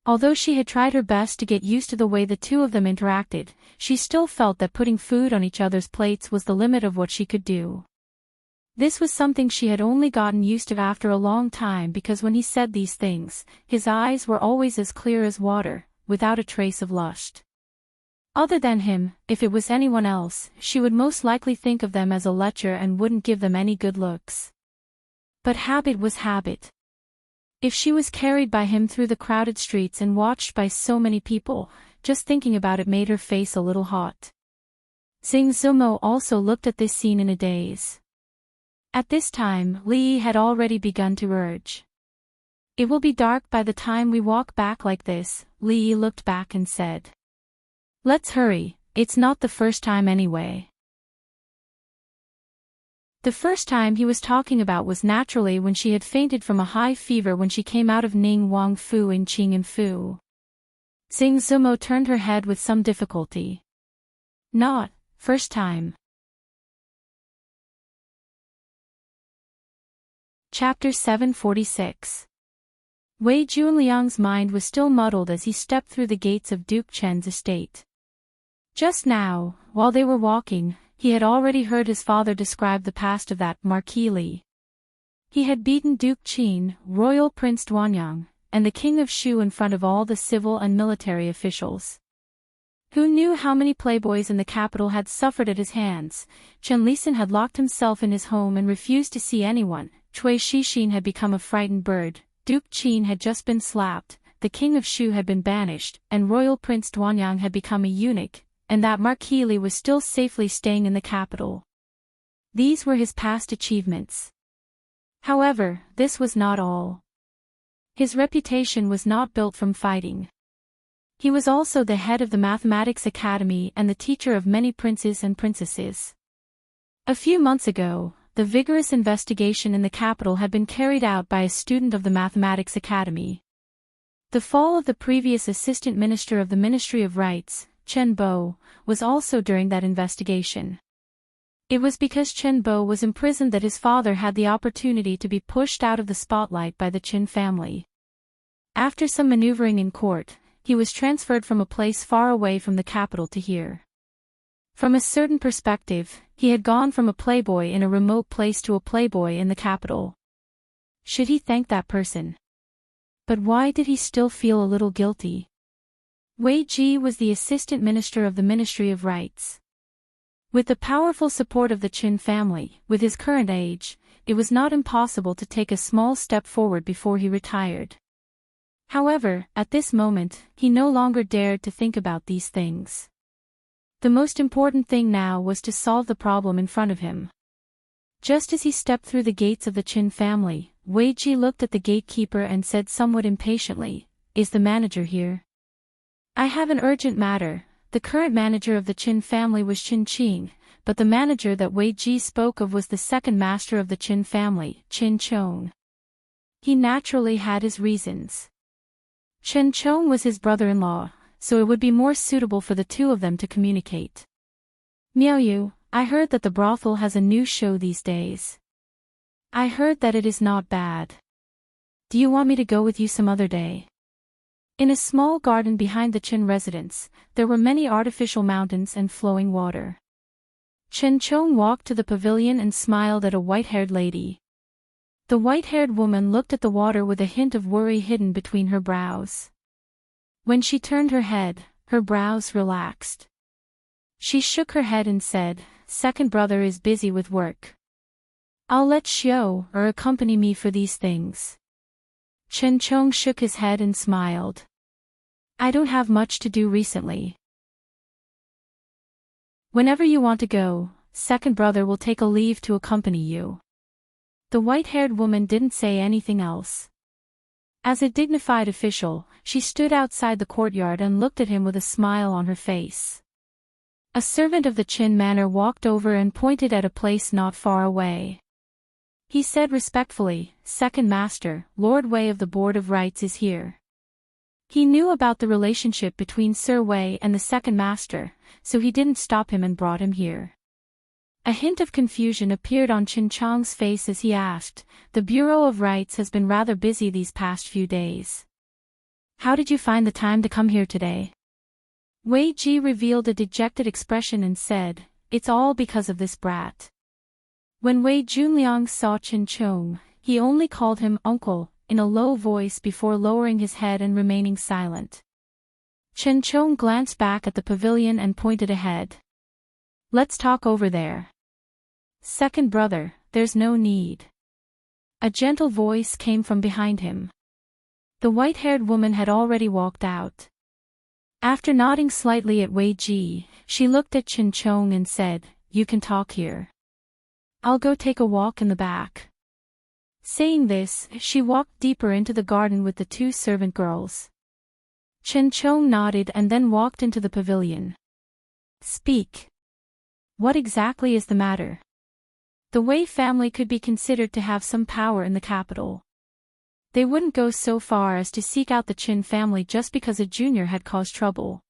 Although she had tried her best to get used to the way the two of them interacted, she still felt that putting food on each other's plates was the limit of what she could do. This was something she had only gotten used to after a long time because when he said these things, his eyes were always as clear as water, without a trace of lust. Other than him, if it was anyone else, she would most likely think of them as a lecher and wouldn't give them any good looks. But habit was habit. If she was carried by him through the crowded streets and watched by so many people, just thinking about it made her face a little hot. Xing Zumo also looked at this scene in a daze. At this time, Li Yi had already begun to urge. "It will be dark by the time we walk back like this." Li Yi looked back and said. "Let's hurry, it's not the first time anyway." The first time he was talking about was naturally when she had fainted from a high fever when she came out of Ning Wang Fu in Qing'an Fu. Xing Zumo turned her head with some difficulty. "Not first time." Chapter 746. Wei Junliang's mind was still muddled as he stepped through the gates of Duke Chen's estate. Just now, while they were walking, he had already heard his father describe the past of that Marquis Li. He had beaten Duke Qin, Royal Prince Duanyang, and the King of Shu in front of all the civil and military officials. Who knew how many playboys in the capital had suffered at his hands? Chen Lisan had locked himself in his home and refused to see anyone. Cui Shixin had become a frightened bird. Duke Qin had just been slapped, the King of Shu had been banished, and Royal Prince Duanyang had become a eunuch, and that Marquis Li was still safely staying in the capital. These were his past achievements. However, this was not all. His reputation was not built from fighting. He was also the head of the Mathematics Academy and the teacher of many princes and princesses. A few months ago, the vigorous investigation in the capital had been carried out by a student of the Mathematics Academy. The fall of the previous assistant minister of the Ministry of Rights, Chen Bo, was also during that investigation. It was because Chen Bo was imprisoned that his father had the opportunity to be pushed out of the spotlight by the Qin family. After some maneuvering in court, he was transferred from a place far away from the capital to here. From a certain perspective, he had gone from a playboy in a remote place to a playboy in the capital. Should he thank that person? But why did he still feel a little guilty? Wei Ji was the assistant minister of the Ministry of Rights. With the powerful support of the Qin family, with his current age, it was not impossible to take a small step forward before he retired. However, at this moment, he no longer dared to think about these things. The most important thing now was to solve the problem in front of him. Just as he stepped through the gates of the Qin family, Wei Ji looked at the gatekeeper and said somewhat impatiently, "Is the manager here?" "I have an urgent matter." The current manager of the Qin family was Qin Qing, but the manager that Wei Ji spoke of was the second master of the Qin family, Qin Chong. He naturally had his reasons. Qin Chong was his brother-in-law, so it would be more suitable for the two of them to communicate. "Miaoyu, I heard that the brothel has a new show these days. I heard that it is not bad. Do you want me to go with you some other day?" In a small garden behind the Qin residence, there were many artificial mountains and flowing water. Qin Chong walked to the pavilion and smiled at a white-haired lady. The white-haired woman looked at the water with a hint of worry hidden between her brows. When she turned her head, her brows relaxed. She shook her head and said, "Second brother is busy with work. I'll let Xiao accompany me for these things." Chen Chong shook his head and smiled. "I don't have much to do recently. Whenever you want to go, second brother will take a leave to accompany you." The white-haired woman didn't say anything else. As a dignified official, she stood outside the courtyard and looked at him with a smile on her face. A servant of the Qin manor walked over and pointed at a place not far away. He said respectfully, "Second master, Lord Wei of the Board of Rights is here." He knew about the relationship between Sir Wei and the second master, so he didn't stop him and brought him here. A hint of confusion appeared on Qin Chong's face as he asked, "The Bureau of Rights has been rather busy these past few days. How did you find the time to come here today?" Wei Ji revealed a dejected expression and said, "It's all because of this brat." When Wei Junliang saw Qin Chong, he only called him uncle, in a low voice before lowering his head and remaining silent. Qin Chong glanced back at the pavilion and pointed ahead. "Let's talk over there." "Second brother, there's no need." A gentle voice came from behind him. The white-haired woman had already walked out. After nodding slightly at Wei Ji, she looked at Qin Chong and said, "You can talk here. I'll go take a walk in the back." Saying this, she walked deeper into the garden with the two servant girls. Qin Chong nodded and then walked into the pavilion. "Speak. What exactly is the matter?" The Wei family could be considered to have some power in the capital. They wouldn't go so far as to seek out the Qin family just because a junior had caused trouble.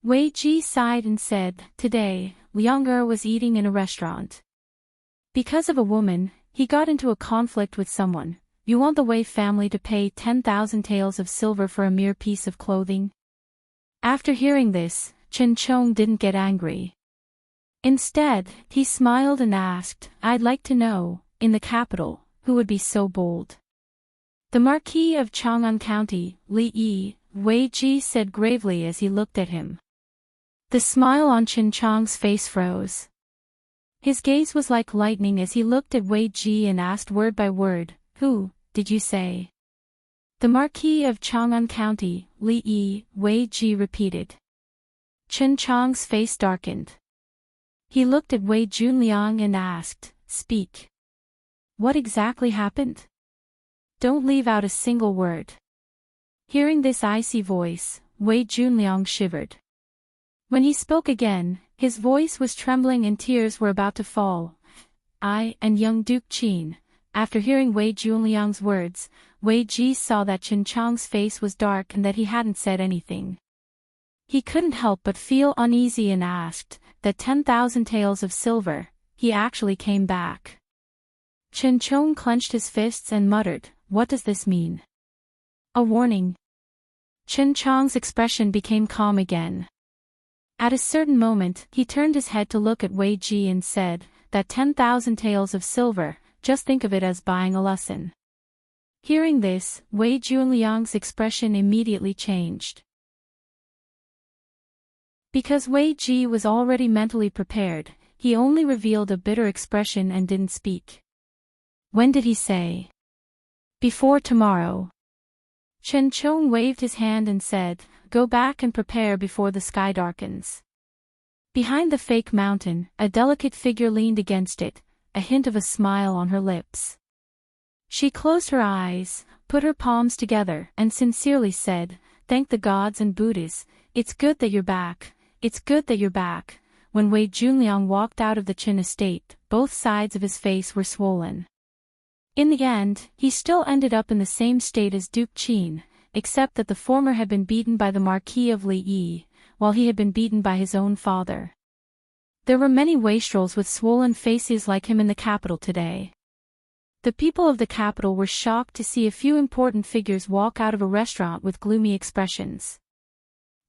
Wei Ji sighed and said, "Today, Liang was eating in a restaurant. Because of a woman, he got into a conflict with someone. You want the Wei family to pay 10,000 taels of silver for a mere piece of clothing?" After hearing this, Qin Chong didn't get angry. Instead, he smiled and asked, "I'd like to know, in the capital, who would be so bold?" "The Marquis of Chang'an County, Li Yi," Wei Ji said gravely as he looked at him. The smile on Qin Chong's face froze. His gaze was like lightning as he looked at Wei Ji and asked word by word, "Who, did you say?" "The Marquis of Chang'an County, Li Yi," Wei Ji repeated. Qin Chong's face darkened. He looked at Wei Junliang and asked, "Speak. What exactly happened? Don't leave out a single word." Hearing this icy voice, Wei Junliang shivered. When he spoke again, his voice was trembling and tears were about to fall. "I and young Duke Qin." After hearing Wei Junliang's words, Wei Ji saw that Chen Chang's face was dark and that he hadn't said anything. He couldn't help but feel uneasy and asked, "That 10,000 taels of silver, he actually came back?" Chen Chong clenched his fists and muttered, "What does this mean? A warning?" Chen Chang's expression became calm again. At a certain moment, he turned his head to look at Wei Ji and said, "That 10,000 taels of silver, just think of it as buying a lesson." Hearing this, Wei Junliang's expression immediately changed. Because Wei Ji was already mentally prepared, he only revealed a bitter expression and didn't speak. "When did he say?" "Before tomorrow." Chen Chong waved his hand and said, "Go back and prepare before the sky darkens." Behind the fake mountain, a delicate figure leaned against it, a hint of a smile on her lips. She closed her eyes, put her palms together, and sincerely said, "Thank the gods and Buddhas, it's good that you're back, it's good that you're back." When Wei Junliang walked out of the Qin estate, both sides of his face were swollen. In the end, he still ended up in the same state as Duke Qin, except that the former had been beaten by the Marquis of Li Yi, while he had been beaten by his own father. There were many wastrels with swollen faces like him in the capital today. The people of the capital were shocked to see a few important figures walk out of a restaurant with gloomy expressions.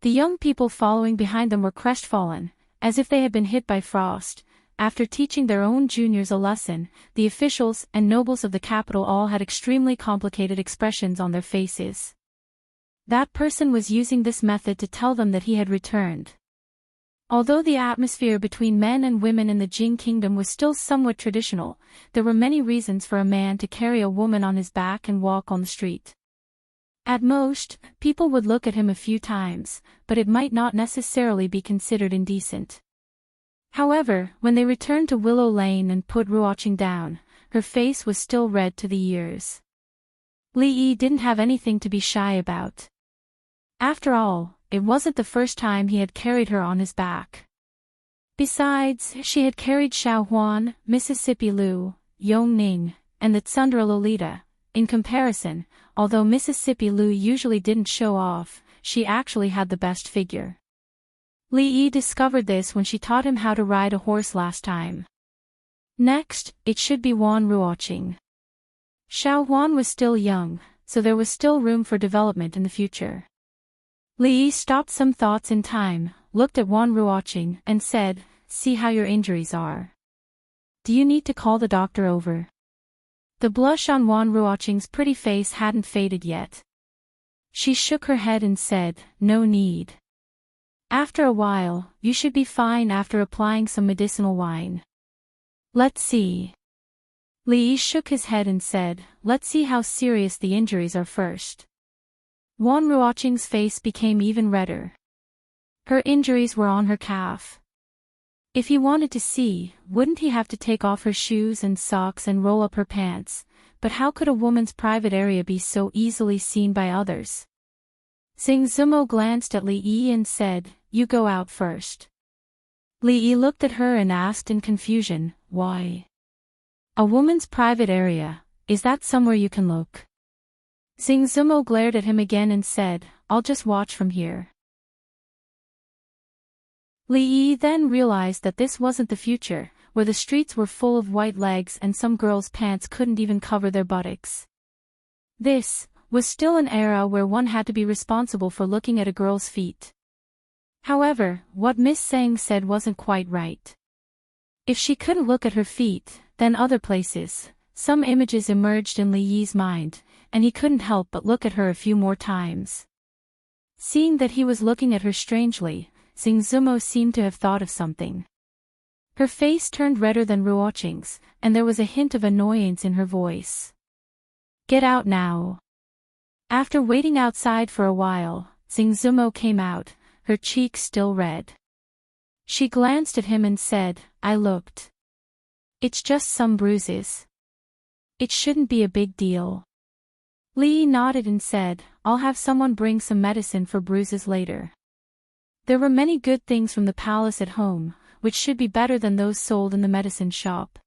The young people following behind them were crestfallen, as if they had been hit by frost. After teaching their own juniors a lesson, the officials and nobles of the capital all had extremely complicated expressions on their faces. That person was using this method to tell them that he had returned. Although the atmosphere between men and women in the Jing kingdom was still somewhat traditional, there were many reasons for a man to carry a woman on his back and walk on the street. At most, people would look at him a few times, but it might not necessarily be considered indecent. However, when they returned to Willow Lane and put Ruoqing down, her face was still red to the ears. Li Yi didn't have anything to be shy about. After all, it wasn't the first time he had carried her on his back. Besides, she had carried Xiao Huan, Mississippi Lu, Yong Ning, and the Tsundra Lolita. In comparison, although Mississippi Lu usually didn't show off, she actually had the best figure. Li Yi discovered this when she taught him how to ride a horse last time. Next, it should be Wan Ruoqing. Xiao Huan was still young, so there was still room for development in the future. Li Yi stopped some thoughts in time, looked at Wan Ruoqing, and said, "See how your injuries are. Do you need to call the doctor over?" The blush on Wan Ruoqing's pretty face hadn't faded yet. She shook her head and said, "No need. After a while, you should be fine after applying some medicinal wine." "Let's see." Li Yi shook his head and said, "Let's see how serious the injuries are first." Wan Ruoqing's face became even redder. Her injuries were on her calf. If he wanted to see, wouldn't he have to take off her shoes and socks and roll up her pants? But how could a woman's private area be so easily seen by others? Xing Zumo glanced at Li Yi and said, "You go out first." Li Yi looked at her and asked in confusion, "Why? A woman's private area, is that somewhere you can look?" Xing Zumo glared at him again and said, "I'll just watch from here." Li Yi then realized that this wasn't the future, where the streets were full of white legs and some girls' pants couldn't even cover their buttocks. This was still an era where one had to be responsible for looking at a girl's feet. However, what Miss Zhang said wasn't quite right. If she couldn't look at her feet, then other places. Some images emerged in Li Yi's mind, and he couldn't help but look at her a few more times. Seeing that he was looking at her strangely, Xing Zumo seemed to have thought of something. Her face turned redder than Ruoqing's, and there was a hint of annoyance in her voice. "Get out now." After waiting outside for a while, Xing Zumo came out, her cheeks still red. She glanced at him and said, I looked. It's just some bruises. It shouldn't be a big deal. Lee nodded and said, I'll have someone bring some medicine for bruises later. There were many good things from the palace at home, which should be better than those sold in the medicine shop.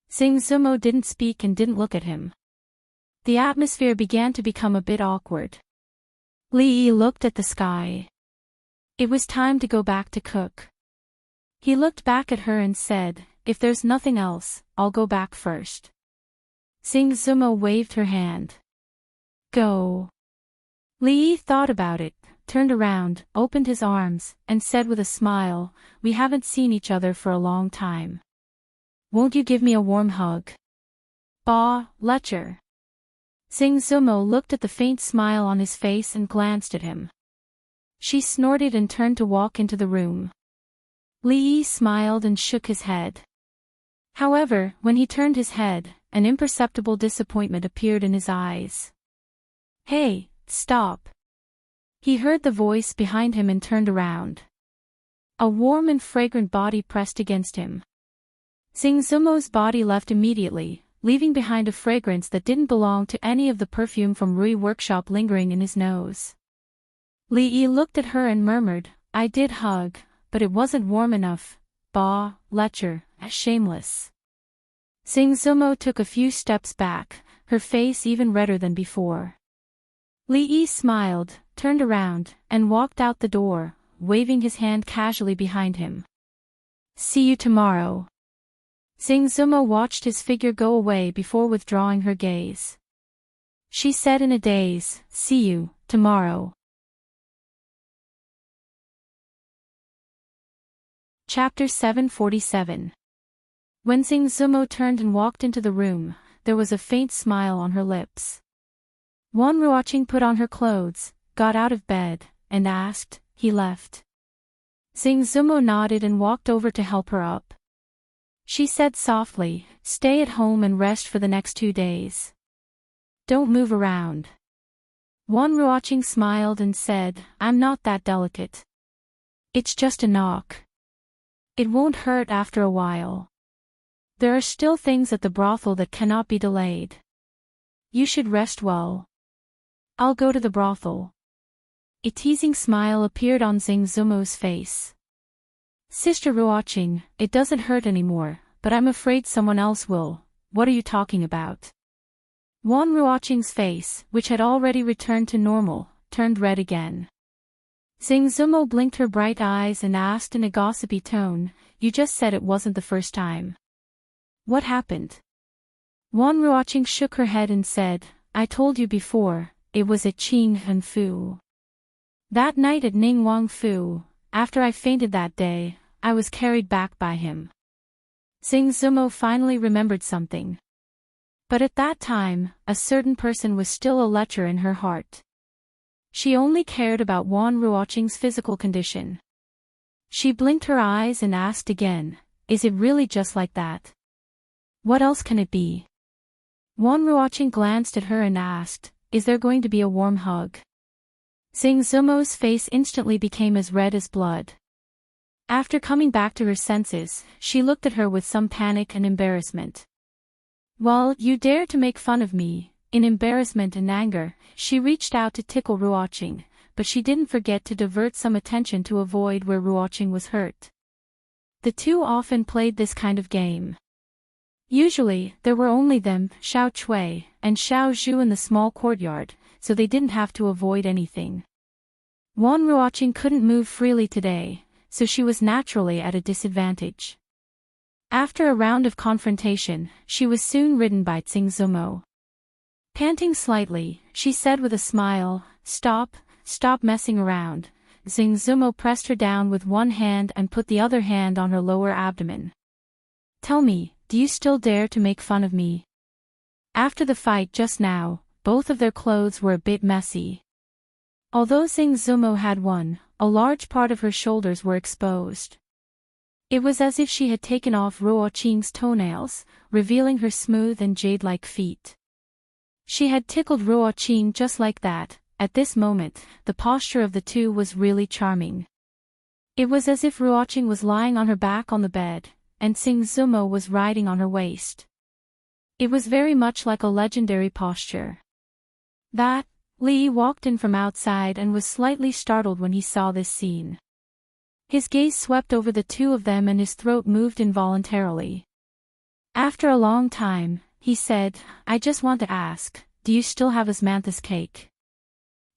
Sing Zumo didn't speak and didn't look at him. The atmosphere began to become a bit awkward. Lee looked at the sky. It was time to go back to cook. He looked back at her and said, if there's nothing else, I'll go back first. Sing Zumo waved her hand. Go. Lee thought about it, turned around, opened his arms, and said with a smile, we haven't seen each other for a long time. Won't you give me a warm hug? Bah, lecher. Sing Zumo looked at the faint smile on his face and glanced at him. She snorted and turned to walk into the room. Lee smiled and shook his head. However, when he turned his head, an imperceptible disappointment appeared in his eyes. Hey, stop. He heard the voice behind him and turned around. A warm and fragrant body pressed against him. Sing Zumo's body left immediately, leaving behind a fragrance that didn't belong to any of the perfume from Rui Workshop lingering in his nose. Lee looked at her and murmured, I did hug, but it wasn't warm enough. Bah, lecher, shameless. Sing Zumo took a few steps back, her face even redder than before. Lee smiled, turned around, and walked out the door, waving his hand casually behind him. See you tomorrow. Sing Zumo watched his figure go away before withdrawing her gaze. She said in a daze, see you, tomorrow. Chapter 747. When Sing Zumo turned and walked into the room, there was a faint smile on her lips. Wan Ruoqing put on her clothes, got out of bed, and asked, he left. Sing Zumo nodded and walked over to help her up. She said softly, stay at home and rest for the next 2 days. Don't move around. Wan Ruoqing smiled and said, I'm not that delicate. It's just a knock. It won't hurt after a while. There are still things at the brothel that cannot be delayed. You should rest well. I'll go to the brothel. A teasing smile appeared on Sing Zumo's face. Sister Ruoqing, it doesn't hurt anymore, but I'm afraid someone else will. What are you talking about? Wan Ruoqing's face, which had already returned to normal, turned red again. Sing Zumo blinked her bright eyes and asked in a gossipy tone, you just said it wasn't the first time. What happened? Wan Ruoqing shook her head and said, I told you before, it was at Qing Han Fu. That night at Ning Wang Fu, after I fainted that day, I was carried back by him. Sing Zumo finally remembered something. But at that time, a certain person was still a lecher in her heart. She only cared about Wan Ruoqing's physical condition. She blinked her eyes and asked again, is it really just like that? What else can it be? Wan Ruoqing glanced at her and asked, is there going to be a warm hug? Sing Zumo's face instantly became as red as blood. After coming back to her senses, she looked at her with some panic and embarrassment. Well, you dare to make fun of me. In embarrassment and anger, she reached out to tickle Ruoqing, but she didn't forget to divert some attention to avoid where Ruoqing was hurt. The two often played this kind of game. Usually, there were only them, Xiao Chui, and Xiao Zhu in the small courtyard, so they didn't have to avoid anything. Wan Ruoqing couldn't move freely today, so she was naturally at a disadvantage. After a round of confrontation, she was soon ridden by Sing Zumo. Panting slightly, she said with a smile, stop messing around. Sing Zumo pressed her down with one hand and put the other hand on her lower abdomen. Tell me, do you still dare to make fun of me? After the fight just now, both of their clothes were a bit messy. Although Sing Zumo had won, a large part of her shoulders were exposed. It was as if she had taken off Ruoqing's toenails, revealing her smooth and jade-like feet. She had tickled Ruoqing just like that. At this moment, the posture of the two was really charming. It was as if Ruoqing was lying on her back on the bed, and Sing Zumo was riding on her waist. It was very much like a legendary posture. Li Yi walked in from outside and was slightly startled when he saw this scene. His gaze swept over the two of them and his throat moved involuntarily. After a long time, he said, "I just want to ask, do you still have osmanthus cake?"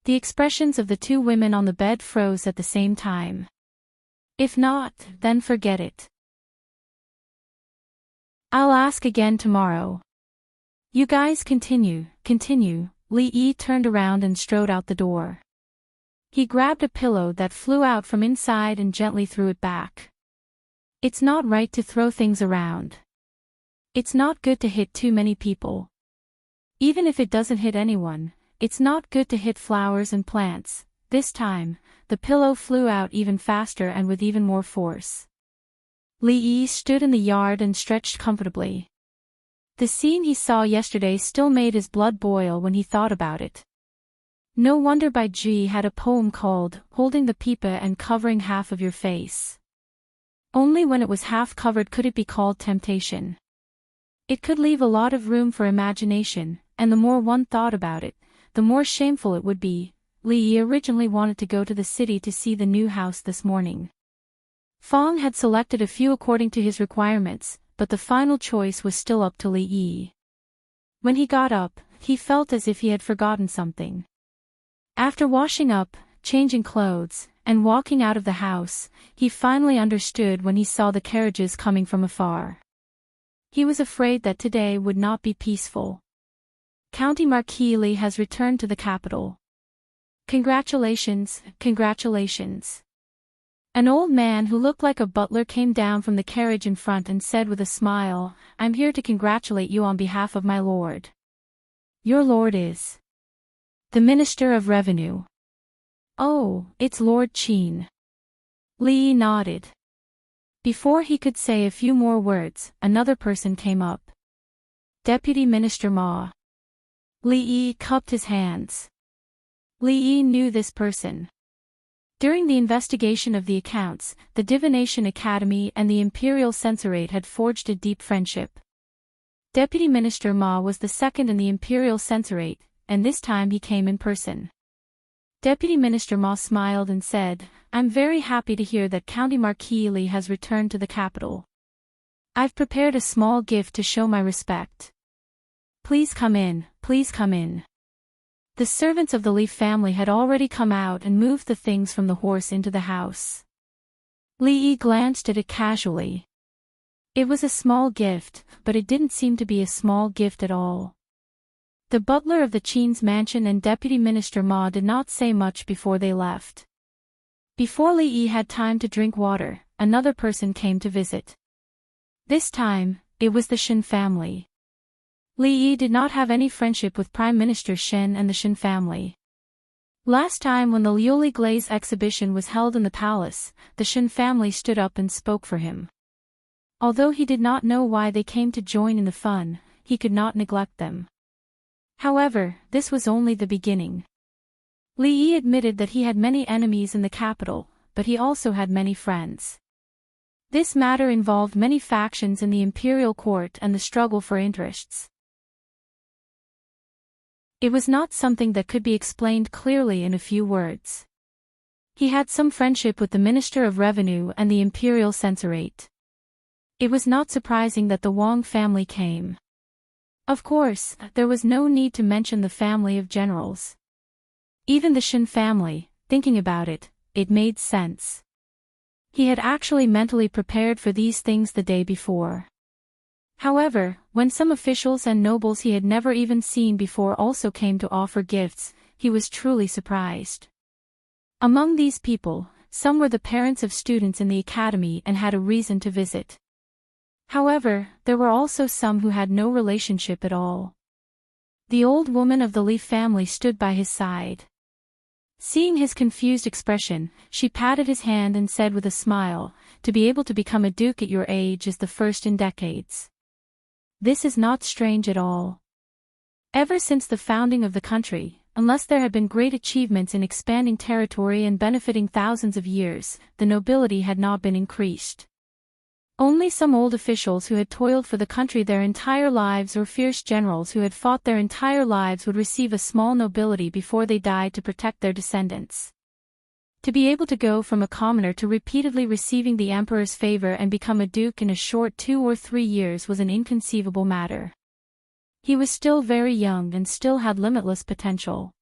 The expressions of the two women on the bed froze at the same time. "If not, then forget it. I'll ask again tomorrow." "You guys continue." Li Yi turned around and strode out the door. He grabbed a pillow that flew out from inside and gently threw it back. It's not right to throw things around. It's not good to hit too many people. Even if it doesn't hit anyone, it's not good to hit flowers and plants. This time, the pillow flew out even faster and with even more force. Li Yi stood in the yard and stretched comfortably. The scene he saw yesterday still made his blood boil when he thought about it. No wonder Bai Ji had a poem called, "Holding the pipa and covering half of your face." Only when it was half covered could it be called temptation. It could leave a lot of room for imagination, and the more one thought about it, the more shameful it would be. Li Yi originally wanted to go to the city to see the new house this morning. Fong had selected a few according to his requirements, but the final choice was still up to Li Yi. When he got up, he felt as if he had forgotten something. After washing up, changing clothes, and walking out of the house, he finally understood when he saw the carriages coming from afar. He was afraid that today would not be peaceful. County Marquis Li has returned to the capital. Congratulations. An old man who looked like a butler came down from the carriage in front and said with a smile, "I'm here to congratulate you on behalf of my lord." "Your lord is?" "The Minister of Revenue." "Oh, it's Lord Qin." Li Yi nodded. Before he could say a few more words, another person came up. "Deputy Minister Ma." Li Yi cupped his hands. Li Yi knew this person. During the investigation of the accounts, the Divination Academy and the Imperial Censorate had forged a deep friendship. Deputy Minister Ma was the second in the Imperial Censorate, and this time he came in person. Deputy Minister Ma smiled and said, "I'm very happy to hear that County Marquis Li has returned to the capital. I've prepared a small gift to show my respect. Please come in." The servants of the Li family had already come out and moved the things from the horse into the house. Li Yi glanced at it casually. It was a small gift, but it didn't seem to be a small gift at all. The butler of the Qin's mansion and Deputy Minister Ma did not say much before they left. Before Li Yi had time to drink water, another person came to visit. This time, it was the Shen family. Li Yi did not have any friendship with Prime Minister Shen and the Shen family. Last time when the Liuli Glaze exhibition was held in the palace, the Shen family stood up and spoke for him. Although he did not know why they came to join in the fun, he could not neglect them. However, this was only the beginning. Li Yi admitted that he had many enemies in the capital, but he also had many friends. This matter involved many factions in the imperial court and the struggle for interests. It was not something that could be explained clearly in a few words. He had some friendship with the Minister of Revenue and the Imperial Censorate. It was not surprising that the Wang family came. Of course, there was no need to mention the family of generals. Even the Shen family, thinking about it, it made sense. He had actually mentally prepared for these things the day before. However, when some officials and nobles he had never even seen before also came to offer gifts, he was truly surprised. Among these people, some were the parents of students in the academy and had a reason to visit. However, there were also some who had no relationship at all. The old woman of the Li family stood by his side. Seeing his confused expression, she patted his hand and said with a smile, "To be able to become a duke at your age is the first in decades. This is not strange at all. Ever since the founding of the country, unless there had been great achievements in expanding territory and benefiting thousands of years, the nobility had not been increased. Only some old officials who had toiled for the country their entire lives or fierce generals who had fought their entire lives would receive a small nobility before they died to protect their descendants. To be able to go from a commoner to repeatedly receiving the emperor's favor and become a duke in a short 2 or 3 years was an inconceivable matter. He was still very young and still had limitless potential.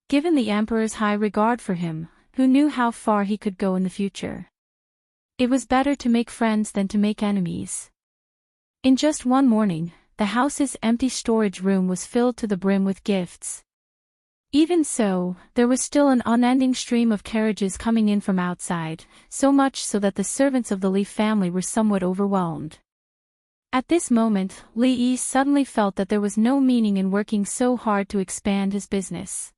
Given the emperor's high regard for him, who knew how far he could go in the future? It was better to make friends than to make enemies. In just one morning, the house's empty storage room was filled to the brim with gifts. Even so, there was still an unending stream of carriages coming in from outside, so much so that the servants of the Li family were somewhat overwhelmed. At this moment, Li Yi suddenly felt that there was no meaning in working so hard to expand his business.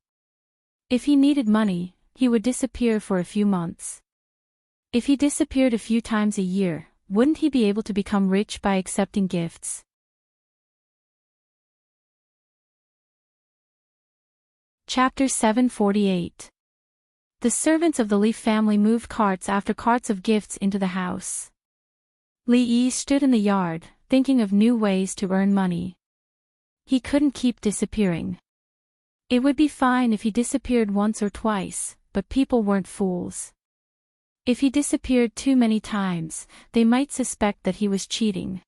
If he needed money, he would disappear for a few months. If he disappeared a few times a year, wouldn't he be able to become rich by accepting gifts? Chapter 748. The servants of the Li family moved carts after carts of gifts into the house. Li Yi stood in the yard, thinking of new ways to earn money. He couldn't keep disappearing. It would be fine if he disappeared once or twice, but people weren't fools. If he disappeared too many times, they might suspect that he was cheating.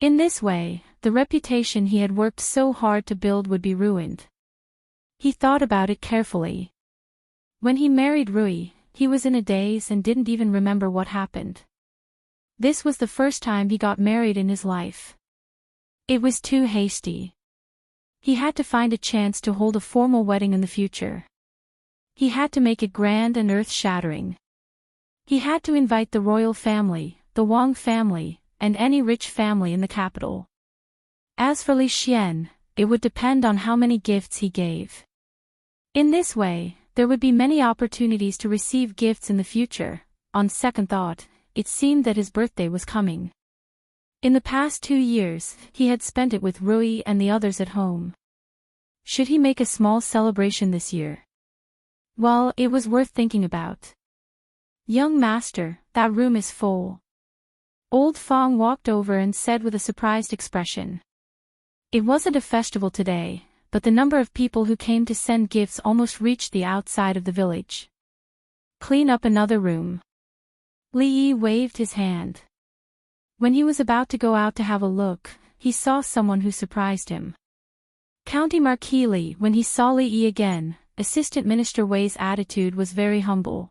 In this way, the reputation he had worked so hard to build would be ruined. He thought about it carefully. When he married Rui, he was in a daze and didn't even remember what happened. This was the first time he got married in his life. It was too hasty. He had to find a chance to hold a formal wedding in the future. He had to make it grand and earth-shattering. He had to invite the royal family, the Wang family, and any rich family in the capital. As for Li Xian, it would depend on how many gifts he gave. In this way, there would be many opportunities to receive gifts in the future. On second thought, it seemed that his birthday was coming. In the past 2 years, he had spent it with Rui and the others at home. Should he make a small celebration this year? Well, it was worth thinking about. Young master, that room is full. Old Fong walked over and said with a surprised expression. It wasn't a festival today, but the number of people who came to send gifts almost reached the outside of the village. Clean up another room. Li Yi waved his hand. When he was about to go out to have a look, he saw someone who surprised him. County Marquis Li. When he saw Li Yi again, Assistant Minister Wei's attitude was very humble.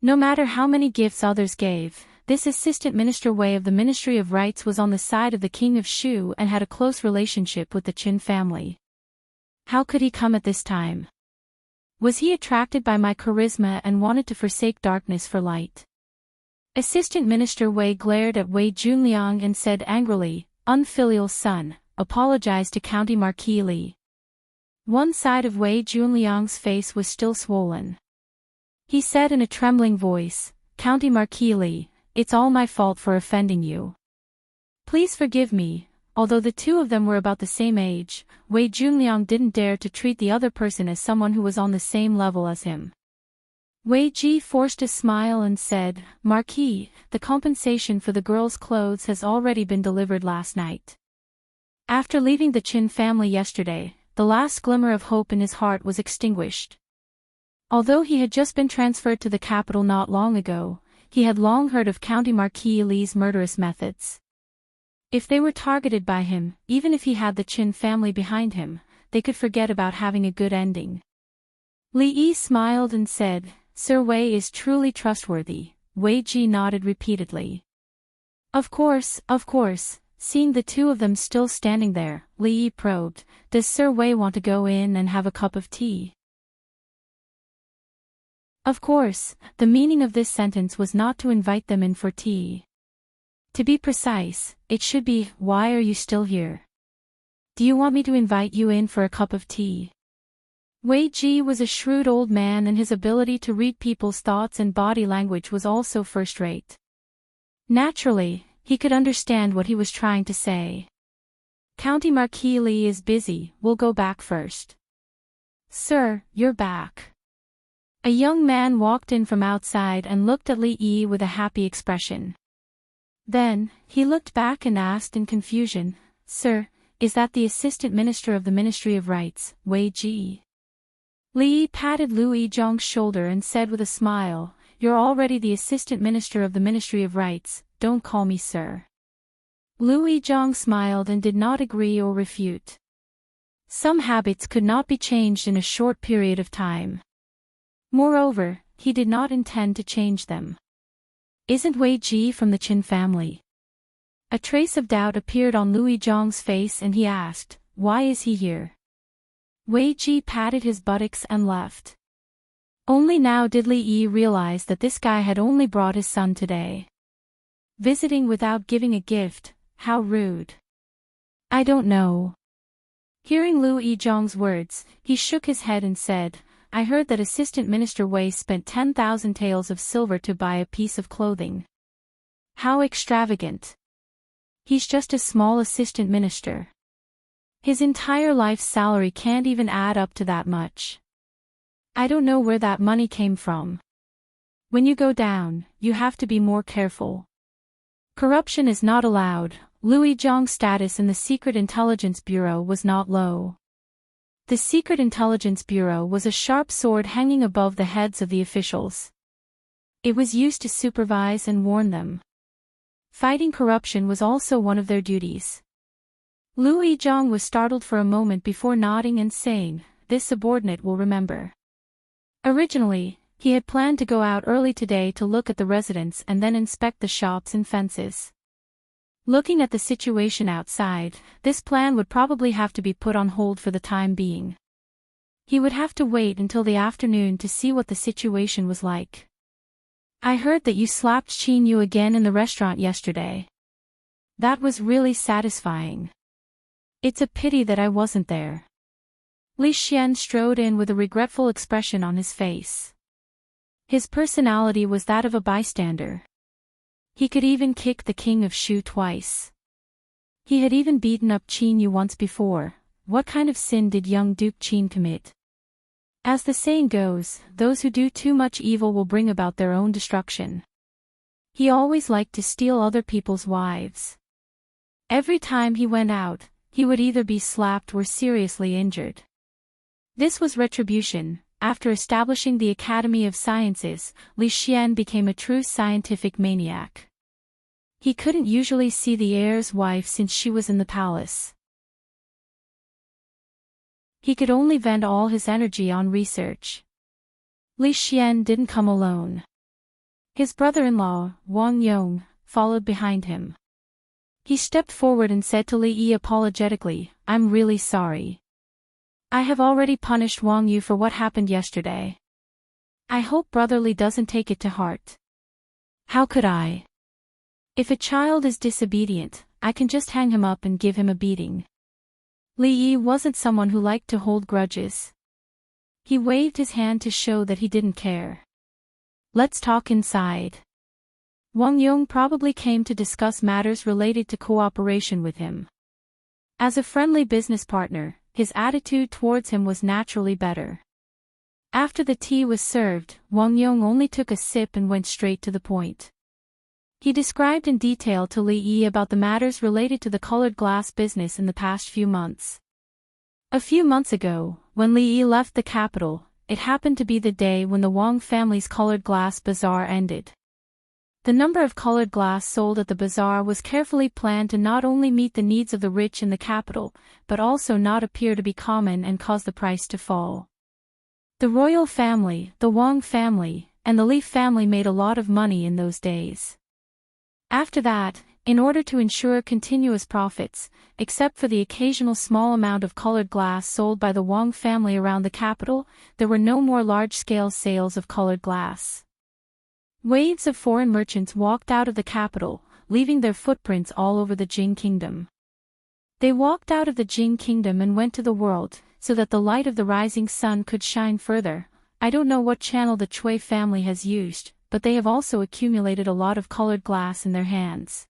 No matter how many gifts others gave, this Assistant Minister Wei of the Ministry of Rights was on the side of the King of Shu and had a close relationship with the Qin family. How could he come at this time? Was he attracted by my charisma and wanted to forsake darkness for light? Assistant Minister Wei glared at Wei Junliang and said angrily, "Unfilial son, apologize to County Marquis Li." One side of Wei Junliang's face was still swollen. He said in a trembling voice, "County Marquis Li, it's all my fault for offending you. Please forgive me." Although the two of them were about the same age, Wei Junliang didn't dare to treat the other person as someone who was on the same level as him. Wei Ji forced a smile and said, "Marquis, the compensation for the girl's clothes has already been delivered last night." After leaving the Qin family yesterday, the last glimmer of hope in his heart was extinguished. Although he had just been transferred to the capital not long ago, he had long heard of County Marquis Li's murderous methods. If they were targeted by him, even if he had the Qin family behind him, they could forget about having a good ending. Li Yi smiled and said, "Sir Wei is truly trustworthy." Wei Ji nodded repeatedly. Of course. Seeing the two of them still standing there, Li Yi probed, "Does Sir Wei want to go in and have a cup of tea?" Of course, the meaning of this sentence was not to invite them in for tea. To be precise, it should be, "Why are you still here? Do you want me to invite you in for a cup of tea?" Wei Ji was a shrewd old man and his ability to read people's thoughts and body language was also first-rate. Naturally, he could understand what he was trying to say. "County Marquis Li is busy, we'll go back first." Sir, you're back. A young man walked in from outside and looked at Li Yi with a happy expression. Then, he looked back and asked in confusion, Sir, is that the Assistant Minister of the Ministry of Rights, Wei Ji? Li Yi patted Lu Yizhong's shoulder and said with a smile, You're already the Assistant Minister of the Ministry of Rights, don't call me sir. Lu Yizhong smiled and did not agree or refute. Some habits could not be changed in a short period of time. Moreover, he did not intend to change them. Isn't Wei Ji from the Qin family? A trace of doubt appeared on Lu Yizhong's face and he asked, Why is he here? Wei Ji patted his buttocks and left. Only now did Li Yi realize that this guy had only brought his son today. Visiting without giving a gift, how rude. I don't know. Hearing Lu Yizhong's words, he shook his head and said, I heard that Assistant Minister Wei spent 10,000 taels of silver to buy a piece of clothing. How extravagant. He's just a small assistant minister. His entire life's salary can't even add up to that much. I don't know where that money came from. When you go down, you have to be more careful. Corruption is not allowed. Lu Yizhong's status in the Secret Intelligence Bureau was not low. The Secret Intelligence Bureau was a sharp sword hanging above the heads of the officials. It was used to supervise and warn them. Fighting corruption was also one of their duties. Lu Yizhong was startled for a moment before nodding and saying, This subordinate will remember. Originally, he had planned to go out early today to look at the residence and then inspect the shops and fences. Looking at the situation outside, this plan would probably have to be put on hold for the time being. He would have to wait until the afternoon to see what the situation was like. I heard that you slapped Qin Yu again in the restaurant yesterday. That was really satisfying. It's a pity that I wasn't there. Li Xian strode in with a regretful expression on his face. His personality was that of a bystander. He could even kick the king of Shu twice. He had even beaten up Qin Yu once before. What kind of sin did young Duke Qin commit? As the saying goes, those who do too much evil will bring about their own destruction. He always liked to steal other people's wives. Every time he went out, he would either be slapped or seriously injured. This was retribution. After establishing the Academy of Sciences, Li Xian became a true scientific maniac. He couldn't usually see the heir's wife since she was in the palace. He could only vent all his energy on research. Li Xian didn't come alone. His brother-in-law, Wang Yong, followed behind him. He stepped forward and said to Li Yi apologetically, I'm really sorry. I have already punished Wang Yu for what happened yesterday. I hope Brother Li doesn't take it to heart. How could I? If a child is disobedient, I can just hang him up and give him a beating. Li Yi wasn't someone who liked to hold grudges. He waved his hand to show that he didn't care. Let's talk inside. Wang Yong probably came to discuss matters related to cooperation with him. As a friendly business partner, his attitude towards him was naturally better. After the tea was served, Wang Yong only took a sip and went straight to the point. He described in detail to Li Yi about the matters related to the colored glass business in the past few months. A few months ago, when Li Yi left the capital, it happened to be the day when the Wang family's colored glass bazaar ended. The number of colored glass sold at the bazaar was carefully planned to not only meet the needs of the rich in the capital, but also not appear to be common and cause the price to fall. The royal family, the Wang family, and the Li family made a lot of money in those days. After that, in order to ensure continuous profits, except for the occasional small amount of colored glass sold by the Wang family around the capital, there were no more large-scale sales of colored glass. Waves of foreign merchants walked out of the capital, leaving their footprints all over the Jing kingdom. They walked out of the Jing kingdom and went to the world, so that the light of the rising sun could shine further. I don't know what channel the Cui family has used, but they have also accumulated a lot of colored glass in their hands.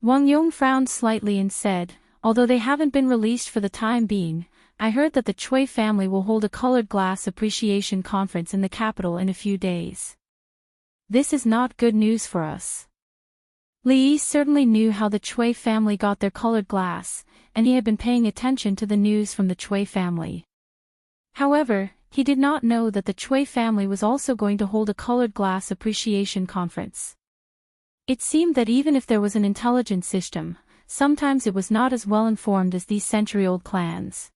Wang Yong frowned slightly and said, although they haven't been released for the time being, I heard that the Chui family will hold a colored glass appreciation conference in the capital in a few days. This is not good news for us. Li Yi certainly knew how the Chui family got their colored glass, and he had been paying attention to the news from the Chui family. However, he did not know that the Chui family was also going to hold a colored glass appreciation conference. It seemed that even if there was an intelligent system, sometimes it was not as well informed as these century-old clans.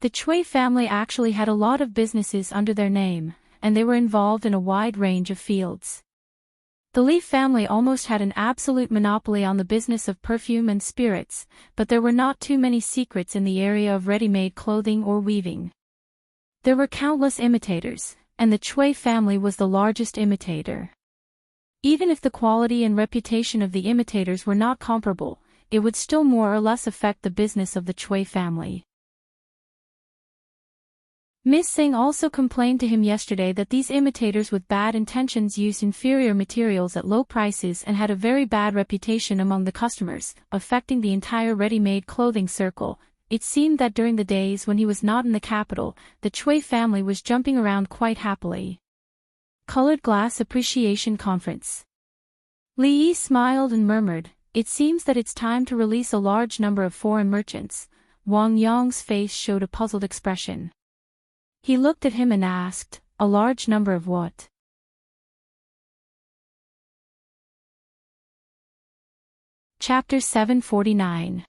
The Chui family actually had a lot of businesses under their name, and they were involved in a wide range of fields. The Li family almost had an absolute monopoly on the business of perfume and spirits, but there were not too many secrets in the area of ready-made clothing or weaving. There were countless imitators, and the Chui family was the largest imitator. Even if the quality and reputation of the imitators were not comparable, it would still more or less affect the business of the Chui family. Miss Singh also complained to him yesterday that these imitators with bad intentions used inferior materials at low prices and had a very bad reputation among the customers, affecting the entire ready-made clothing circle. It seemed that during the days when he was not in the capital, the Chui family was jumping around quite happily. Colored Glass Appreciation Conference. Li Yi smiled and murmured, "It seems that it's time to release a large number of foreign merchants." Wang Yong's face showed a puzzled expression. He looked at him and asked, "A large number of what?" Chapter 749.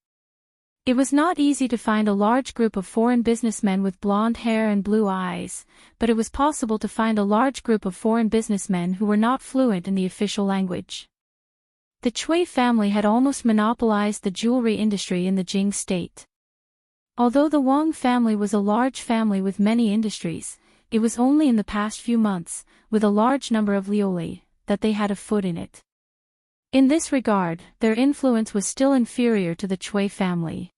It was not easy to find a large group of foreign businessmen with blonde hair and blue eyes, but it was possible to find a large group of foreign businessmen who were not fluent in the official language. The Chui family had almost monopolized the jewelry industry in the Jing state. Although the Wang family was a large family with many industries, it was only in the past few months, with a large number of lioli, that they had a foot in it. In this regard, their influence was still inferior to the Chui family.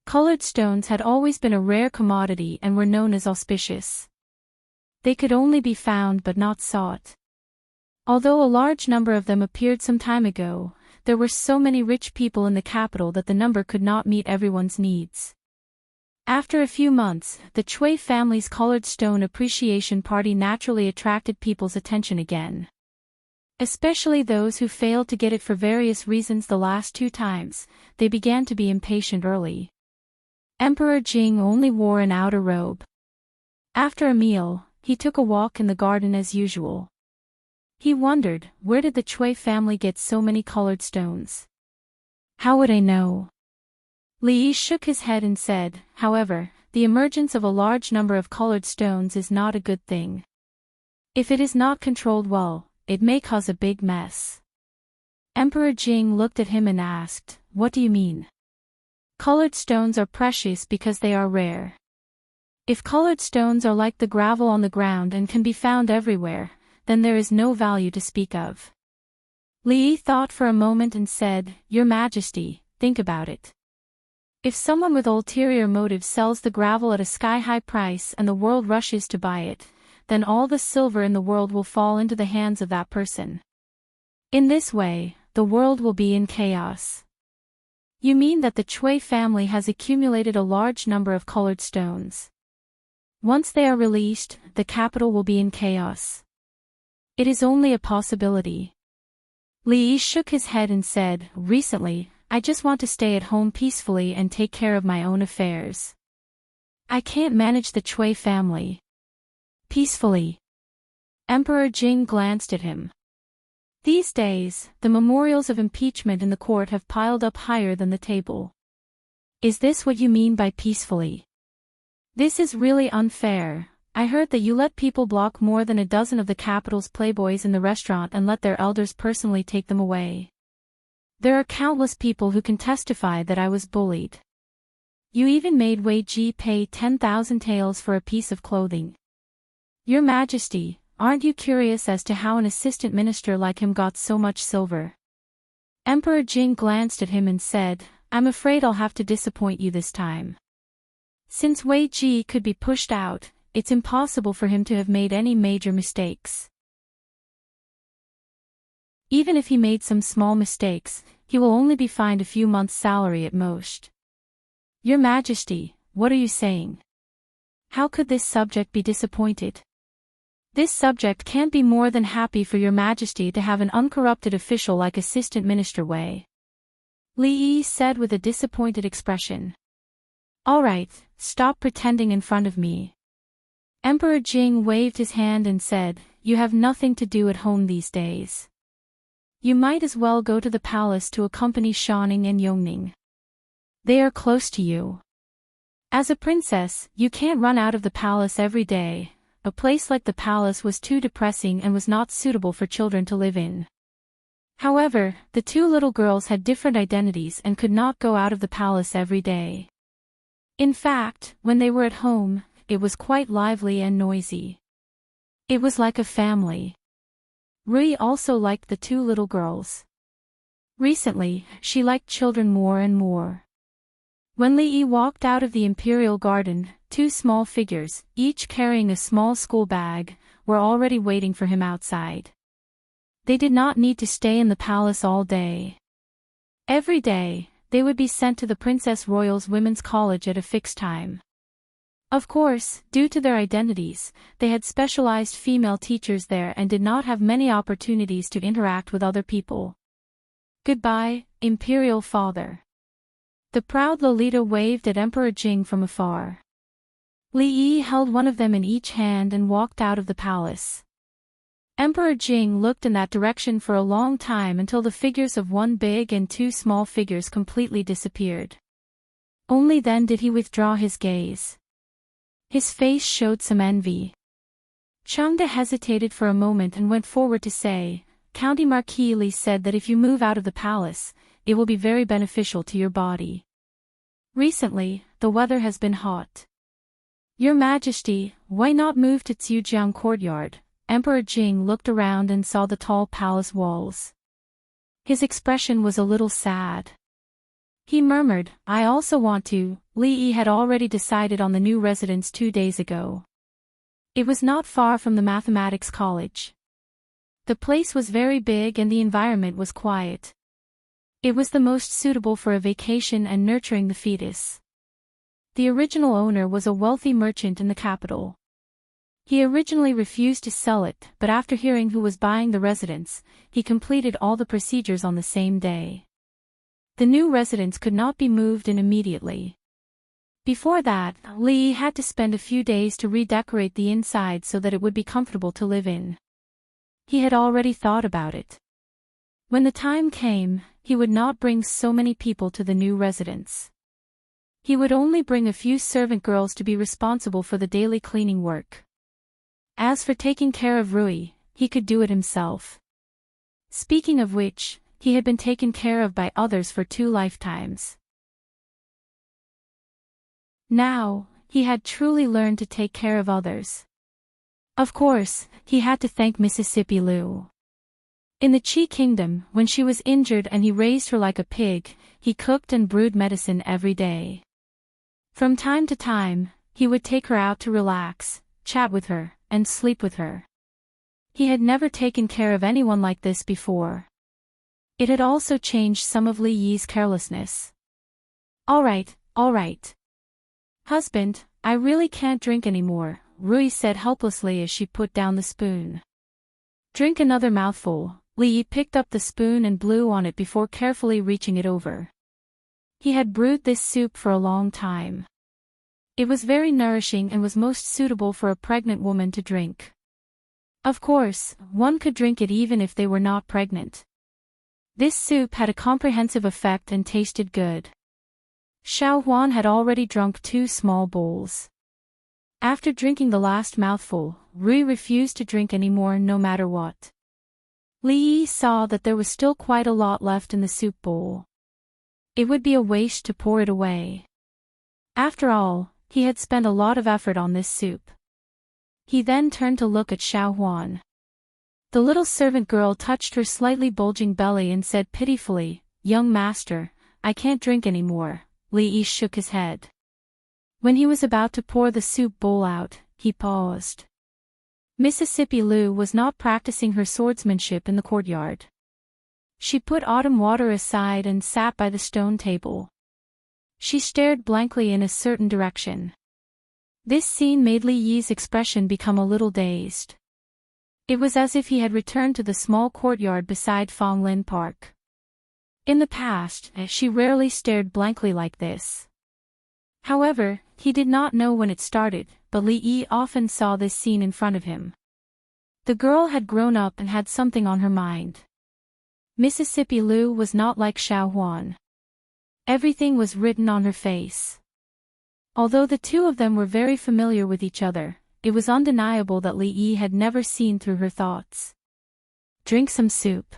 Colored stones had always been a rare commodity and were known as auspicious. They could only be found but not sought. Although a large number of them appeared some time ago, there were so many rich people in the capital that the number could not meet everyone's needs. After a few months, the Chui family's colored stone appreciation party naturally attracted people's attention again. Especially those who failed to get it for various reasons the last 2 times, they began to be impatient early. Emperor Jing only wore an outer robe. After a meal, he took a walk in the garden as usual. He wondered, where did the Chui family get so many colored stones? How would I know? Li Yi shook his head and said, however, the emergence of a large number of colored stones is not a good thing. If it is not controlled well, it may cause a big mess. Emperor Jing looked at him and asked, "What do you mean?" Colored stones are precious because they are rare. If colored stones are like the gravel on the ground and can be found everywhere, then there is no value to speak of. Li Yi thought for a moment and said, "Your Majesty, think about it. If someone with ulterior motives sells the gravel at a sky-high price and the world rushes to buy it, then all the silver in the world will fall into the hands of that person. In this way, the world will be in chaos." You mean that the Chui family has accumulated a large number of colored stones. Once they are released, the capital will be in chaos. It is only a possibility. Li Yi shook his head and said, "Recently, I just want to stay at home peacefully and take care of my own affairs. I can't manage the Chui family." Peacefully. Emperor Jing glanced at him. These days, the memorials of impeachment in the court have piled up higher than the table. Is this what you mean by peacefully? This is really unfair. I heard that you let people block more than a dozen of the capital's playboys in the restaurant and let their elders personally take them away. There are countless people who can testify that I was bullied. You even made Wei Ji pay 10,000 taels for a piece of clothing. Your Majesty, aren't you curious as to how an assistant minister like him got so much silver? Emperor Jing glanced at him and said, "I'm afraid I'll have to disappoint you this time. Since Wei Ji could be pushed out, it's impossible for him to have made any major mistakes. Even if he made some small mistakes, he will only be fined a few months' salary at most. Your Majesty, what are you saying? How could this subject be disappointed? This subject can't be more than happy for your majesty to have an uncorrupted official like Assistant Minister Wei. Li Yi said with a disappointed expression. All right, stop pretending in front of me. Emperor Jing waved his hand and said, you have nothing to do at home these days. You might as well go to the palace to accompany Shaning and Yongning. They are close to you. As a princess, you can't run out of the palace every day. A place like the palace was too depressing and was not suitable for children to live in. However, the two little girls had different identities and could not go out of the palace every day. In fact, when they were at home, it was quite lively and noisy. It was like a family. Rui also liked the two little girls. Recently, she liked children more and more. When Li Yi walked out of the imperial garden, two small figures, each carrying a small school bag, were already waiting for him outside. They did not need to stay in the palace all day. Every day, they would be sent to the Princess Royal's Women's College at a fixed time. Of course, due to their identities, they had specialized female teachers there and did not have many opportunities to interact with other people. Goodbye, Imperial Father. The proud Lolita waved at Emperor Jing from afar. Li Yi held one of them in each hand and walked out of the palace. Emperor Jing looked in that direction for a long time until the figures of one big and two small figures completely disappeared. Only then did he withdraw his gaze. His face showed some envy. Chengde hesitated for a moment and went forward to say, County Marquis Li said that if you move out of the palace, it will be very beneficial to your body. Recently, the weather has been hot. Your Majesty, why not move to Xiujiang Courtyard? Emperor Jing looked around and saw the tall palace walls. His expression was a little sad. He murmured, I also want to. Li Yi had already decided on the new residence 2 days ago. It was not far from the mathematics college. The place was very big and the environment was quiet. It was the most suitable for a vacation and nurturing the fetus. The original owner was a wealthy merchant in the capital. He originally refused to sell it, but after hearing who was buying the residence, he completed all the procedures on the same day. The new residence could not be moved in immediately. Before that, Li had to spend a few days to redecorate the inside so that it would be comfortable to live in. He had already thought about it. When the time came, he would not bring so many people to the new residence. He would only bring a few servant girls to be responsible for the daily cleaning work. As for taking care of Rui, he could do it himself. Speaking of which, he had been taken care of by others for 2 lifetimes. Now, he had truly learned to take care of others. Of course, he had to thank Mississippi Lu. In the Qi Kingdom, when she was injured and he raised her like a pig, he cooked and brewed medicine every day. From time to time, he would take her out to relax, chat with her, and sleep with her. He had never taken care of anyone like this before. It had also changed some of Li Yi's carelessness. All right. Husband, I really can't drink anymore, Rui said helplessly as she put down the spoon. Drink another mouthful. Li Yi picked up the spoon and blew on it before carefully reaching it over. He had brewed this soup for a long time. It was very nourishing and was most suitable for a pregnant woman to drink. Of course, one could drink it even if they were not pregnant. This soup had a comprehensive effect and tasted good. Xiao Huan had already drunk 2 small bowls. After drinking the last mouthful, Rui refused to drink any more no matter what. Li Yi saw that there was still quite a lot left in the soup bowl. It would be a waste to pour it away. After all, he had spent a lot of effort on this soup. He then turned to look at Xiao Huan. The little servant girl touched her slightly bulging belly and said pitifully, Young master, I can't drink any more. Li Yi shook his head. When he was about to pour the soup bowl out, he paused. Mississippi Lu was not practicing her swordsmanship in the courtyard. She put autumn water aside and sat by the stone table. She stared blankly in a certain direction. This scene made Li Yi's expression become a little dazed. It was as if he had returned to the small courtyard beside Fonglin Park. In the past, she rarely stared blankly like this. However, he did not know when it started, but Li Yi often saw this scene in front of him. The girl had grown up and had something on her mind. Mississippi Lu was not like Xiao Huan. Everything was written on her face. Although the two of them were very familiar with each other, it was undeniable that Li Yi had never seen through her thoughts. Drink some soup.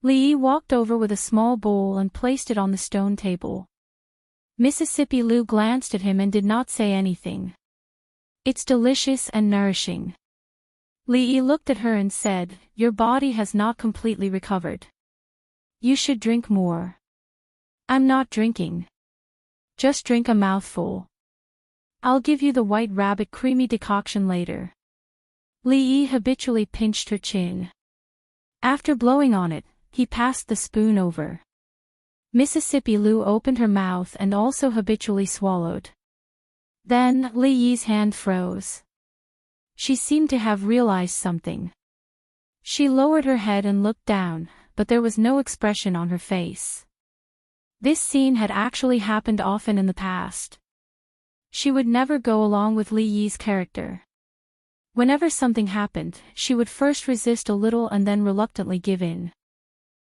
Li Yi walked over with a small bowl and placed it on the stone table. Mississippi Lu glanced at him and did not say anything. It's delicious and nourishing. Li Yi looked at her and said, your body has not completely recovered. You should drink more. I'm not drinking. Just drink a mouthful. I'll give you the white rabbit creamy decoction later. Li Yi habitually pinched her chin. After blowing on it, he passed the spoon over. Mississippi Lu opened her mouth and also habitually swallowed. Then, Li Yi's hand froze. She seemed to have realized something. She lowered her head and looked down, but there was no expression on her face. This scene had actually happened often in the past. She would never go along with Li Yi's character. Whenever something happened, she would first resist a little and then reluctantly give in.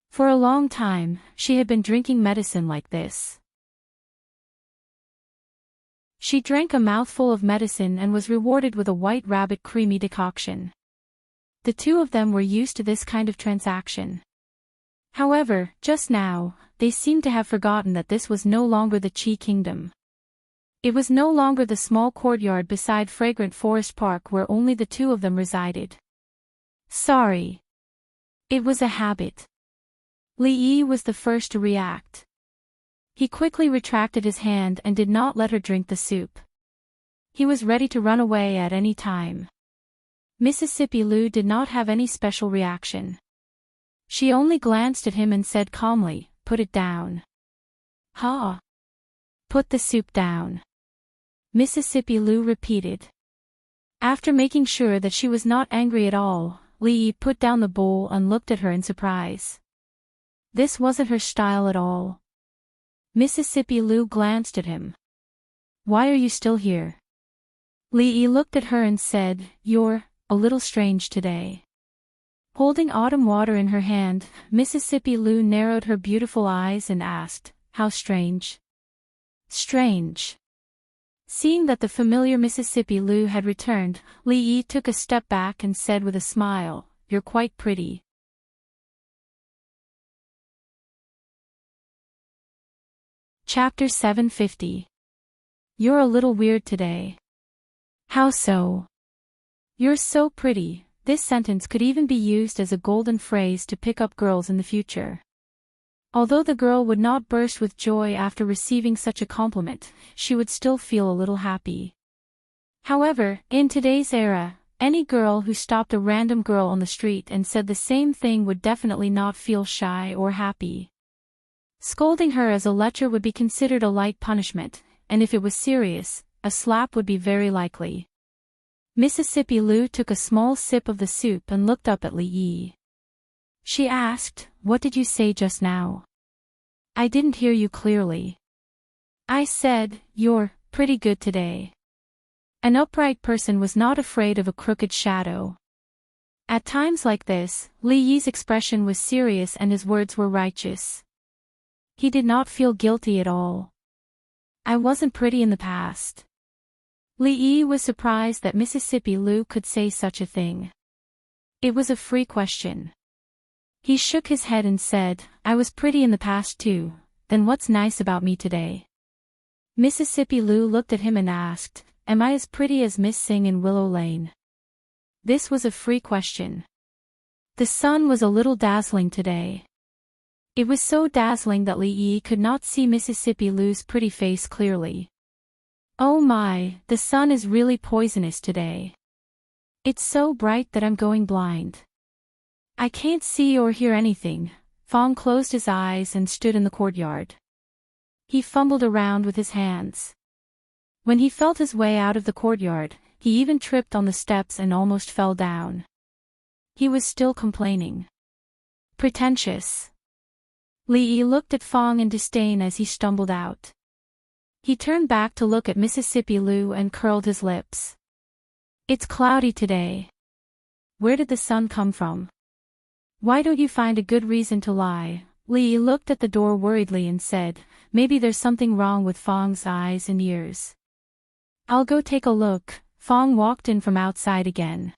For a long time, she had been drinking medicine like this. She drank a mouthful of medicine and was rewarded with a white rabbit creamy decoction. The two of them were used to this kind of transaction. However, just now, they seemed to have forgotten that this was no longer the Qi Kingdom. It was no longer the small courtyard beside Fragrant Forest Park where only the two of them resided. Sorry. It was a habit. Li Yi was the first to react. He quickly retracted his hand and did not let her drink the soup. He was ready to run away at any time. Mississippi Lu did not have any special reaction. She only glanced at him and said calmly, "Put it down." "Ha! Put the soup down," Mississippi Lu repeated. After making sure that she was not angry at all, Li Yi put down the bowl and looked at her in surprise. This wasn't her style at all. Mississippi Lu glanced at him. "Why are you still here?" Li Yi looked at her and said, "You're a little strange today." Holding autumn water in her hand, Mississippi Lu narrowed her beautiful eyes and asked, "How strange?" "Strange." Seeing that the familiar Mississippi Lu had returned, Li Yi took a step back and said with a smile, "You're quite pretty." Chapter 750. You're a little weird today. How so? You're so pretty. This sentence could even be used as a golden phrase to pick up girls in the future. Although the girl would not burst with joy after receiving such a compliment, she would still feel a little happy. However, in today's era, any girl who stopped a random girl on the street and said the same thing would definitely not feel shy or happy. Scolding her as a lecher would be considered a light punishment, and if it was serious, a slap would be very likely. Mississippi Lu took a small sip of the soup and looked up at Li Yi. She asked, "What did you say just now? I didn't hear you clearly." "I said, you're pretty good today." An upright person was not afraid of a crooked shadow. At times like this, Li Yi's expression was serious and his words were righteous. He did not feel guilty at all. "I wasn't pretty in the past." Li Yi was surprised that Mississippi Lu could say such a thing. It was a free question. He shook his head and said, "I was pretty in the past too, then what's nice about me today?" Mississippi Lu looked at him and asked, "Am I as pretty as Miss Sing in Willow Lane?" This was a free question. The sun was a little dazzling today. It was so dazzling that Li Yi could not see Mississippi Lu's pretty face clearly. "Oh my, the sun is really poisonous today. It's so bright that I'm going blind. I can't see or hear anything." Fong closed his eyes and stood in the courtyard. He fumbled around with his hands. When he felt his way out of the courtyard, he even tripped on the steps and almost fell down. He was still complaining. Pretentious. Li Yi looked at Fong in disdain as he stumbled out. He turned back to look at Mississippi Lu and curled his lips. It's cloudy today. Where did the sun come from? Why don't you find a good reason to lie? Li Yi looked at the door worriedly and said, maybe there's something wrong with Fong's eyes and ears. I'll go take a look. Fong walked in from outside again.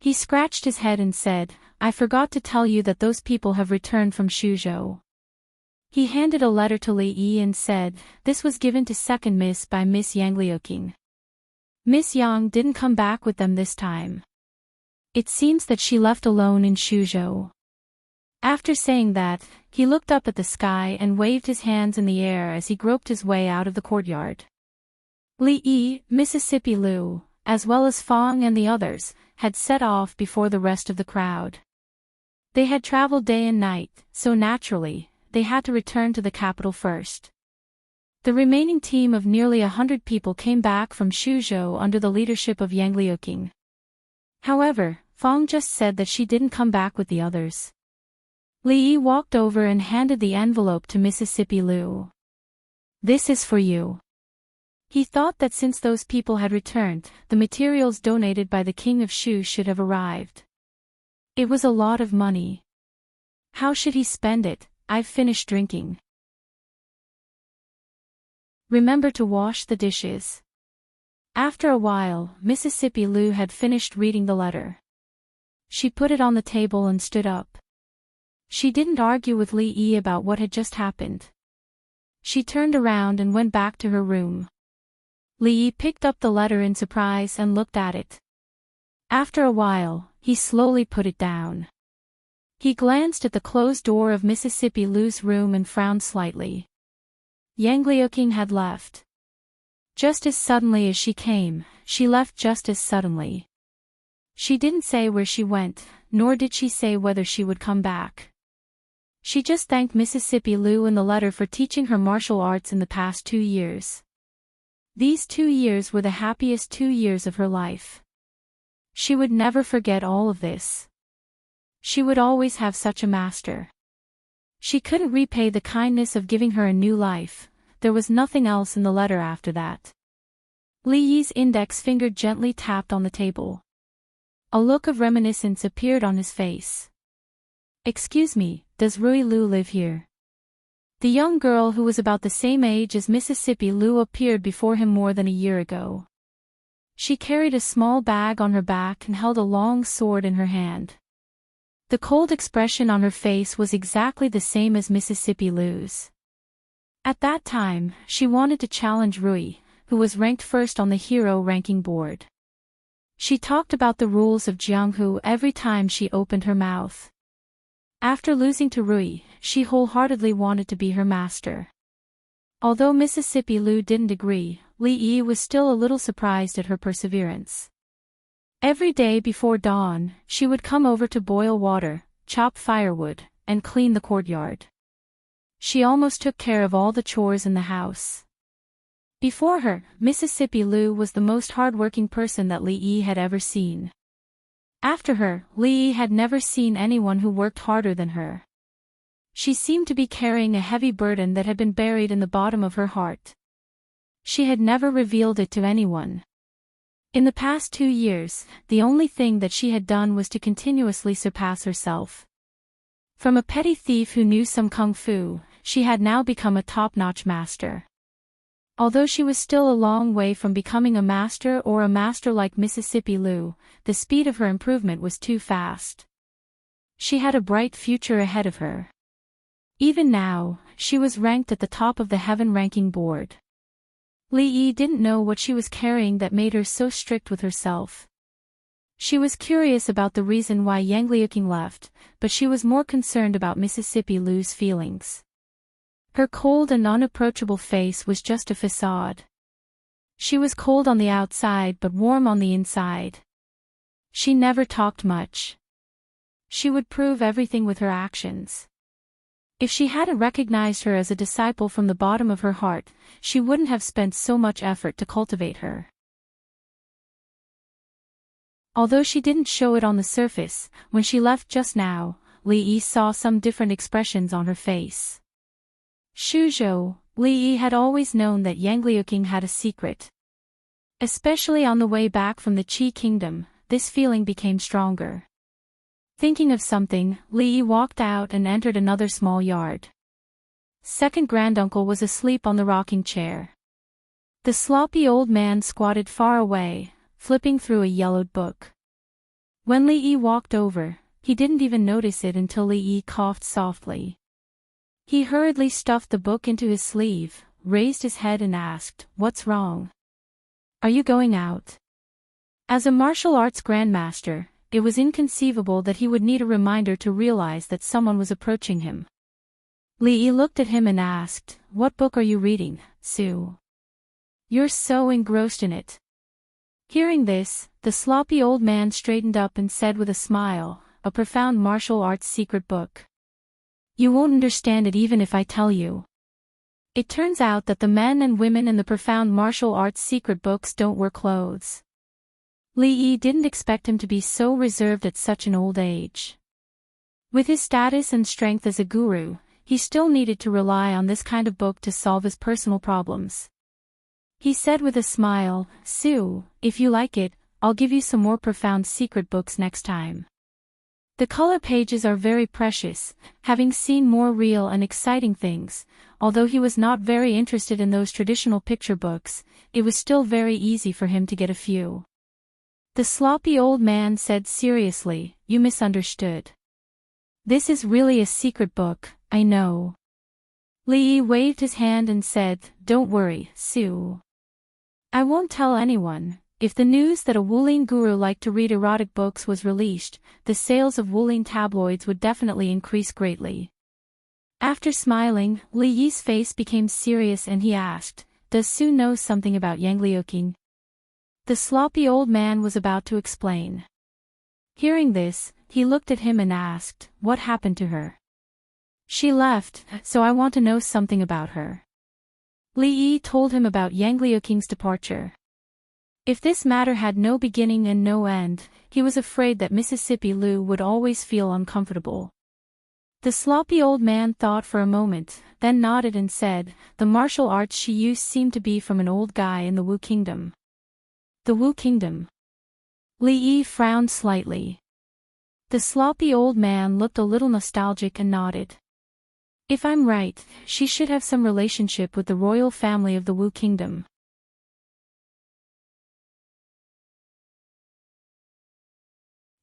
He scratched his head and said, I forgot to tell you that those people have returned from Shuzhou. He handed a letter to Li Yi and said, this was given to second miss by Miss Yang Liuqing. Miss Yang didn't come back with them this time. It seems that she left alone in Shuzhou. After saying that, he looked up at the sky and waved his hands in the air as he groped his way out of the courtyard. Li Yi, Mississippi Lu, as well as Fong and the others, had set off before the rest of the crowd. They had traveled day and night, so naturally, they had to return to the capital first. The remaining team of nearly 100 people came back from Shuzhou under the leadership of Yang Liuqing. However, Fong just said that she didn't come back with the others. Li Yi walked over and handed the envelope to Mississippi Lu. This is for you. He thought that since those people had returned, the materials donated by the king of Shu should have arrived. It was a lot of money. How should he spend it? I've finished drinking. Remember to wash the dishes. After a while, Mississippi Lu had finished reading the letter. She put it on the table and stood up. She didn't argue with Li Yi about what had just happened. She turned around and went back to her room. Li Yi picked up the letter in surprise and looked at it. After a while, he slowly put it down. He glanced at the closed door of Mississippi Lu's room and frowned slightly. Yang Liuqing had left. Just as suddenly as she came, she left just as suddenly. She didn't say where she went, nor did she say whether she would come back. She just thanked Mississippi Lu in the letter for teaching her martial arts in the past 2 years. These 2 years were the happiest 2 years of her life. She would never forget all of this. She would always have such a master. She couldn't repay the kindness of giving her a new life. There was nothing else in the letter after that. Li Yi's index finger gently tapped on the table. A look of reminiscence appeared on his face. Excuse me, does Rui Lu live here? The young girl who was about the same age as Mississippi Lu appeared before him more than a year ago. She carried a small bag on her back and held a long sword in her hand. The cold expression on her face was exactly the same as Mississippi Lu's. At that time, she wanted to challenge Rui, who was ranked first on the hero ranking board. She talked about the rules of Jianghu every time she opened her mouth. After losing to Rui, she wholeheartedly wanted to be her master. Although Mississippi Lu didn't agree, Li Yi was still a little surprised at her perseverance. Every day before dawn, she would come over to boil water, chop firewood, and clean the courtyard. She almost took care of all the chores in the house. Before her, Mississippi Lu was the most hardworking person that Li Yi had ever seen. After her, Li Yi had never seen anyone who worked harder than her. She seemed to be carrying a heavy burden that had been buried in the bottom of her heart. She had never revealed it to anyone. In the past 2 years, the only thing that she had done was to continuously surpass herself. From a petty thief who knew some kung fu, she had now become a top-notch master. Although she was still a long way from becoming a master or a master like Mississippi Lu, the speed of her improvement was too fast. She had a bright future ahead of her. Even now, she was ranked at the top of the heaven ranking board. Li Yi didn't know what she was carrying that made her so strict with herself. She was curious about the reason why Yang Liuqing left, but she was more concerned about Mississippi Lu's feelings. Her cold and unapproachable face was just a facade. She was cold on the outside but warm on the inside. She never talked much. She would prove everything with her actions. If she hadn't recognized her as a disciple from the bottom of her heart, she wouldn't have spent so much effort to cultivate her. Although she didn't show it on the surface, when she left just now, Li Yi saw some different expressions on her face. Shuzhou, Li Yi had always known that Yang Liuqing had a secret. Especially on the way back from the Qi Kingdom, this feeling became stronger. Thinking of something, Li Yi walked out and entered another small yard. Second granduncle was asleep on the rocking chair. The sloppy old man squatted far away, flipping through a yellowed book. When Li Yi walked over, he didn't even notice it until Li Yi coughed softly. He hurriedly stuffed the book into his sleeve, raised his head and asked, "What's wrong? Are you going out?" As a martial arts grandmaster, it was inconceivable that he would need a reminder to realize that someone was approaching him. Li Yi looked at him and asked, "What book are you reading, Su? You're so engrossed in it." Hearing this, the sloppy old man straightened up and said with a smile, "A profound martial arts secret book. You won't understand it even if I tell you. It turns out that the men and women in the profound martial arts secret books don't wear clothes." Li Yi didn't expect him to be so reserved at such an old age. With his status and strength as a guru, he still needed to rely on this kind of book to solve his personal problems. He said with a smile, "Su, if you like it, I'll give you some more profound secret books next time. The color pages are very precious." Having seen more real and exciting things, although he was not very interested in those traditional picture books, it was still very easy for him to get a few. The sloppy old man said seriously, "You misunderstood. This is really a secret book, I know." Li Yi waved his hand and said, "Don't worry, Su. I won't tell anyone." If the news that a Wulin guru liked to read erotic books was released, the sales of Wulin tabloids would definitely increase greatly. After smiling, Li Yi's face became serious and he asked, "Does Su know something about Yang Liuqing?" The sloppy old man was about to explain. Hearing this, he looked at him and asked, "What happened to her?" "She left, so I want to know something about her." Li Yi told him about Yang Liuqing's departure. If this matter had no beginning and no end, he was afraid that Mississippi Lu would always feel uncomfortable. The sloppy old man thought for a moment, then nodded and said, "The martial arts she used seemed to be from an old guy in the Wu Kingdom." "The Wu Kingdom?" Li Yi frowned slightly. The sloppy old man looked a little nostalgic and nodded. "If I'm right, she should have some relationship with the royal family of the Wu Kingdom."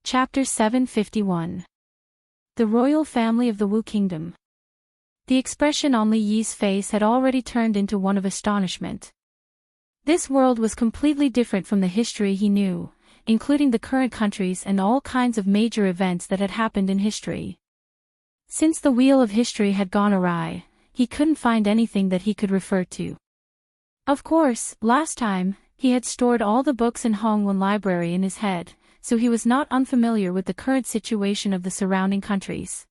Chapter 751. The Royal Family of the Wu Kingdom. The expression on Li Yi's face had already turned into one of astonishment. This world was completely different from the history he knew, including the current countries and all kinds of major events that had happened in history. Since the wheel of history had gone awry, he couldn't find anything that he could refer to. Of course, last time, he had stored all the books in LoveLore Library in his head, so he was not unfamiliar with the current situation of the surrounding countries.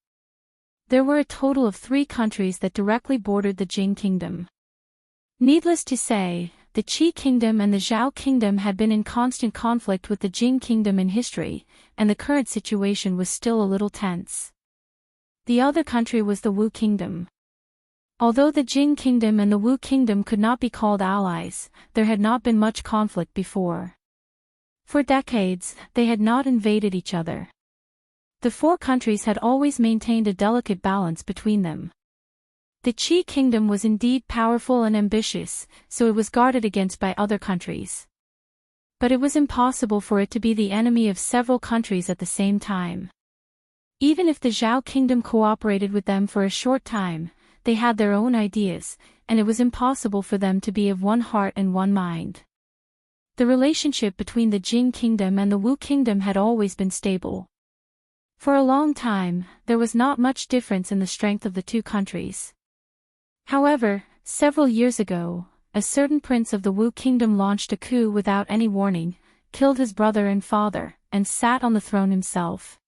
There were a total of 3 countries that directly bordered the Jing Kingdom. Needless to say, the Qi Kingdom and the Zhao Kingdom had been in constant conflict with the Jing Kingdom in history, and the current situation was still a little tense. The other country was the Wu Kingdom. Although the Jing Kingdom and the Wu Kingdom could not be called allies, there had not been much conflict before. For decades, they had not invaded each other. The 4 countries had always maintained a delicate balance between them. The Qi Kingdom was indeed powerful and ambitious, so it was guarded against by other countries. But it was impossible for it to be the enemy of several countries at the same time. Even if the Zhao Kingdom cooperated with them for a short time, they had their own ideas, and it was impossible for them to be of one heart and one mind. The relationship between the Jing Kingdom and the Wu Kingdom had always been stable. For a long time, there was not much difference in the strength of the 2 countries. However, several years ago, a certain prince of the Wu Kingdom launched a coup without any warning, killed his brother and father, and sat on the throne himself.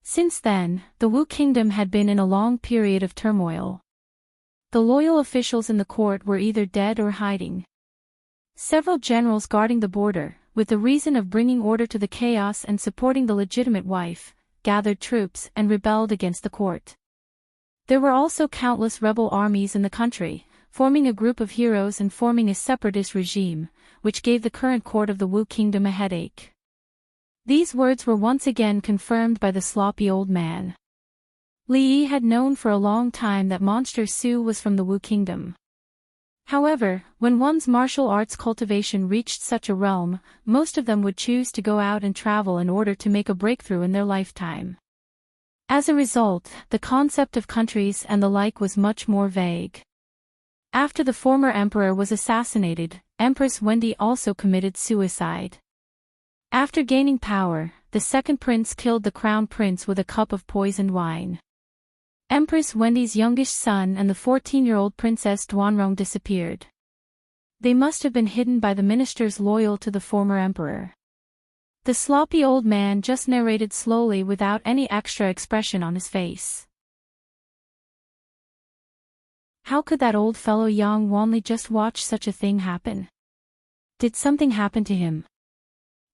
Since then, the Wu kingdom had been in a long period of turmoil. The loyal officials in the court were either dead or hiding. Several generals guarding the border, with the reason of bringing order to the chaos and supporting the legitimate wife, gathered troops and rebelled against the court. There were also countless rebel armies in the country, forming a group of heroes and forming a separatist regime, which gave the current court of the Wu kingdom a headache. These words were once again confirmed by the sloppy old man. Li Yi had known for a long time that Monster Su was from the Wu kingdom. However, when one's martial arts cultivation reached such a realm, most of them would choose to go out and travel in order to make a breakthrough in their lifetime. As a result, the concept of countries and the like was much more vague. After the former emperor was assassinated, Empress Wendy also committed suicide. After gaining power, the second prince killed the crown prince with a cup of poisoned wine. Empress Wendy's youngest son and the 14-year-old Princess Duanrong disappeared. They must have been hidden by the ministers loyal to the former emperor. The sloppy old man just narrated slowly without any extra expression on his face. How could that old fellow Yang Wanli just watch such a thing happen? Did something happen to him?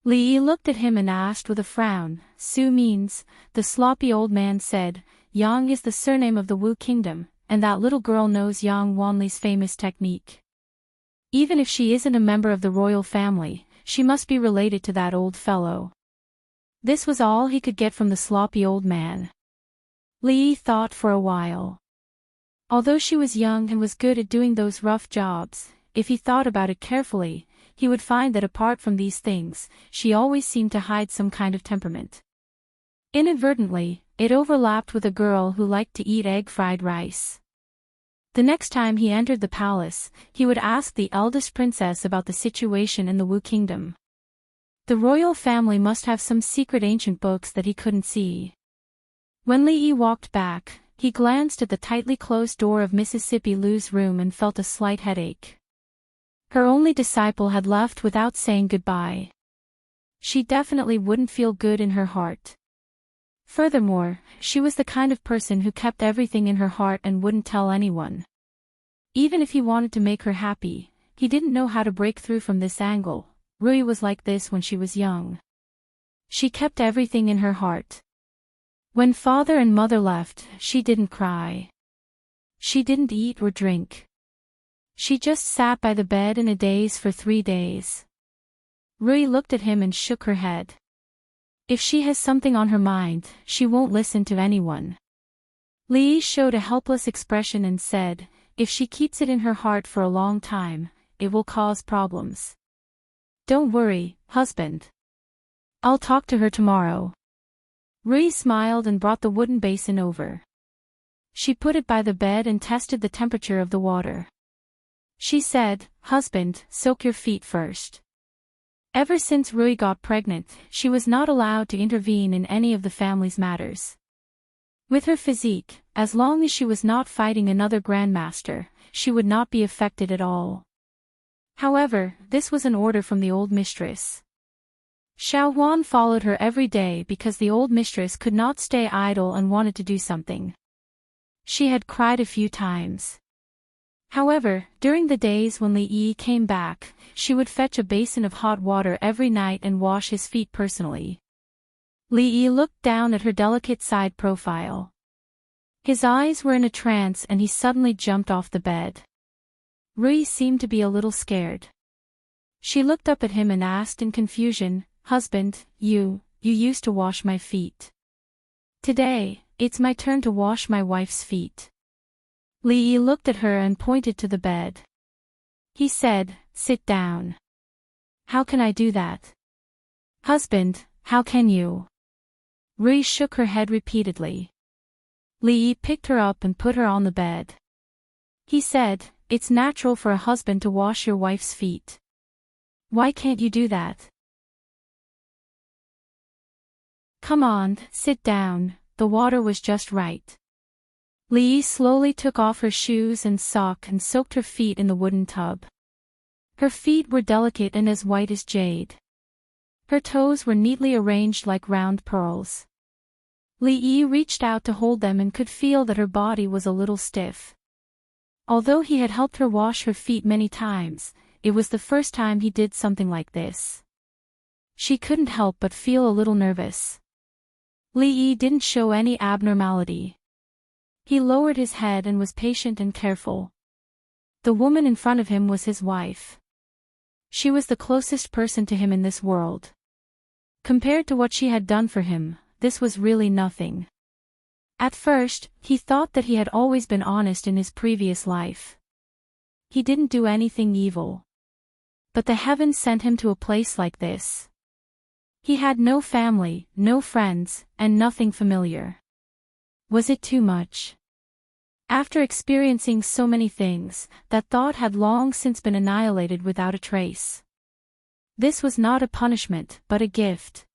Li Yi looked at him and asked with a frown. Su means, the sloppy old man said, Yang is the surname of the Wu kingdom, and that little girl knows Yang Wanli's famous technique. Even if she isn't a member of the royal family, she must be related to that old fellow. This was all he could get from the sloppy old man. Li Yi thought for a while. Although she was young and was good at doing those rough jobs, if he thought about it carefully, he would find that apart from these things, she always seemed to hide some kind of temperament. Inadvertently, it overlapped with a girl who liked to eat egg-fried rice. The next time he entered the palace, he would ask the eldest princess about the situation in the Wu kingdom. The royal family must have some secret ancient books that he couldn't see. When Li Yi walked back, he glanced at the tightly closed door of Mississippi Lu's room and felt a slight headache. Her only disciple had left without saying goodbye. She definitely wouldn't feel good in her heart. Furthermore, she was the kind of person who kept everything in her heart and wouldn't tell anyone. Even if he wanted to make her happy, he didn't know how to break through from this angle. Rui was like this when she was young. She kept everything in her heart. When father and mother left, she didn't cry. She didn't eat or drink. She just sat by the bed in a daze for 3 days. Rui looked at him and shook her head. If she has something on her mind, she won't listen to anyone. Li Yi showed a helpless expression and said, if she keeps it in her heart for a long time, it will cause problems. Don't worry, husband. I'll talk to her tomorrow. Rui smiled and brought the wooden basin over. She put it by the bed and tested the temperature of the water. She said, husband, soak your feet first. Ever since Rui got pregnant, she was not allowed to intervene in any of the family's matters. With her physique, as long as she was not fighting another grandmaster, she would not be affected at all. However, this was an order from the old mistress. Xiao Huan followed her every day because the old mistress could not stay idle and wanted to do something. She had cried a few times. However, during the days when Li Yi came back, she would fetch a basin of hot water every night and wash his feet personally. Li Yi looked down at her delicate side profile. His eyes were in a trance and he suddenly jumped off the bed. Rui seemed to be a little scared. She looked up at him and asked in confusion, husband, you used to wash my feet. Today, it's my turn to wash my wife's feet. Li Yi looked at her and pointed to the bed. He said, sit down. How can I do that? Husband, how can you? Rui shook her head repeatedly. Li Yi picked her up and put her on the bed. He said, it's natural for a husband to wash your wife's feet. Why can't you do that? Come on, sit down, the water was just right. Li Yi slowly took off her shoes and sock and soaked her feet in the wooden tub. Her feet were delicate and as white as jade. Her toes were neatly arranged like round pearls. Li Yi reached out to hold them and could feel that her body was a little stiff. Although he had helped her wash her feet many times, it was the first time he did something like this. She couldn't help but feel a little nervous. Li Yi didn't show any abnormality. He lowered his head and was patient and careful. The woman in front of him was his wife. She was the closest person to him in this world. Compared to what she had done for him, this was really nothing. At first, he thought that he had always been honest in his previous life. He didn't do anything evil. But the heavens sent him to a place like this. He had no family, no friends, and nothing familiar. Was it too much? After experiencing so many things, that thought had long since been annihilated without a trace. This was not a punishment, but a gift.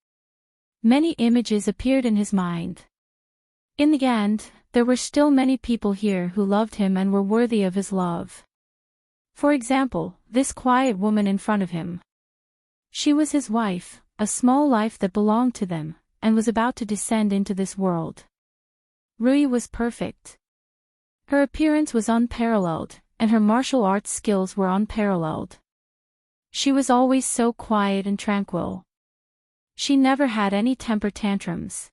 Many images appeared in his mind. In the end, there were still many people here who loved him and were worthy of his love. For example, this quiet woman in front of him. She was his wife, a small life that belonged to them, and was about to descend into this world. Rui was perfect. Her appearance was unparalleled, and her martial arts skills were unparalleled. She was always so quiet and tranquil. She never had any temper tantrums.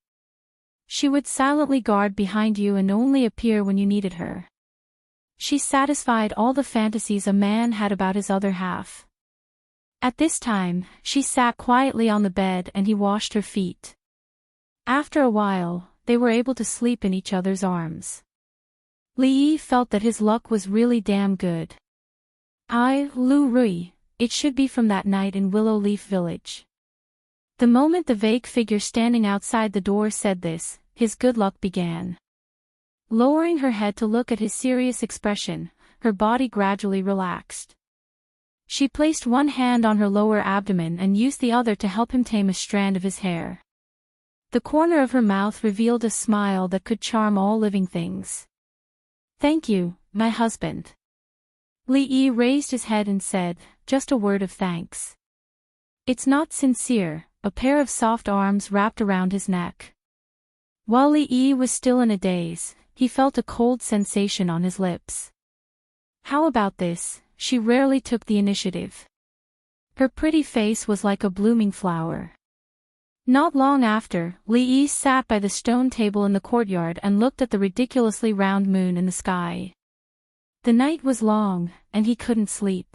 She would silently guard behind you and only appear when you needed her. She satisfied all the fantasies a man had about his other half. At this time, she sat quietly on the bed and he washed her feet. After a while, they were able to sleep in each other's arms. Li Yi felt that his luck was really damn good. Lu Rui, it should be from that night in Willow Leaf Village. The moment the vague figure standing outside the door said this, his good luck began. Lowering her head to look at his serious expression, her body gradually relaxed. She placed one hand on her lower abdomen and used the other to help him tame a strand of his hair. The corner of her mouth revealed a smile that could charm all living things. "Thank you, my husband." Li Yi raised his head and said, "Just a word of thanks." "It's not sincere." A pair of soft arms wrapped around his neck. While Li Yi was still in a daze, he felt a cold sensation on his lips. How about this? She rarely took the initiative. Her pretty face was like a blooming flower. Not long after, Li Yi sat by the stone table in the courtyard and looked at the ridiculously round moon in the sky. The night was long, and he couldn't sleep.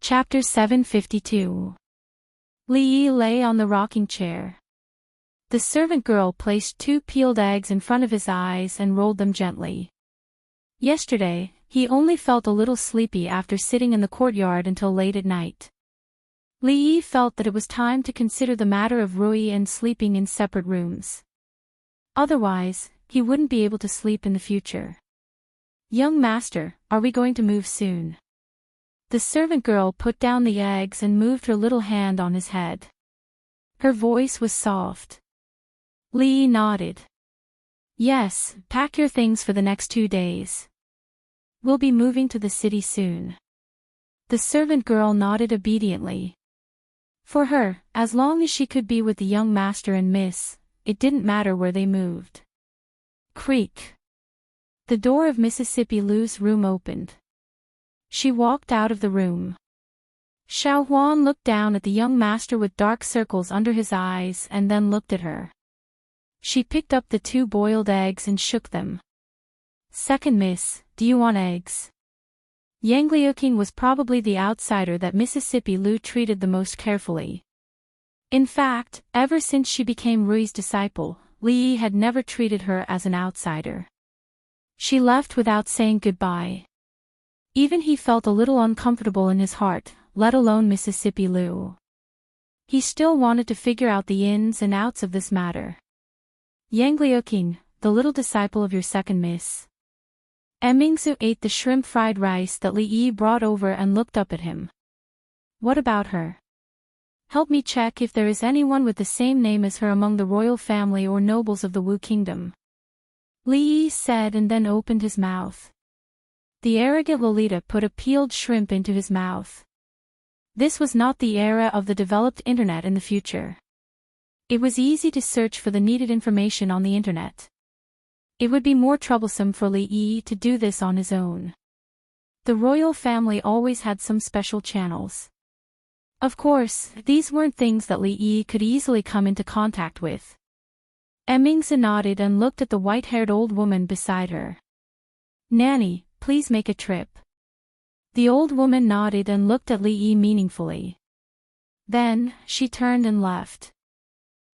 Chapter 752. Li Yi lay on the rocking chair. The servant girl placed 2 peeled eggs in front of his eyes and rolled them gently. Yesterday, he only felt a little sleepy after sitting in the courtyard until late at night. Li Yi felt that it was time to consider the matter of Rui and sleeping in separate rooms. Otherwise, he wouldn't be able to sleep in the future. "Young master, are we going to move soon?" The servant girl put down the eggs and moved her little hand on his head. Her voice was soft. Li Yi nodded. "Yes, pack your things for the next 2 days. We'll be moving to the city soon." The servant girl nodded obediently. For her, as long as she could be with the young master and miss, it didn't matter where they moved. Creak. The door of Mississippi Lu's room opened. She walked out of the room. Xiao Huan looked down at the young master with dark circles under his eyes and then looked at her. She picked up the 2 boiled eggs and shook them. "Second miss, do you want eggs?" Yang Liuqing was probably the outsider that Mississippi Lu treated the most carefully. In fact, ever since she became Rui's disciple, Li Yi had never treated her as an outsider. She left without saying goodbye. Even he felt a little uncomfortable in his heart, let alone Mississippi Lu. He still wanted to figure out the ins and outs of this matter. "Yang Liuqing, the little disciple of your second miss." Mingzu ate the shrimp fried rice that Li Yi brought over and looked up at him. "What about her? Help me check if there is anyone with the same name as her among the royal family or nobles of the Wu Kingdom." Li Yi said and then opened his mouth. The arrogant Lolita put a peeled shrimp into his mouth. This was not the era of the developed internet in the future. It was easy to search for the needed information on the internet. It would be more troublesome for Li Yi to do this on his own. The royal family always had some special channels. Of course, these weren't things that Li Yi could easily come into contact with. Emingzi nodded and looked at the white-haired old woman beside her. "Nanny, please make a trip." The old woman nodded and looked at Li Yi meaningfully. Then, she turned and left.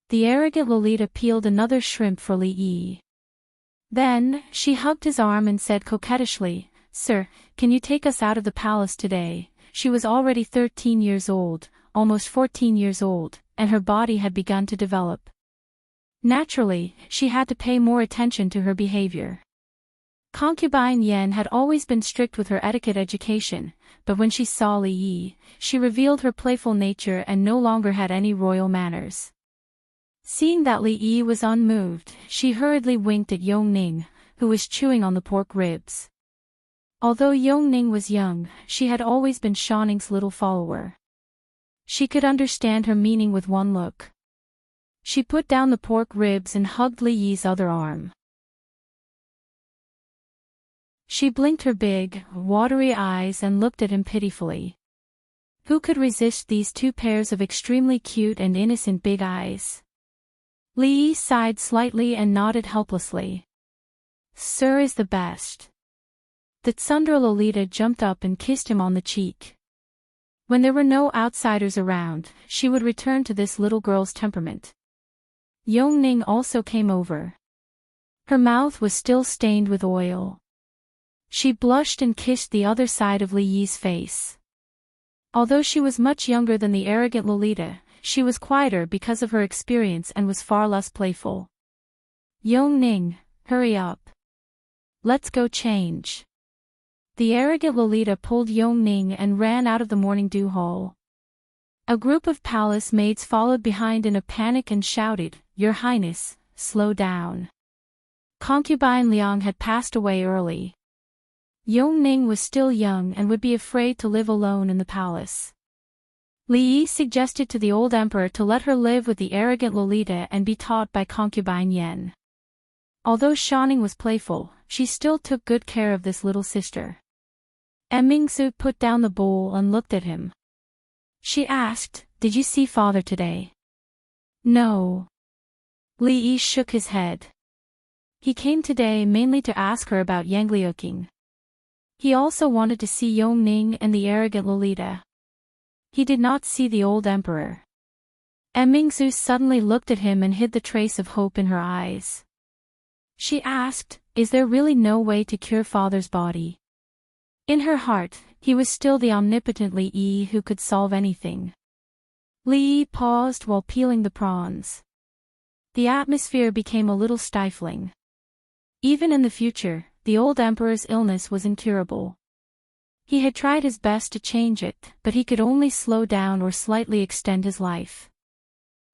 The arrogant Lolita peeled another shrimp for Li Yi. Then, she hugged his arm and said coquettishly, "Sir, can you take us out of the palace today?" She was already 13 years old, almost 14 years old, and her body had begun to develop. Naturally, she had to pay more attention to her behavior. Concubine Yen had always been strict with her etiquette education, but when she saw Li Yi, she revealed her playful nature and no longer had any royal manners. Seeing that Li Yi was unmoved, she hurriedly winked at Yongning, who was chewing on the pork ribs. Although Yongning was young, she had always been Shanning's little follower. She could understand her meaning with one look. She put down the pork ribs and hugged Li Yi's other arm. She blinked her big, watery eyes and looked at him pitifully. Who could resist these two pairs of extremely cute and innocent big eyes? Li Yi sighed slightly and nodded helplessly. "Sir is the best." The Tsundere Lolita jumped up and kissed him on the cheek. When there were no outsiders around, she would return to this little girl's temperament. Yongning also came over. Her mouth was still stained with oil. She blushed and kissed the other side of Li Yi's face. Although she was much younger than the arrogant Lolita, she was quieter because of her experience and was far less playful. "Yongning, hurry up. Let's go change." The arrogant Lolita pulled Yongning and ran out of the morning dew hall. A group of palace maids followed behind in a panic and shouted, "Your Highness, slow down." Concubine Liang had passed away early. Yongning was still young and would be afraid to live alone in the palace. Li Yi suggested to the old emperor to let her live with the arrogant Lolita and be taught by concubine Yen. Although Shanning was playful, she still took good care of this little sister. Emingzi put down the bowl and looked at him. She asked, "Did you see father today?" "No." Li Yi shook his head. He came today mainly to ask her about Yangliuking. He also wanted to see Yongning and the arrogant Lolita. He did not see the old emperor. Emingzi suddenly looked at him and hid the trace of hope in her eyes. She asked, "Is there really no way to cure father's body?" In her heart, he was still the omnipotent Li Yi who could solve anything. Li Yi paused while peeling the prawns. The atmosphere became a little stifling. Even in the future, the old emperor's illness was incurable. He had tried his best to change it, but he could only slow down or slightly extend his life.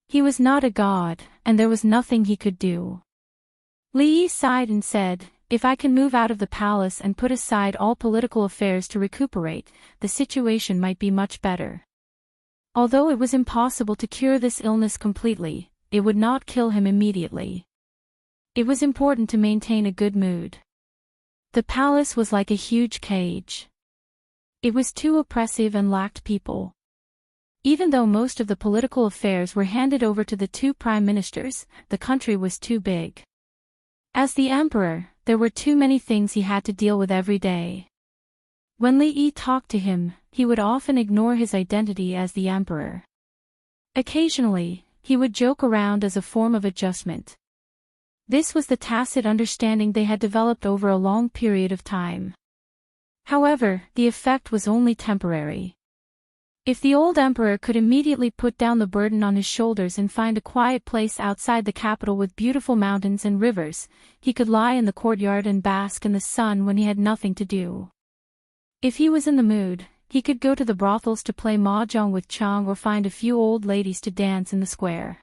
He was not a god, and there was nothing he could do. Li Yi sighed and said, "If I can move out of the palace and put aside all political affairs to recuperate, the situation might be much better." Although it was impossible to cure this illness completely, it would not kill him immediately. It was important to maintain a good mood. The palace was like a huge cage. It was too oppressive and lacked people. Even though most of the political affairs were handed over to the two prime ministers, the country was too big. As the emperor, there were too many things he had to deal with every day. When Li Yi talked to him, he would often ignore his identity as the emperor. Occasionally, he would joke around as a form of adjustment. This was the tacit understanding they had developed over a long period of time. However, the effect was only temporary. If the old emperor could immediately put down the burden on his shoulders and find a quiet place outside the capital with beautiful mountains and rivers, he could lie in the courtyard and bask in the sun when he had nothing to do. If he was in the mood, he could go to the brothels to play mahjong with Chang or find a few old ladies to dance in the square.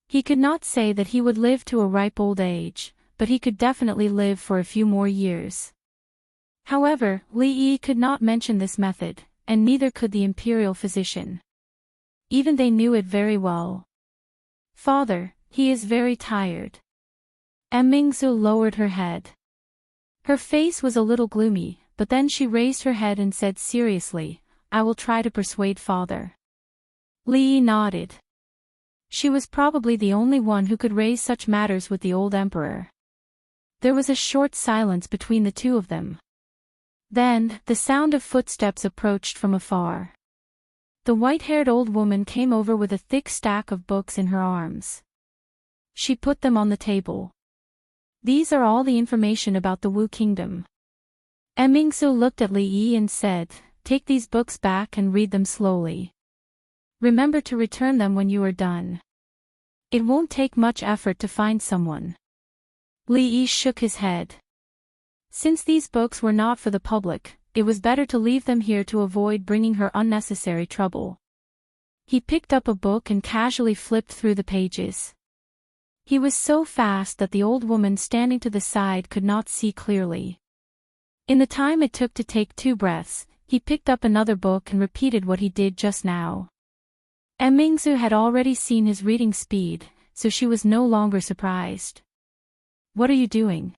He could not say that he would live to a ripe old age, but he could definitely live for a few more years. However, Li Yi could not mention this method, and neither could the imperial physician. Even they knew it very well. "Father, he is very tired." Mingzu lowered her head. Her face was a little gloomy, but then she raised her head and said seriously, "I will try to persuade father." Li Yi nodded. She was probably the only one who could raise such matters with the old emperor. There was a short silence between the two of them. Then, the sound of footsteps approached from afar. The white-haired old woman came over with a thick stack of books in her arms. She put them on the table. "These are all the information about the Wu Kingdom." Mingzu looked at Li Yi and said, "Take these books back and read them slowly. Remember to return them when you are done. It won't take much effort to find someone." Li Yi shook his head. Since these books were not for the public, it was better to leave them here to avoid bringing her unnecessary trouble. He picked up a book and casually flipped through the pages. He was so fast that the old woman standing to the side could not see clearly. In the time it took to take 2 breaths, he picked up another book and repeated what he did just now. Mingzu had already seen his reading speed, so she was no longer surprised. "What are you doing?"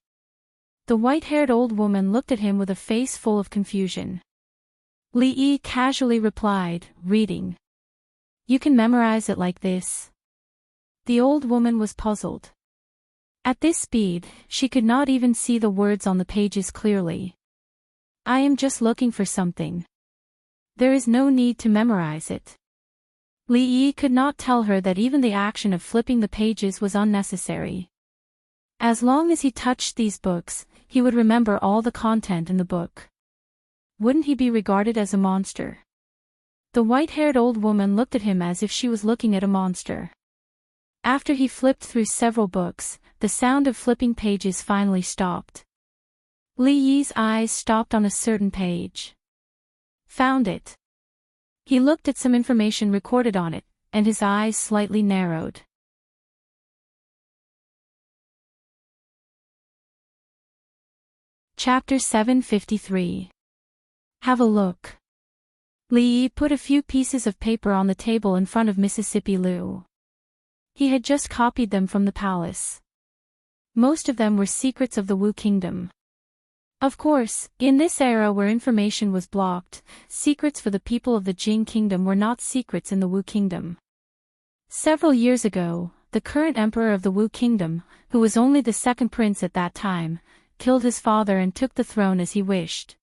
The white-haired old woman looked at him with a face full of confusion. Li Yi casually replied, "Reading. You can memorize it like this." The old woman was puzzled. At this speed, she could not even see the words on the pages clearly. "I am just looking for something. There is no need to memorize it." Li Yi could not tell her that even the action of flipping the pages was unnecessary. As long as he touched these books, he would remember all the content in the book. Wouldn't he be regarded as a monster? The white-haired old woman looked at him as if she was looking at a monster. After he flipped through several books, the sound of flipping pages finally stopped. Li Yi's eyes stopped on a certain page. "Found it." He looked at some information recorded on it, and his eyes slightly narrowed. Chapter 753. Have a look. Li Yi put a few pieces of paper on the table in front of Mississippi Liu. He had just copied them from the palace. Most of them were secrets of the Wu Kingdom. Of course, in this era where information was blocked, secrets for the people of the Jing Kingdom were not secrets in the Wu Kingdom. Several years ago, the current emperor of the Wu Kingdom, who was only the second prince at that time, killed his father and took the throne as he wished.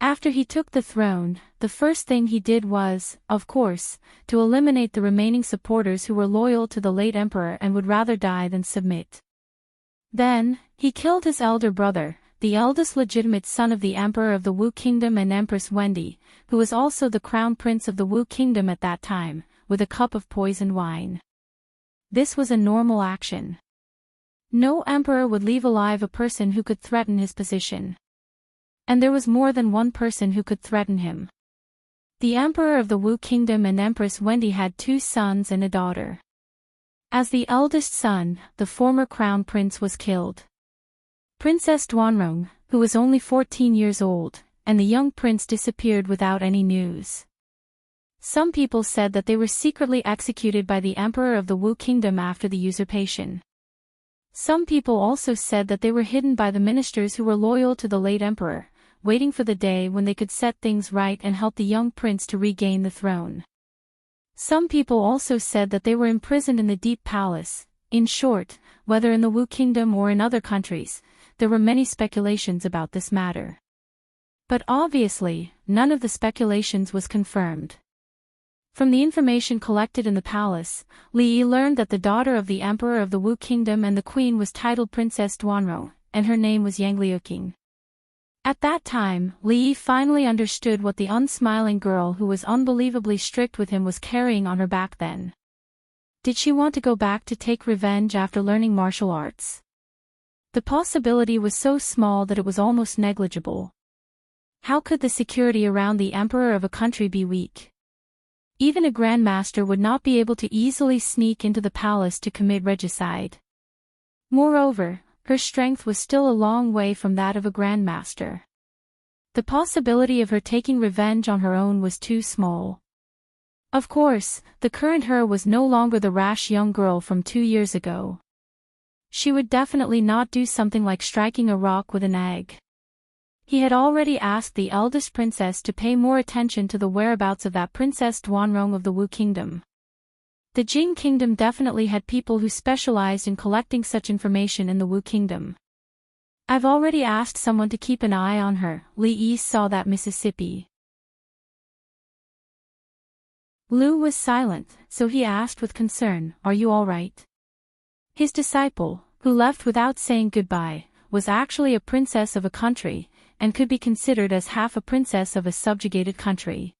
After he took the throne, the first thing he did was, of course, to eliminate the remaining supporters who were loyal to the late emperor and would rather die than submit. Then, he killed his elder brother, the eldest legitimate son of the emperor of the Wu Kingdom and Empress Wendy, who was also the crown prince of the Wu Kingdom at that time, with a cup of poisoned wine. This was a normal action. No emperor would leave alive a person who could threaten his position. And there was more than one person who could threaten him. The emperor of the Wu Kingdom and Empress Wendy had 2 sons and a daughter. As the eldest son, the former crown prince was killed. Princess Duanrong, who was only 14 years old, and the young prince disappeared without any news. Some people said that they were secretly executed by the emperor of the Wu Kingdom after the usurpation. Some people also said that they were hidden by the ministers who were loyal to the late emperor, waiting for the day when they could set things right and help the young prince to regain the throne. Some people also said that they were imprisoned in the Deep Palace. In short, whether in the Wu Kingdom or in other countries, there were many speculations about this matter. But obviously, none of the speculations was confirmed. From the information collected in the palace, Li Yi learned that the daughter of the emperor of the Wu Kingdom and the queen was titled Princess Duanrong, and her name was Yang Liuqing. At that time, Li Yi finally understood what the unsmiling girl who was unbelievably strict with him was carrying on her back then. Did she want to go back to take revenge after learning martial arts? The possibility was so small that it was almost negligible. How could the security around the emperor of a country be weak? Even a grandmaster would not be able to easily sneak into the palace to commit regicide. Moreover, her strength was still a long way from that of a grandmaster. The possibility of her taking revenge on her own was too small. Of course, the current her was no longer the rash young girl from 2 years ago. She would definitely not do something like striking a rock with an egg. He had already asked the eldest princess to pay more attention to the whereabouts of that Princess Duanrong of the Wu Kingdom. The Jing Kingdom definitely had people who specialized in collecting such information in the Wu Kingdom. I've already asked someone to keep an eye on her. Li Yi saw that Mississippi. Lu was silent, so he asked with concern, "Are you all right?" His disciple, who left without saying goodbye, was actually a princess of a country, and could be considered as half a princess of a subjugated country.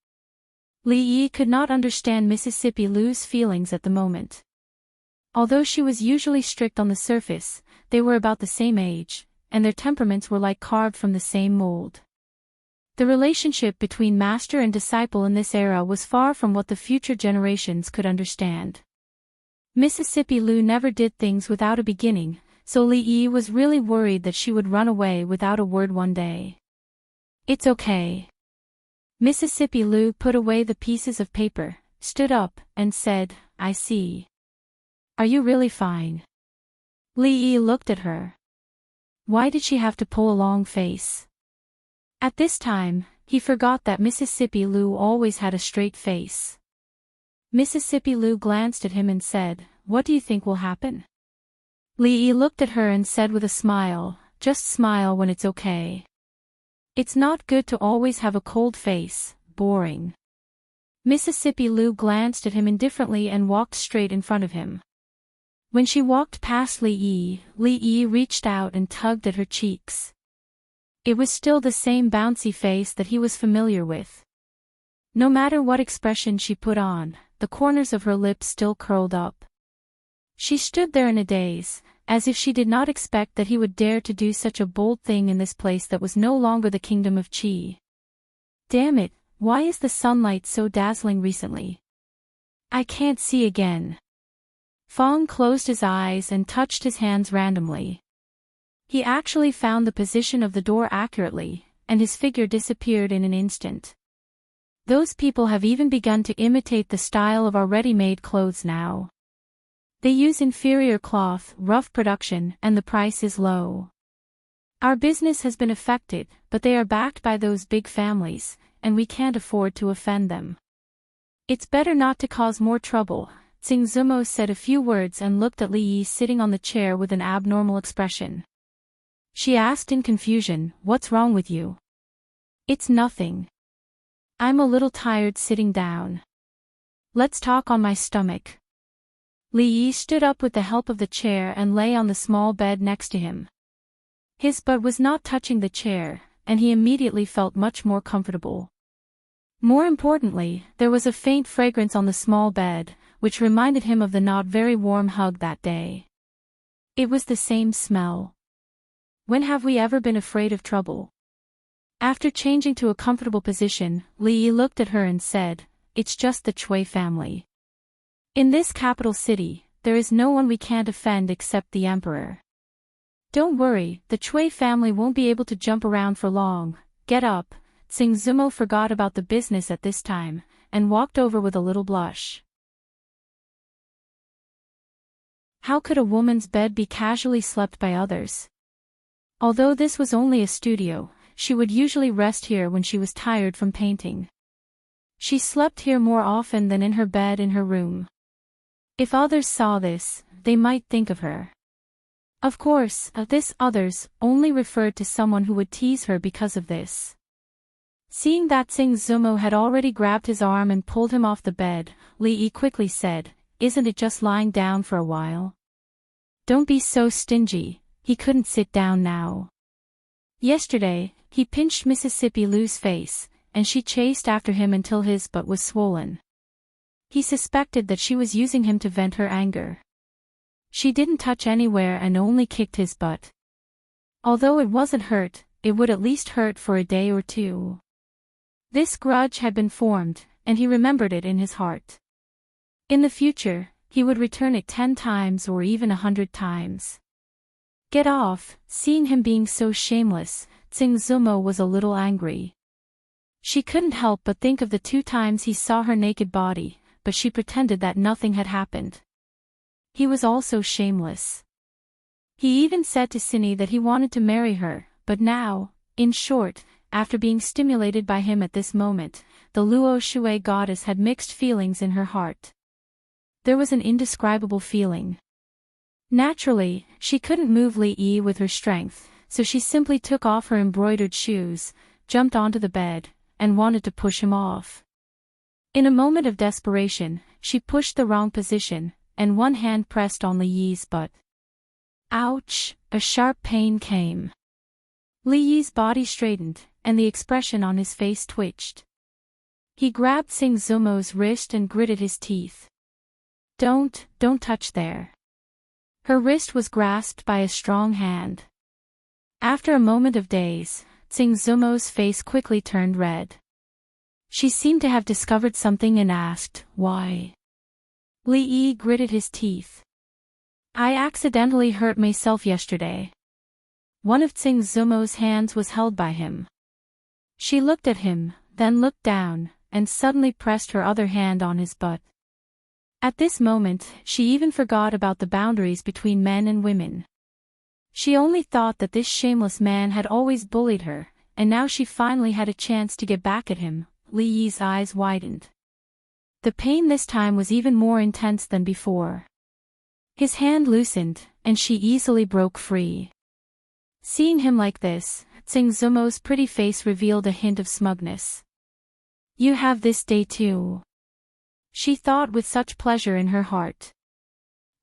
Li Yi could not understand Mississippi Lu's feelings at the moment. Although she was usually strict on the surface, they were about the same age, and their temperaments were like carved from the same mold. The relationship between master and disciple in this era was far from what the future generations could understand. Mississippi Lu never did things without a beginning, so Li Yi was really worried that she would run away without a word one day. "It's okay." Mississippi Lu put away the pieces of paper, stood up, and said, "I see. Are you really fine?" Li Yi looked at her. Why did she have to pull a long face? At this time, he forgot that Mississippi Lu always had a straight face. Mississippi Lu glanced at him and said, "What do you think will happen?" Li Yi looked at her and said with a smile, "Just smile when it's okay. It's not good to always have a cold face, boring." Mississippi Lu glanced at him indifferently and walked straight in front of him. When she walked past Li Yi reached out and tugged at her cheeks. It was still the same bouncy face that he was familiar with. No matter what expression she put on, the corners of her lips still curled up. She stood there in a daze, as if she did not expect that he would dare to do such a bold thing in this place that was no longer the kingdom of Qi. Damn it, why is the sunlight so dazzling recently? I can't see again. Fong closed his eyes and touched his hands randomly. He actually found the position of the door accurately, and his figure disappeared in an instant. Those people have even begun to imitate the style of our ready-made clothes now. They use inferior cloth, rough production, and the price is low. Our business has been affected, but they are backed by those big families, and we can't afford to offend them. It's better not to cause more trouble. Tsing Zumo said a few words and looked at Li Yi sitting on the chair with an abnormal expression. She asked in confusion, "What's wrong with you?" "It's nothing. I'm a little tired sitting down. Let's talk on my stomach." Li Yi stood up with the help of the chair and lay on the small bed next to him. His butt was not touching the chair, and he immediately felt much more comfortable. More importantly, there was a faint fragrance on the small bed, which reminded him of the not very warm hug that day. It was the same smell. When have we ever been afraid of trouble? After changing to a comfortable position, Li Yi looked at her and said, "It's just the Cui family. In this capital city, there is no one we can't offend except the emperor. Don't worry, the Cui family won't be able to jump around for long. Get up." Tsing Zumo forgot about the business at this time, and walked over with a little blush. How could a woman's bed be casually slept by others? Although this was only a studio, she would usually rest here when she was tired from painting. She slept here more often than in her bed in her room. If others saw this, they might think of her. Of course, this others only referred to someone who would tease her because of this. Seeing that Tsing Zumo had already grabbed his arm and pulled him off the bed, Li Yi quickly said, "Isn't it just lying down for a while? Don't be so stingy." He couldn't sit down now. Yesterday, he pinched Mississippi Lu's face, and she chased after him until his butt was swollen. He suspected that she was using him to vent her anger. She didn't touch anywhere and only kicked his butt. Although it wasn't hurt, it would at least hurt for a day or two. This grudge had been formed, and he remembered it in his heart. In the future, he would return it 10 times or even 100 times. Get off. Seeing him being so shameless, Tsing Zumo was a little angry. She couldn't help but think of the 2 times he saw her naked body, but she pretended that nothing had happened. He was also shameless. He even said to Cindy that he wanted to marry her, but now, in short, after being stimulated by him at this moment, the Luo Shui goddess had mixed feelings in her heart. There was an indescribable feeling. Naturally, she couldn't move Li Yi with her strength, so she simply took off her embroidered shoes, jumped onto the bed, and wanted to push him off. In a moment of desperation, she pushed the wrong position, and one hand pressed on Li Yi's butt. Ouch! A sharp pain came. Li Yi's body straightened, and the expression on his face twitched. He grabbed Tsing Zumo's wrist and gritted his teeth. Don't touch there. Her wrist was grasped by a strong hand. After a moment of daze, Tsing Zumo's face quickly turned red. She seemed to have discovered something and asked, "Why?" Li Yi gritted his teeth. "I accidentally hurt myself yesterday." One of Tsing Zumo's hands was held by him. She looked at him, then looked down, and suddenly pressed her other hand on his butt. At this moment, she even forgot about the boundaries between men and women. She only thought that this shameless man had always bullied her, and now she finally had a chance to get back at him. Li Yi's eyes widened. The pain this time was even more intense than before. His hand loosened, and she easily broke free. Seeing him like this, Tsing Zumo's pretty face revealed a hint of smugness. "You have this day too," she thought with such pleasure in her heart.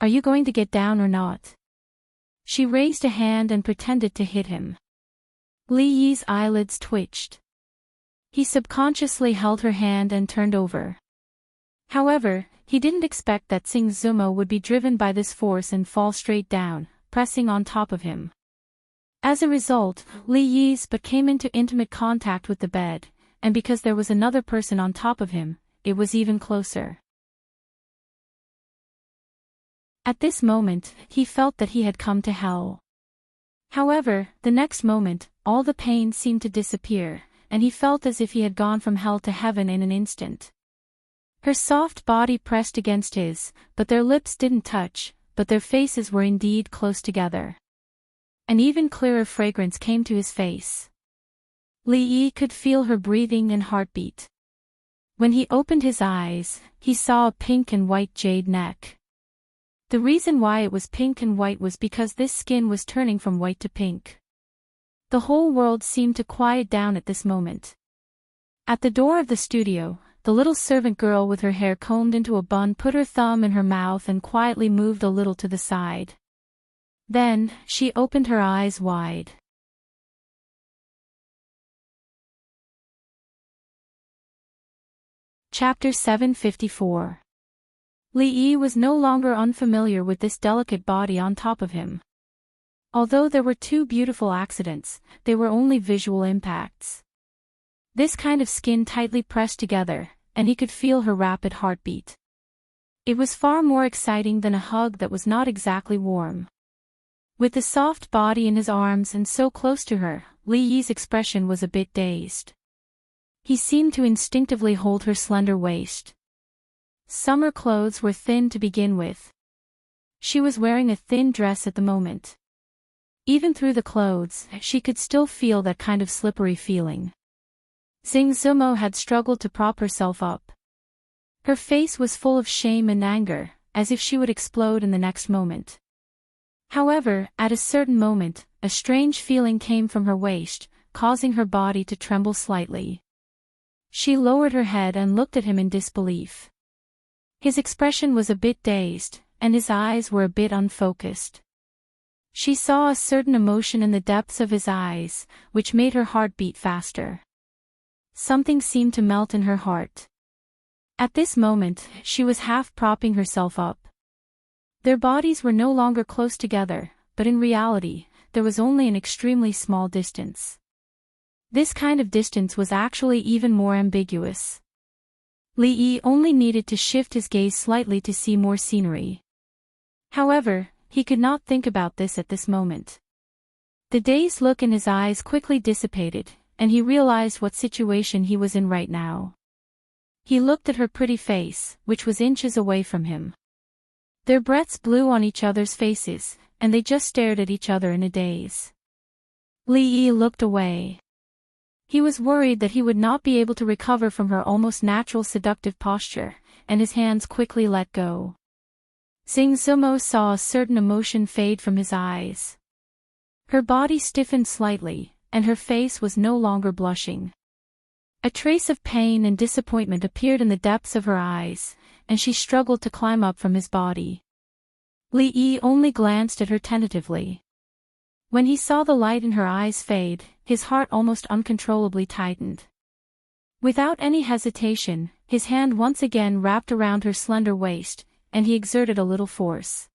"Are you going to get down or not?" She raised a hand and pretended to hit him. Li Yi's eyelids twitched. He subconsciously held her hand and turned over. However, he didn't expect that Tsing Zumo would be driven by this force and fall straight down, pressing on top of him. As a result, Li Yi's butt came into intimate contact with the bed, and because there was another person on top of him, it was even closer. At this moment, he felt that he had come to hell. However, the next moment, all the pain seemed to disappear, and he felt as if he had gone from hell to heaven in an instant. Her soft body pressed against his, but their lips didn't touch, but their faces were indeed close together. An even clearer fragrance came to his face. Li Yi could feel her breathing and heartbeat. When he opened his eyes, he saw a pink and white jade neck. The reason why it was pink and white was because this skin was turning from white to pink. The whole world seemed to quiet down at this moment. At the door of the studio, the little servant girl with her hair combed into a bun put her thumb in her mouth and quietly moved a little to the side. Then, she opened her eyes wide. Chapter 754. Li Yi was no longer unfamiliar with this delicate body on top of him. Although there were 2 beautiful accidents, they were only visual impacts. This kind of skin tightly pressed together, and he could feel her rapid heartbeat. It was far more exciting than a hug that was not exactly warm. With the soft body in his arms and so close to her, Li Yi's expression was a bit dazed. He seemed to instinctively hold her slender waist. Summer clothes were thin to begin with. She was wearing a thin dress at the moment. Even through the clothes, she could still feel that kind of slippery feeling. Tsing Zumo had struggled to prop herself up. Her face was full of shame and anger, as if she would explode in the next moment. However, at a certain moment, a strange feeling came from her waist, causing her body to tremble slightly. She lowered her head and looked at him in disbelief. His expression was a bit dazed, and his eyes were a bit unfocused. She saw a certain emotion in the depths of his eyes, which made her heart beat faster. Something seemed to melt in her heart. At this moment, she was half propping herself up. Their bodies were no longer close together, but in reality, there was only an extremely small distance. This kind of distance was actually even more ambiguous. Li Yi only needed to shift his gaze slightly to see more scenery. However, he could not think about this at this moment. The dazed look in his eyes quickly dissipated, and he realized what situation he was in right now. He looked at her pretty face, which was inches away from him. Their breaths blew on each other's faces, and they just stared at each other in a daze. Li Yi looked away. He was worried that he would not be able to recover from her almost natural seductive posture, and his hands quickly let go. Xing Zumo saw a certain emotion fade from his eyes. Her body stiffened slightly, and her face was no longer blushing. A trace of pain and disappointment appeared in the depths of her eyes, and she struggled to climb up from his body. Li Yi only glanced at her tentatively. When he saw the light in her eyes fade, his heart almost uncontrollably tightened. Without any hesitation, his hand once again wrapped around her slender waist, and he exerted a little force.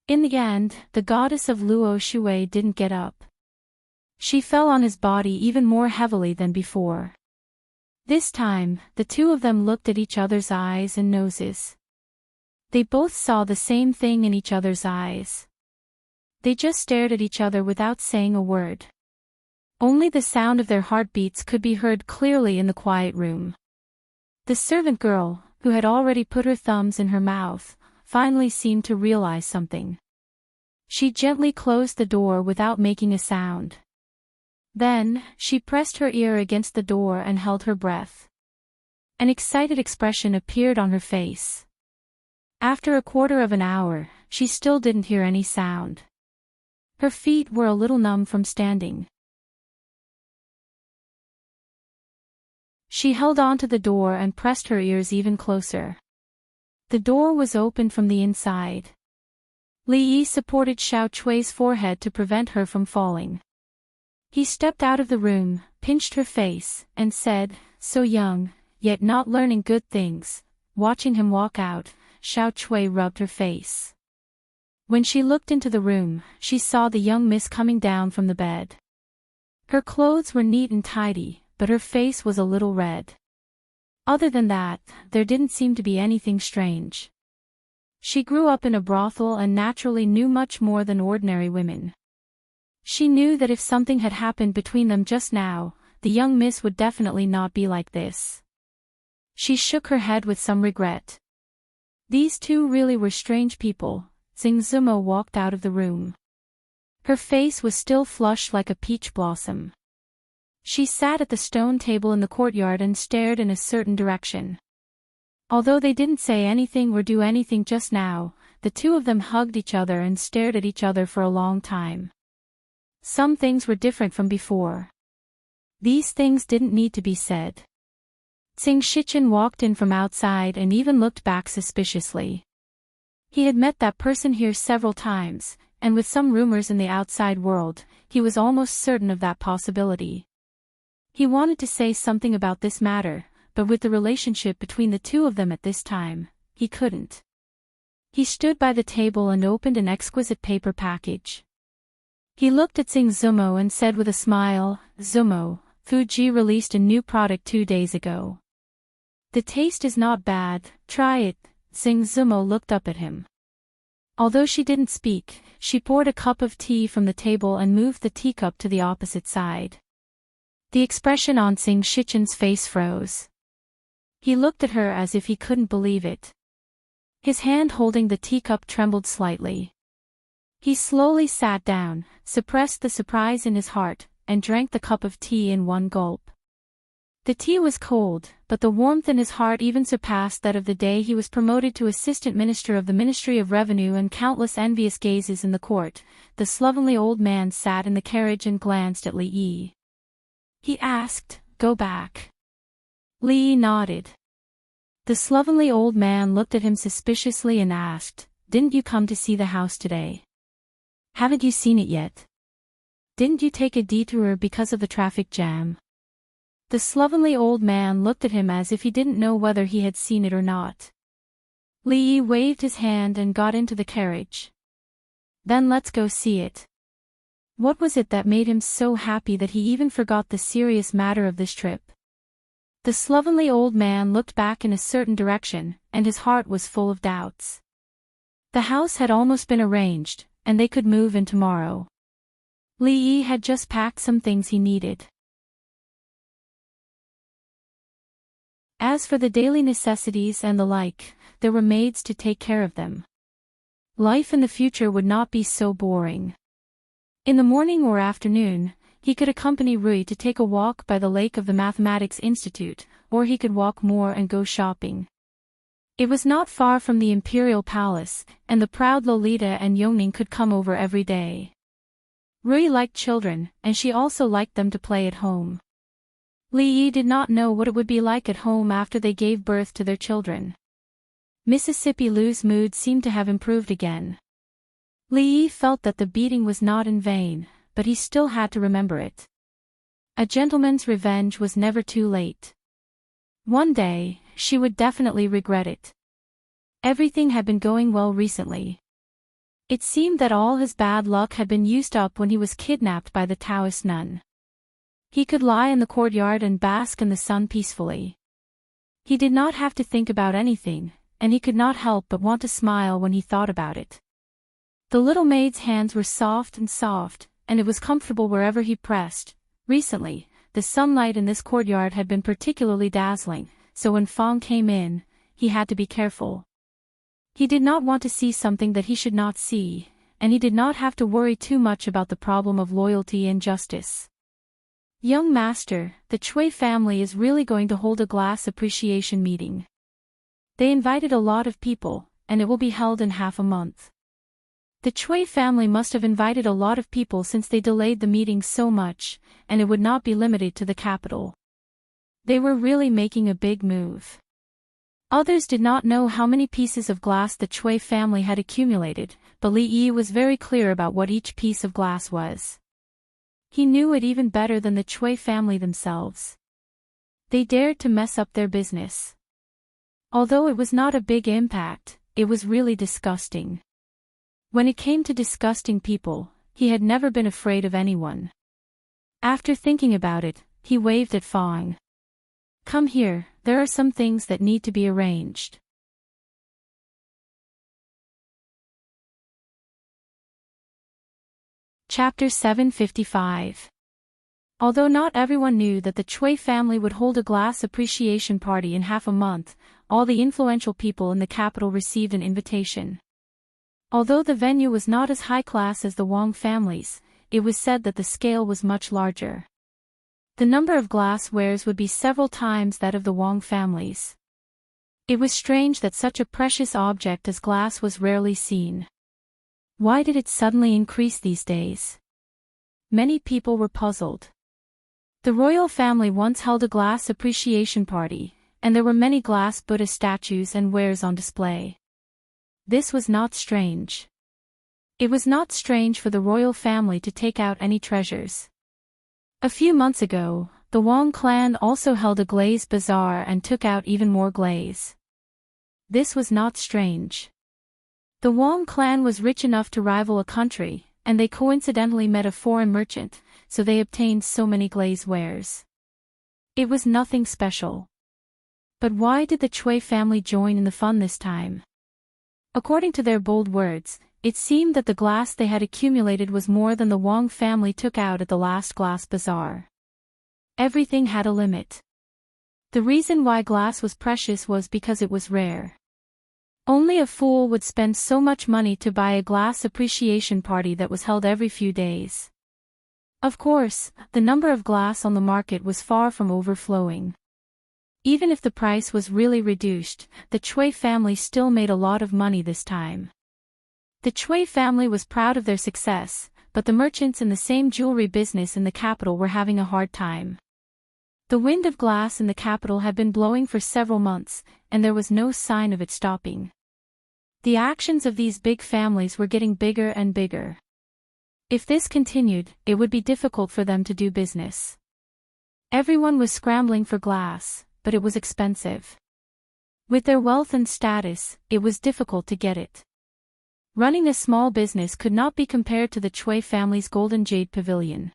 In the end, the goddess of Luo Shui didn't get up. She fell on his body even more heavily than before. This time, the two of them looked at each other's eyes and noses. They both saw the same thing in each other's eyes. They just stared at each other without saying a word. Only the sound of their heartbeats could be heard clearly in the quiet room. The servant girl, who had already put her thumbs in her mouth, finally seemed to realize something. She gently closed the door without making a sound. Then, she pressed her ear against the door and held her breath. An excited expression appeared on her face. After a quarter of an hour, she still didn't hear any sound. Her feet were a little numb from standing. She held on to the door and pressed her ears even closer. The door was open from the inside. Li Yi supported Xiao Chui's forehead to prevent her from falling. He stepped out of the room, pinched her face, and said, "So young, yet not learning good things." Watching him walk out, Xiao Chui rubbed her face. When she looked into the room, she saw the young miss coming down from the bed. Her clothes were neat and tidy, but her face was a little red. Other than that, there didn't seem to be anything strange. She grew up in a brothel and naturally knew much more than ordinary women. She knew that if something had happened between them just now, the young miss would definitely not be like this. She shook her head with some regret. These two really were strange people. Xing Zumo walked out of the room. Her face was still flushed like a peach blossom. She sat at the stone table in the courtyard and stared in a certain direction. Although they didn't say anything or do anything just now, the two of them hugged each other and stared at each other for a long time. Some things were different from before. These things didn't need to be said. Xing Shichen walked in from outside and even looked back suspiciously. He had met that person here several times, and with some rumors in the outside world, he was almost certain of that possibility. He wanted to say something about this matter, but with the relationship between the two of them at this time, he couldn't. He stood by the table and opened an exquisite paper package. He looked at Xing Zumo and said with a smile, "Zumo, Fuji released a new product 2 days ago. The taste is not bad, try it." Xing Zumo looked up at him. Although she didn't speak, she poured a cup of tea from the table and moved the teacup to the opposite side. The expression on Xing Shichen's face froze. He looked at her as if he couldn't believe it. His hand holding the teacup trembled slightly. He slowly sat down, suppressed the surprise in his heart, and drank the cup of tea in one gulp. The tea was cold, but the warmth in his heart even surpassed that of the day he was promoted to Assistant Minister of the Ministry of Revenue, and countless envious gazes in the court. The slovenly old man sat in the carriage and glanced at Li Yi. He asked, "Go back?" Li Yi nodded. The slovenly old man looked at him suspiciously and asked, "Didn't you come to see the house today? Haven't you seen it yet? Didn't you take a detour because of the traffic jam?" The slovenly old man looked at him as if he didn't know whether he had seen it or not. Li Yi waved his hand and got into the carriage. "Then let's go see it." What was it that made him so happy that he even forgot the serious matter of this trip? The slovenly old man looked back in a certain direction, and his heart was full of doubts. The house had almost been arranged, and they could move in tomorrow. Li Yi had just packed some things he needed. As for the daily necessities and the like, there were maids to take care of them. Life in the future would not be so boring. In the morning or afternoon, he could accompany Rui to take a walk by the lake of the Mathematics Institute, or he could walk more and go shopping. It was not far from the Imperial Palace, and the proud Lolita and Yongning could come over every day. Rui liked children, and she also liked them to play at home. Li Yi did not know what it would be like at home after they gave birth to their children. Mississippi Lu's mood seemed to have improved again. Li Yi felt that the beating was not in vain, but he still had to remember it. A gentleman's revenge was never too late. One day, she would definitely regret it. Everything had been going well recently. It seemed that all his bad luck had been used up when he was kidnapped by the Taoist nun. He could lie in the courtyard and bask in the sun peacefully. He did not have to think about anything, and he could not help but want to smile when he thought about it. The little maid's hands were soft, and it was comfortable wherever he pressed. Recently, the sunlight in this courtyard had been particularly dazzling, so when Fang came in, he had to be careful. He did not want to see something that he should not see, and he did not have to worry too much about the problem of loyalty and justice. Young master, the Chui family is really going to hold a glass appreciation meeting. They invited a lot of people, and it will be held in half a month. The Chui family must have invited a lot of people since they delayed the meeting so much, and it would not be limited to the capital. They were really making a big move. Others did not know how many pieces of glass the Chui family had accumulated, but Li Yi was very clear about what each piece of glass was. He knew it even better than the Chui family themselves. They dared to mess up their business. Although it was not a big impact, it was really disgusting. When it came to disgusting people, he had never been afraid of anyone. After thinking about it, he waved at Fang. "Come here, there are some things that need to be arranged." Chapter 755. Although not everyone knew that the Chui family would hold a glass appreciation party in half a month, all the influential people in the capital received an invitation. Although the venue was not as high class as the Wang families, it was said that the scale was much larger. The number of glasswares would be several times that of the Wang families. It was strange that such a precious object as glass was rarely seen. Why did it suddenly increase these days? Many people were puzzled. The royal family once held a glass appreciation party, and there were many glass Buddha statues and wares on display. This was not strange. It was not strange for the royal family to take out any treasures. A few months ago, the Wang clan also held a glaze bazaar and took out even more glaze. This was not strange. The Wang clan was rich enough to rival a country, and they coincidentally met a foreign merchant, so they obtained so many glaze wares. It was nothing special. But why did the Chui family join in the fun this time? According to their bold words, it seemed that the glass they had accumulated was more than the Wang family took out at the last glass bazaar. Everything had a limit. The reason why glass was precious was because it was rare. Only a fool would spend so much money to buy a glass appreciation party that was held every few days. Of course, the number of glass on the market was far from overflowing. Even if the price was really reduced, the Chui family still made a lot of money this time. The Chui family was proud of their success, but the merchants in the same jewelry business in the capital were having a hard time. The wind of glass in the capital had been blowing for several months, and there was no sign of it stopping. The actions of these big families were getting bigger and bigger. If this continued, it would be difficult for them to do business. Everyone was scrambling for glass, but it was expensive. With their wealth and status, it was difficult to get it. Running a small business could not be compared to the Chui family's Golden Jade Pavilion.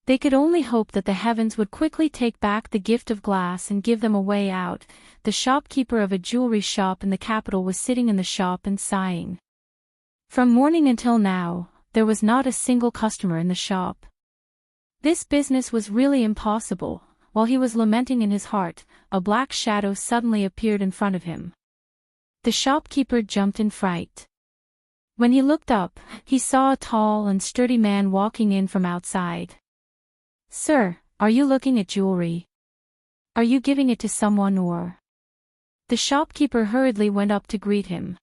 They could only hope that the heavens would quickly take back the gift of glass and give them a way out. The shopkeeper of a jewelry shop in the capital was sitting in the shop and sighing. From morning until now, there was not a single customer in the shop. This business was really impossible. While he was lamenting in his heart, a black shadow suddenly appeared in front of him. The shopkeeper jumped in fright. When he looked up, he saw a tall and sturdy man walking in from outside. "Sir, are you looking at jewelry? Are you giving it to someone or?" The shopkeeper hurriedly went up to greet him.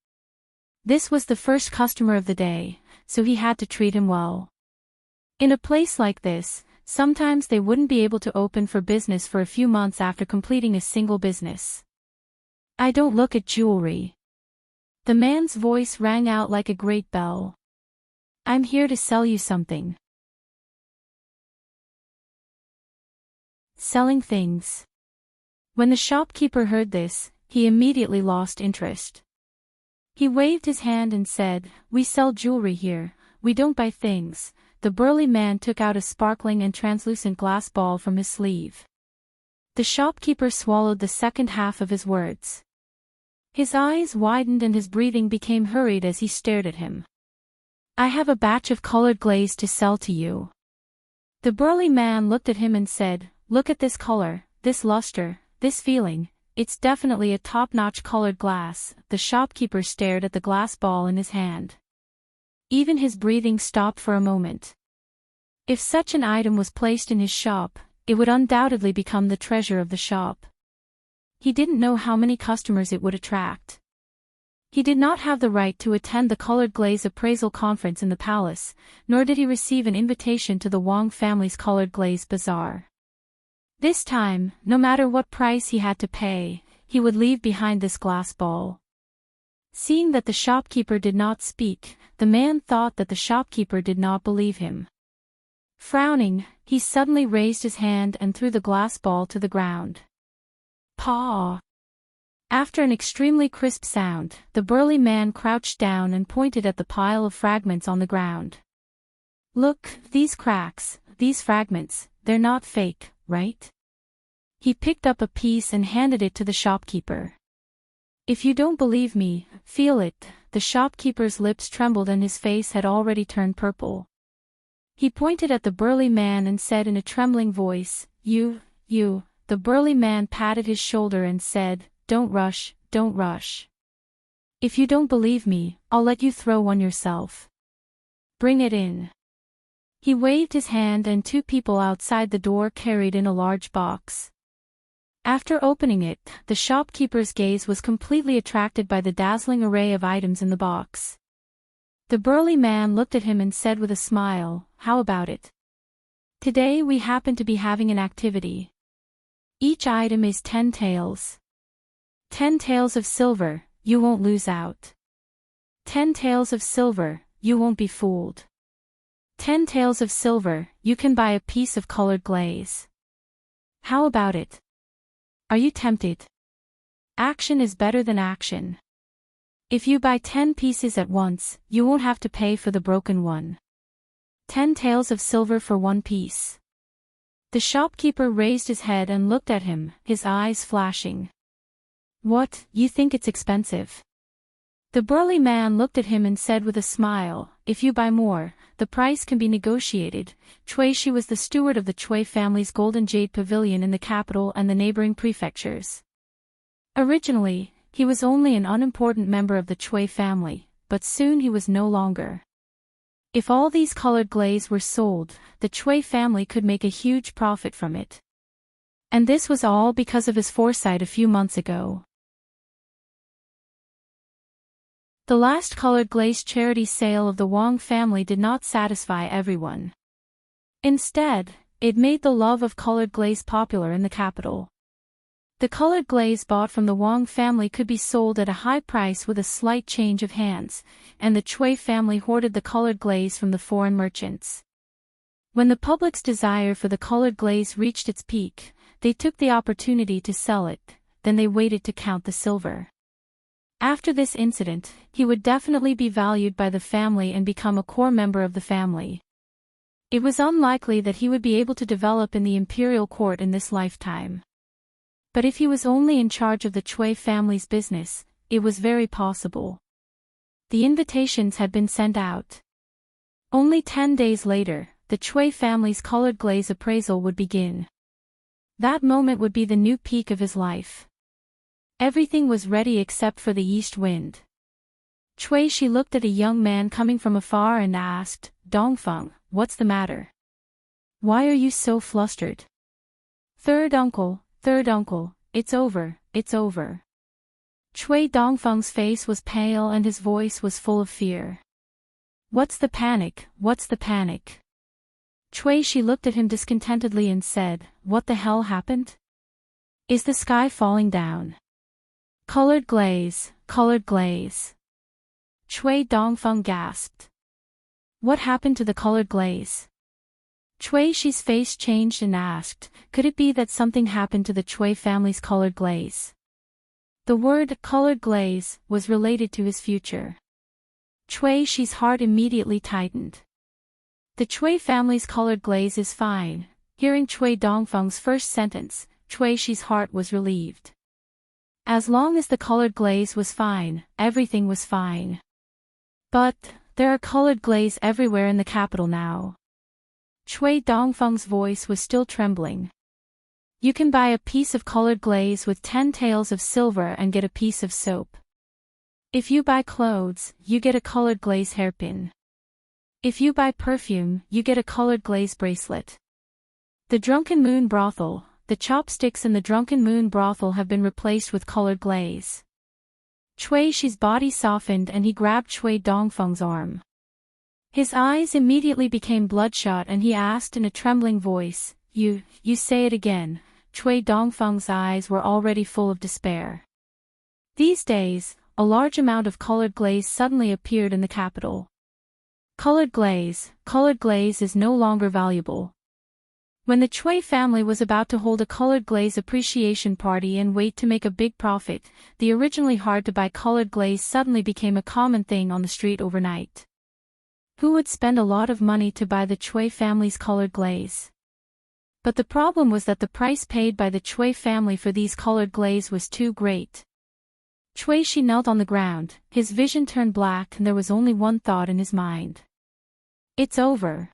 This was the first customer of the day, so he had to treat him well. In a place like this, sometimes they wouldn't be able to open for business for a few months after completing a single business. "I don't look at jewelry." The man's voice rang out like a great bell. "I'm here to sell you something." Selling things. When the shopkeeper heard this, he immediately lost interest. He waved his hand and said, "We sell jewelry here, we don't buy things." The burly man took out a sparkling and translucent glass ball from his sleeve. The shopkeeper swallowed the second half of his words. His eyes widened and his breathing became hurried as he stared at him. "I have a batch of colored glaze to sell to you." The burly man looked at him and said, "Look at this color, this luster, this feeling, it's definitely a top-notch colored glass." The shopkeeper stared at the glass ball in his hand. Even his breathing stopped for a moment. If such an item was placed in his shop, it would undoubtedly become the treasure of the shop. He didn't know how many customers it would attract. He did not have the right to attend the colored glaze appraisal conference in the palace, nor did he receive an invitation to the Wang family's colored glaze bazaar. This time, no matter what price he had to pay, he would leave behind this glass ball. Seeing that the shopkeeper did not speak, the man thought that the shopkeeper did not believe him. Frowning, he suddenly raised his hand and threw the glass ball to the ground. Paw! After an extremely crisp sound, the burly man crouched down and pointed at the pile of fragments on the ground. "Look, these cracks, these fragments, they're not fake, right?" He picked up a piece and handed it to the shopkeeper. "If you don't believe me, feel it." The shopkeeper's lips trembled and his face had already turned purple. He pointed at the burly man and said in a trembling voice, You. The burly man patted his shoulder and said, Don't rush, don't rush. If you don't believe me, I'll let you throw one yourself. Bring it in." He waved his hand and two people outside the door carried in a large box. After opening it, the shopkeeper's gaze was completely attracted by the dazzling array of items in the box. The burly man looked at him and said with a smile, "How about it? Today we happen to be having an activity. Each item is 10 taels. 10 taels of silver, you won't lose out. 10 taels of silver, you won't be fooled. 10 taels of silver, you can buy a piece of colored glaze. How about it? Are you tempted? Action is better than action. If you buy 10 pieces at once, you won't have to pay for the broken one. 10 taels of silver for one piece." The shopkeeper raised his head and looked at him, his eyes flashing. "What, you think it's expensive?" The burly man looked at him and said with a smile, "If you buy more, the price can be negotiated." Shi was the steward of the Cui family's Golden Jade Pavilion in the capital and the neighboring prefectures. Originally, he was only an unimportant member of the Cui family, but soon he was no longer. If all these colored glaze were sold, the Cui family could make a huge profit from it. And this was all because of his foresight a few months ago. The last colored glaze charity sale of the Wang family did not satisfy everyone. Instead, it made the love of colored glaze popular in the capital. The colored glaze bought from the Wang family could be sold at a high price with a slight change of hands, and the Cui family hoarded the colored glaze from the foreign merchants. When the public's desire for the colored glaze reached its peak, they took the opportunity to sell it, then they waited to count the silver. After this incident, he would definitely be valued by the family and become a core member of the family. It was unlikely that he would be able to develop in the imperial court in this lifetime. But if he was only in charge of the Cui family's business, it was very possible. The invitations had been sent out. Only 10 days later, the Chui family's colored glaze appraisal would begin. That moment would be the new peak of his life. Everything was ready except for the east wind. Chui Shi looked at a young man coming from afar and asked, "Dongfeng, what's the matter? Why are you so flustered?" Third uncle, it's over, it's over." Chui Dongfeng's face was pale and his voice was full of fear. "What's the panic, what's the panic?" Chui Shi looked at him discontentedly and said, "What the hell happened? Is the sky falling down? Colored glaze, colored glaze." Chui Dongfeng gasped. "What happened to the colored glaze?" Chui Shi's face changed and asked, "Could it be that something happened to the Chui family's colored glaze?" The word colored glaze was related to his future. Chui Shi's heart immediately tightened. The Chui family's colored glaze is fine. Hearing Chui Dongfeng's first sentence, Chui Shi's heart was relieved. As long as the colored glaze was fine, everything was fine. But there are colored glaze everywhere in the capital now. Chui Dongfeng's voice was still trembling. "You can buy a piece of colored glaze with 10 taels of silver and get a piece of soap. If you buy clothes, you get a colored glaze hairpin. If you buy perfume, you get a colored glaze bracelet. The Drunken Moon brothel, the chopsticks in the Drunken Moon brothel have been replaced with colored glaze." Chui Shi's body softened and he grabbed Chui Dongfeng's arm. His eyes immediately became bloodshot and he asked in a trembling voice, You say it again." Chui Dongfeng's eyes were already full of despair. These days, a large amount of colored glaze suddenly appeared in the capital. Colored glaze is no longer valuable. When the Chui family was about to hold a colored glaze appreciation party and wait to make a big profit, the originally hard-to-buy colored glaze suddenly became a common thing on the street overnight. Who would spend a lot of money to buy the Chui family's colored glaze? But the problem was that the price paid by the Chui family for these colored glaze was too great. Chui Shi knelt on the ground, his vision turned black and there was only one thought in his mind. It's over.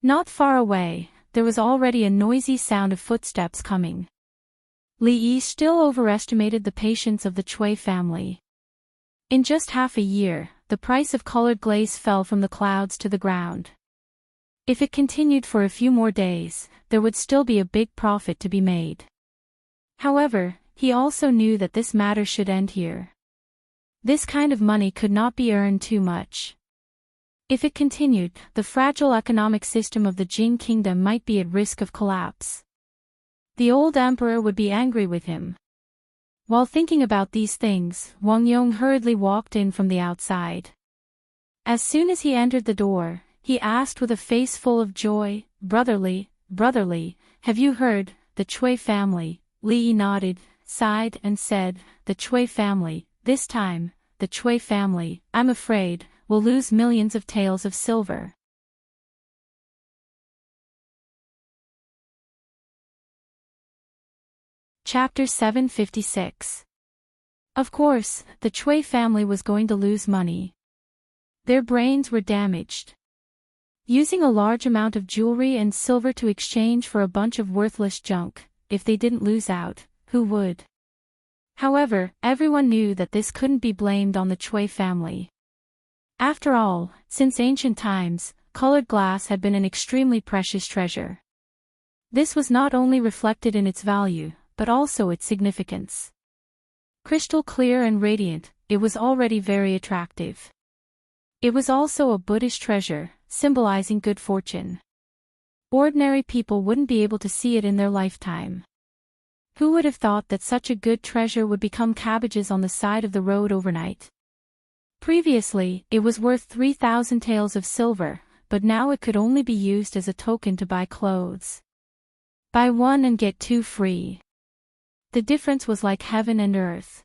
Not far away, there was already a noisy sound of footsteps coming. Li Yi still overestimated the patience of the Chui family. In just half a year, the price of colored glaze fell from the clouds to the ground. If it continued for a few more days, there would still be a big profit to be made. However, he also knew that this matter should end here. This kind of money could not be earned too much. If it continued, the fragile economic system of the Jing kingdom might be at risk of collapse. The old emperor would be angry with him. While thinking about these things, Wang Yong hurriedly walked in from the outside. As soon as he entered the door, he asked with a face full of joy, brotherly, have you heard, the Chui family?" Li Yi nodded, sighed and said, "The Chui family, this time, the Chui family, I'm afraid, will lose millions of taels of silver." Chapter 756. Of course, the Chui family was going to lose money. Their brains were damaged. Using a large amount of jewelry and silver to exchange for a bunch of worthless junk, if they didn't lose out, who would? However, everyone knew that this couldn't be blamed on the Chui family. After all, since ancient times, colored glass had been an extremely precious treasure. This was not only reflected in its value, but also its significance. Crystal clear and radiant, it was already very attractive. It was also a Buddhist treasure, symbolizing good fortune. Ordinary people wouldn't be able to see it in their lifetime. Who would have thought that such a good treasure would become cabbages on the side of the road overnight? Previously, it was worth 3,000 taels of silver, but now it could only be used as a token to buy clothes. Buy one and get two free. The difference was like heaven and earth.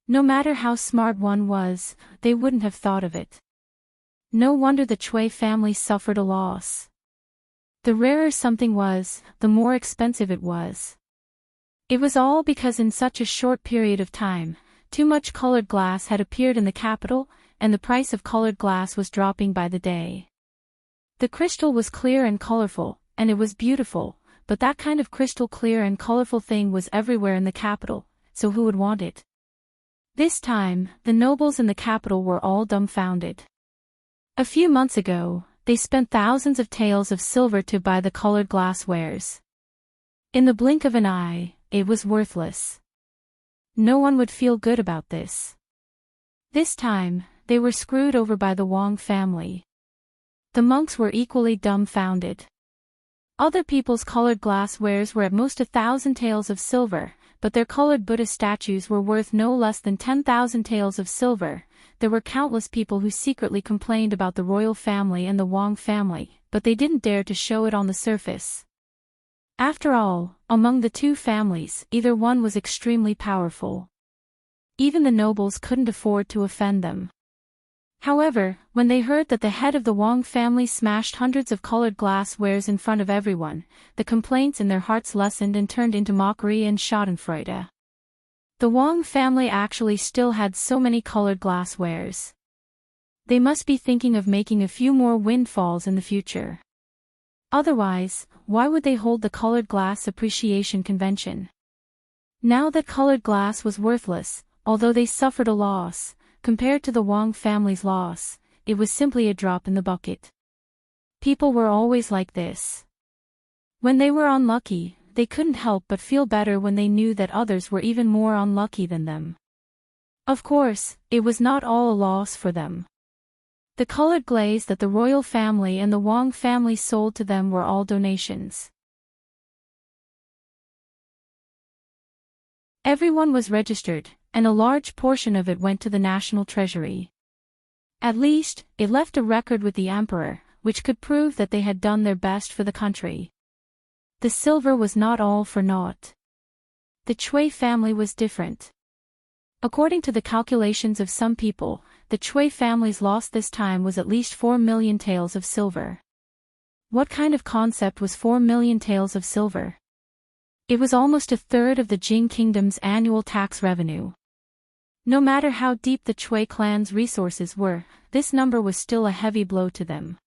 No matter how smart one was, they wouldn't have thought of it. No wonder the Chui family suffered a loss. The rarer something was, the more expensive it was. It was all because in such a short period of time, too much colored glass had appeared in the capital, and the price of colored glass was dropping by the day. The crystal was clear and colorful, and it was beautiful, but that kind of crystal clear and colorful thing was everywhere in the capital, so who would want it? This time, the nobles in the capital were all dumbfounded. A few months ago, they spent thousands of taels of silver to buy the colored glasswares. In the blink of an eye, it was worthless. No one would feel good about this. This time, they were screwed over by the Wang family. The monks were equally dumbfounded. Other people's colored glasswares were at most 1,000 taels of silver, but their colored Buddha statues were worth no less than 10,000 taels of silver. There were countless people who secretly complained about the royal family and the Wang family, but they didn't dare to show it on the surface. After all, among the two families, either one was extremely powerful. Even the nobles couldn't afford to offend them. However, when they heard that the head of the Wang family smashed hundreds of colored glasswares in front of everyone, the complaints in their hearts lessened and turned into mockery and schadenfreude. The Wang family actually still had so many colored glasswares. They must be thinking of making a few more windfalls in the future. Otherwise, why would they hold the colored glass appreciation convention? Now that colored glass was worthless, although they suffered a loss, compared to the Wang family's loss, it was simply a drop in the bucket. People were always like this. When they were unlucky, they couldn't help but feel better when they knew that others were even more unlucky than them. Of course, it was not all a loss for them. The colored glaze that the royal family and the Wang family sold to them were all donations. Everyone was registered, and a large portion of it went to the national treasury. At least, it left a record with the emperor, which could prove that they had done their best for the country. The silver was not all for naught. The Chui family was different. According to the calculations of some people, the Chui family's loss this time was at least 4 million taels of silver. What kind of concept was 4 million taels of silver? It was almost a third of the Jing kingdom's annual tax revenue. No matter how deep the Chui clan's resources were, this number was still a heavy blow to them.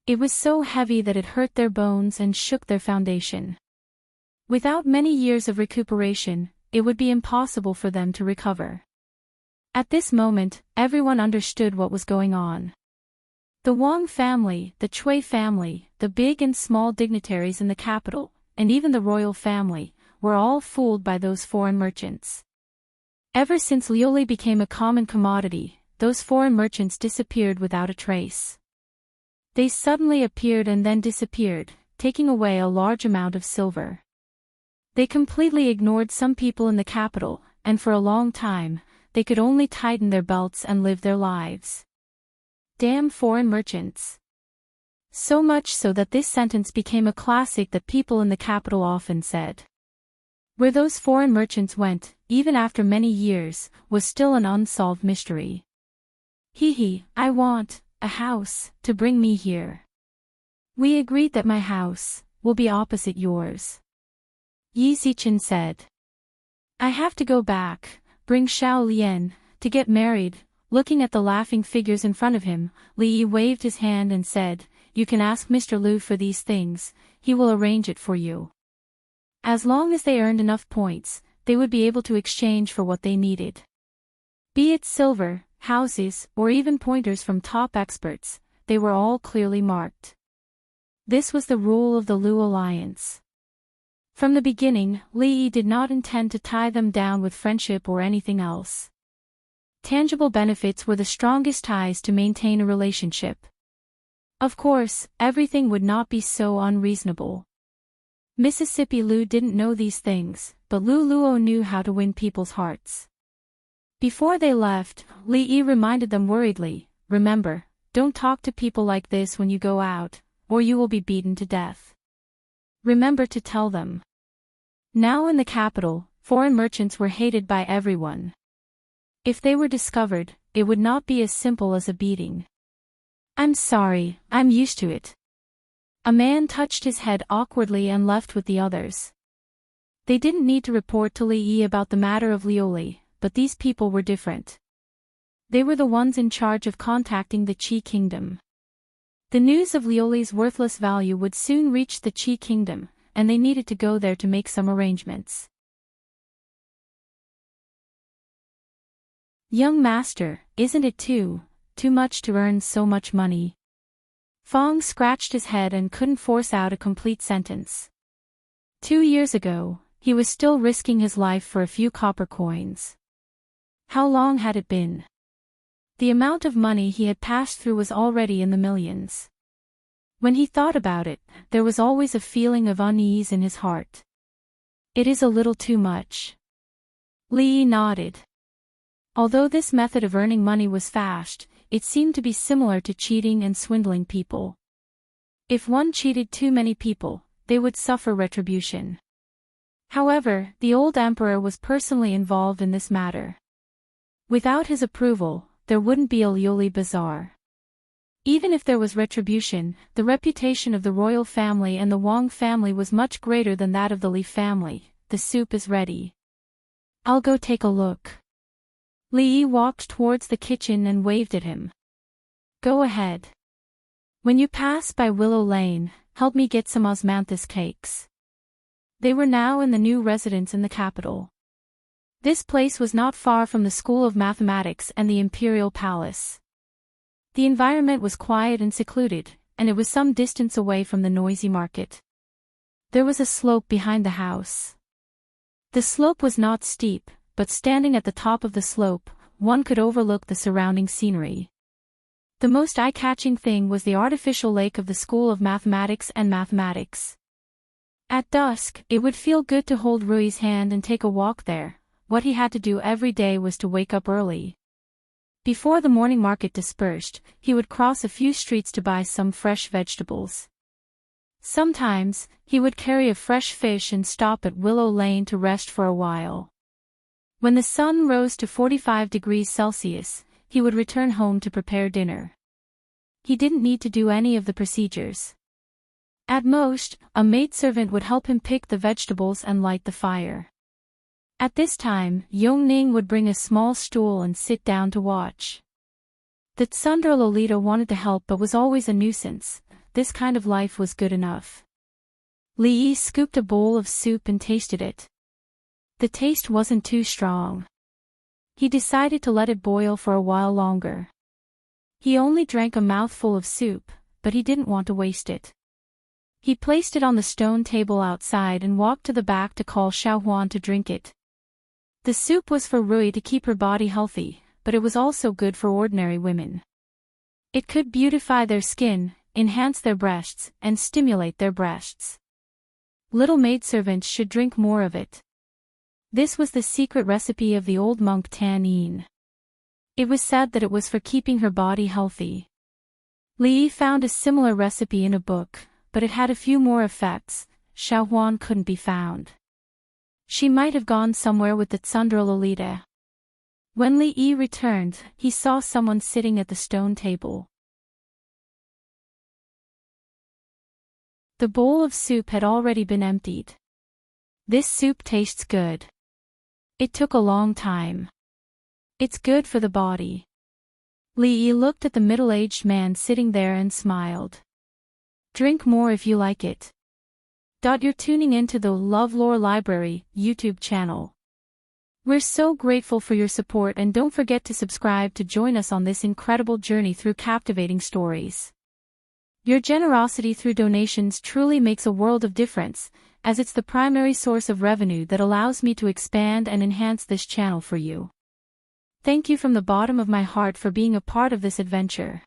It was so heavy that it hurt their bones and shook their foundation. Without many years of recuperation, it would be impossible for them to recover. At this moment, everyone understood what was going on. The Wang family, the Chui family, the big and small dignitaries in the capital, and even the royal family, were all fooled by those foreign merchants. Ever since liuli became a common commodity, those foreign merchants disappeared without a trace. They suddenly appeared and then disappeared, taking away a large amount of silver. They completely ignored some people in the capital, and for a long time, they could only tighten their belts and live their lives. Damn foreign merchants. So much so that this sentence became a classic that people in the capital often said. Where those foreign merchants went, even after many years, was still an unsolved mystery. I want a house to bring me here. We agreed that my house will be opposite yours. Yi Zichen said. I have to go back, bring Xiao Lian, to get married. Looking at the laughing figures in front of him, Li Yi waved his hand and said, You can ask Mr. Lu for these things, he will arrange it for you. As long as they earned enough points, they would be able to exchange for what they needed. Be it silver, houses, or even pointers from top experts, they were all clearly marked. This was the rule of the Lu alliance. From the beginning, Li Yi did not intend to tie them down with friendship or anything else. Tangible benefits were the strongest ties to maintain a relationship. Of course, everything would not be so unreasonable. Mississippi Lu didn't know these things, but Lu Luo knew how to win people's hearts. Before they left, Li Yi reminded them worriedly, Remember, don't talk to people like this when you go out, or you will be beaten to death. Remember to tell them. Now in the capital, foreign merchants were hated by everyone. If they were discovered, it would not be as simple as a beating. I'm sorry, I'm used to it. A man touched his head awkwardly and left with the others. They didn't need to report to Li Yi about the matter of liuli, but these people were different. They were the ones in charge of contacting the Qi Kingdom. The news of Lioli's worthless value would soon reach the Qi Kingdom, and they needed to go there to make some arrangements. Young master, isn't it too much to earn so much money? Fong scratched his head and couldn't force out a complete sentence. 2 years ago, he was still risking his life for a few copper coins. How long had it been? The amount of money he had passed through was already in the millions. When he thought about it, there was always a feeling of unease in his heart. It is a little too much. Li Yi nodded. Although this method of earning money was fast, it seemed to be similar to cheating and swindling people. If one cheated too many people, they would suffer retribution. However, the old emperor was personally involved in this matter. Without his approval, there wouldn't be a Lioli bazaar. Even if there was retribution, the reputation of the royal family and the Wang family was much greater than that of the Li family. The soup is ready. I'll go take a look. Li Yi walked towards the kitchen and waved at him. Go ahead. When you pass by Willow Lane, help me get some osmanthus cakes. They were now in the new residence in the capital. This place was not far from the School of Mathematics and the Imperial Palace. The environment was quiet and secluded, and it was some distance away from the noisy market. There was a slope behind the house. The slope was not steep, but standing at the top of the slope, one could overlook the surrounding scenery. The most eye-catching thing was the artificial lake of the School of Mathematics and Mathematics. At dusk, it would feel good to hold Rui's hand and take a walk there. What he had to do every day was to wake up early. Before the morning market dispersed, he would cross a few streets to buy some fresh vegetables. Sometimes, he would carry a fresh fish and stop at Willow Lane to rest for a while. When the sun rose to 45 degrees Celsius, he would return home to prepare dinner. He didn't need to do any of the procedures. At most, a maidservant would help him pick the vegetables and light the fire. At this time, Yongning would bring a small stool and sit down to watch. The Tsundere Lolita wanted to help but was always a nuisance. This kind of life was good enough. Li Yi scooped a bowl of soup and tasted it. The taste wasn't too strong. He decided to let it boil for a while longer. He only drank a mouthful of soup, but he didn't want to waste it. He placed it on the stone table outside and walked to the back to call Xiaohuan to drink it. The soup was for Rui to keep her body healthy, but it was also good for ordinary women. It could beautify their skin, enhance their breasts, and stimulate their breasts. Little maidservants should drink more of it. This was the secret recipe of the old monk Tan Yin. It was said that it was for keeping her body healthy. Li Yi found a similar recipe in a book, but it had a few more effects. Xiaohuan couldn't be found. She might have gone somewhere with the Tsundere Lolita. When Li Yi returned, he saw someone sitting at the stone table. The bowl of soup had already been emptied. This soup tastes good. It took a long time. It's good for the body. Li Yi looked at the middle-aged man sitting there and smiled. Drink more if you like it. You're tuning into the LoveLore Library YouTube channel. We're so grateful for your support and don't forget to subscribe to join us on this incredible journey through captivating stories. Your generosity through donations truly makes a world of difference, as it's the primary source of revenue that allows me to expand and enhance this channel for you. Thank you from the bottom of my heart for being a part of this adventure.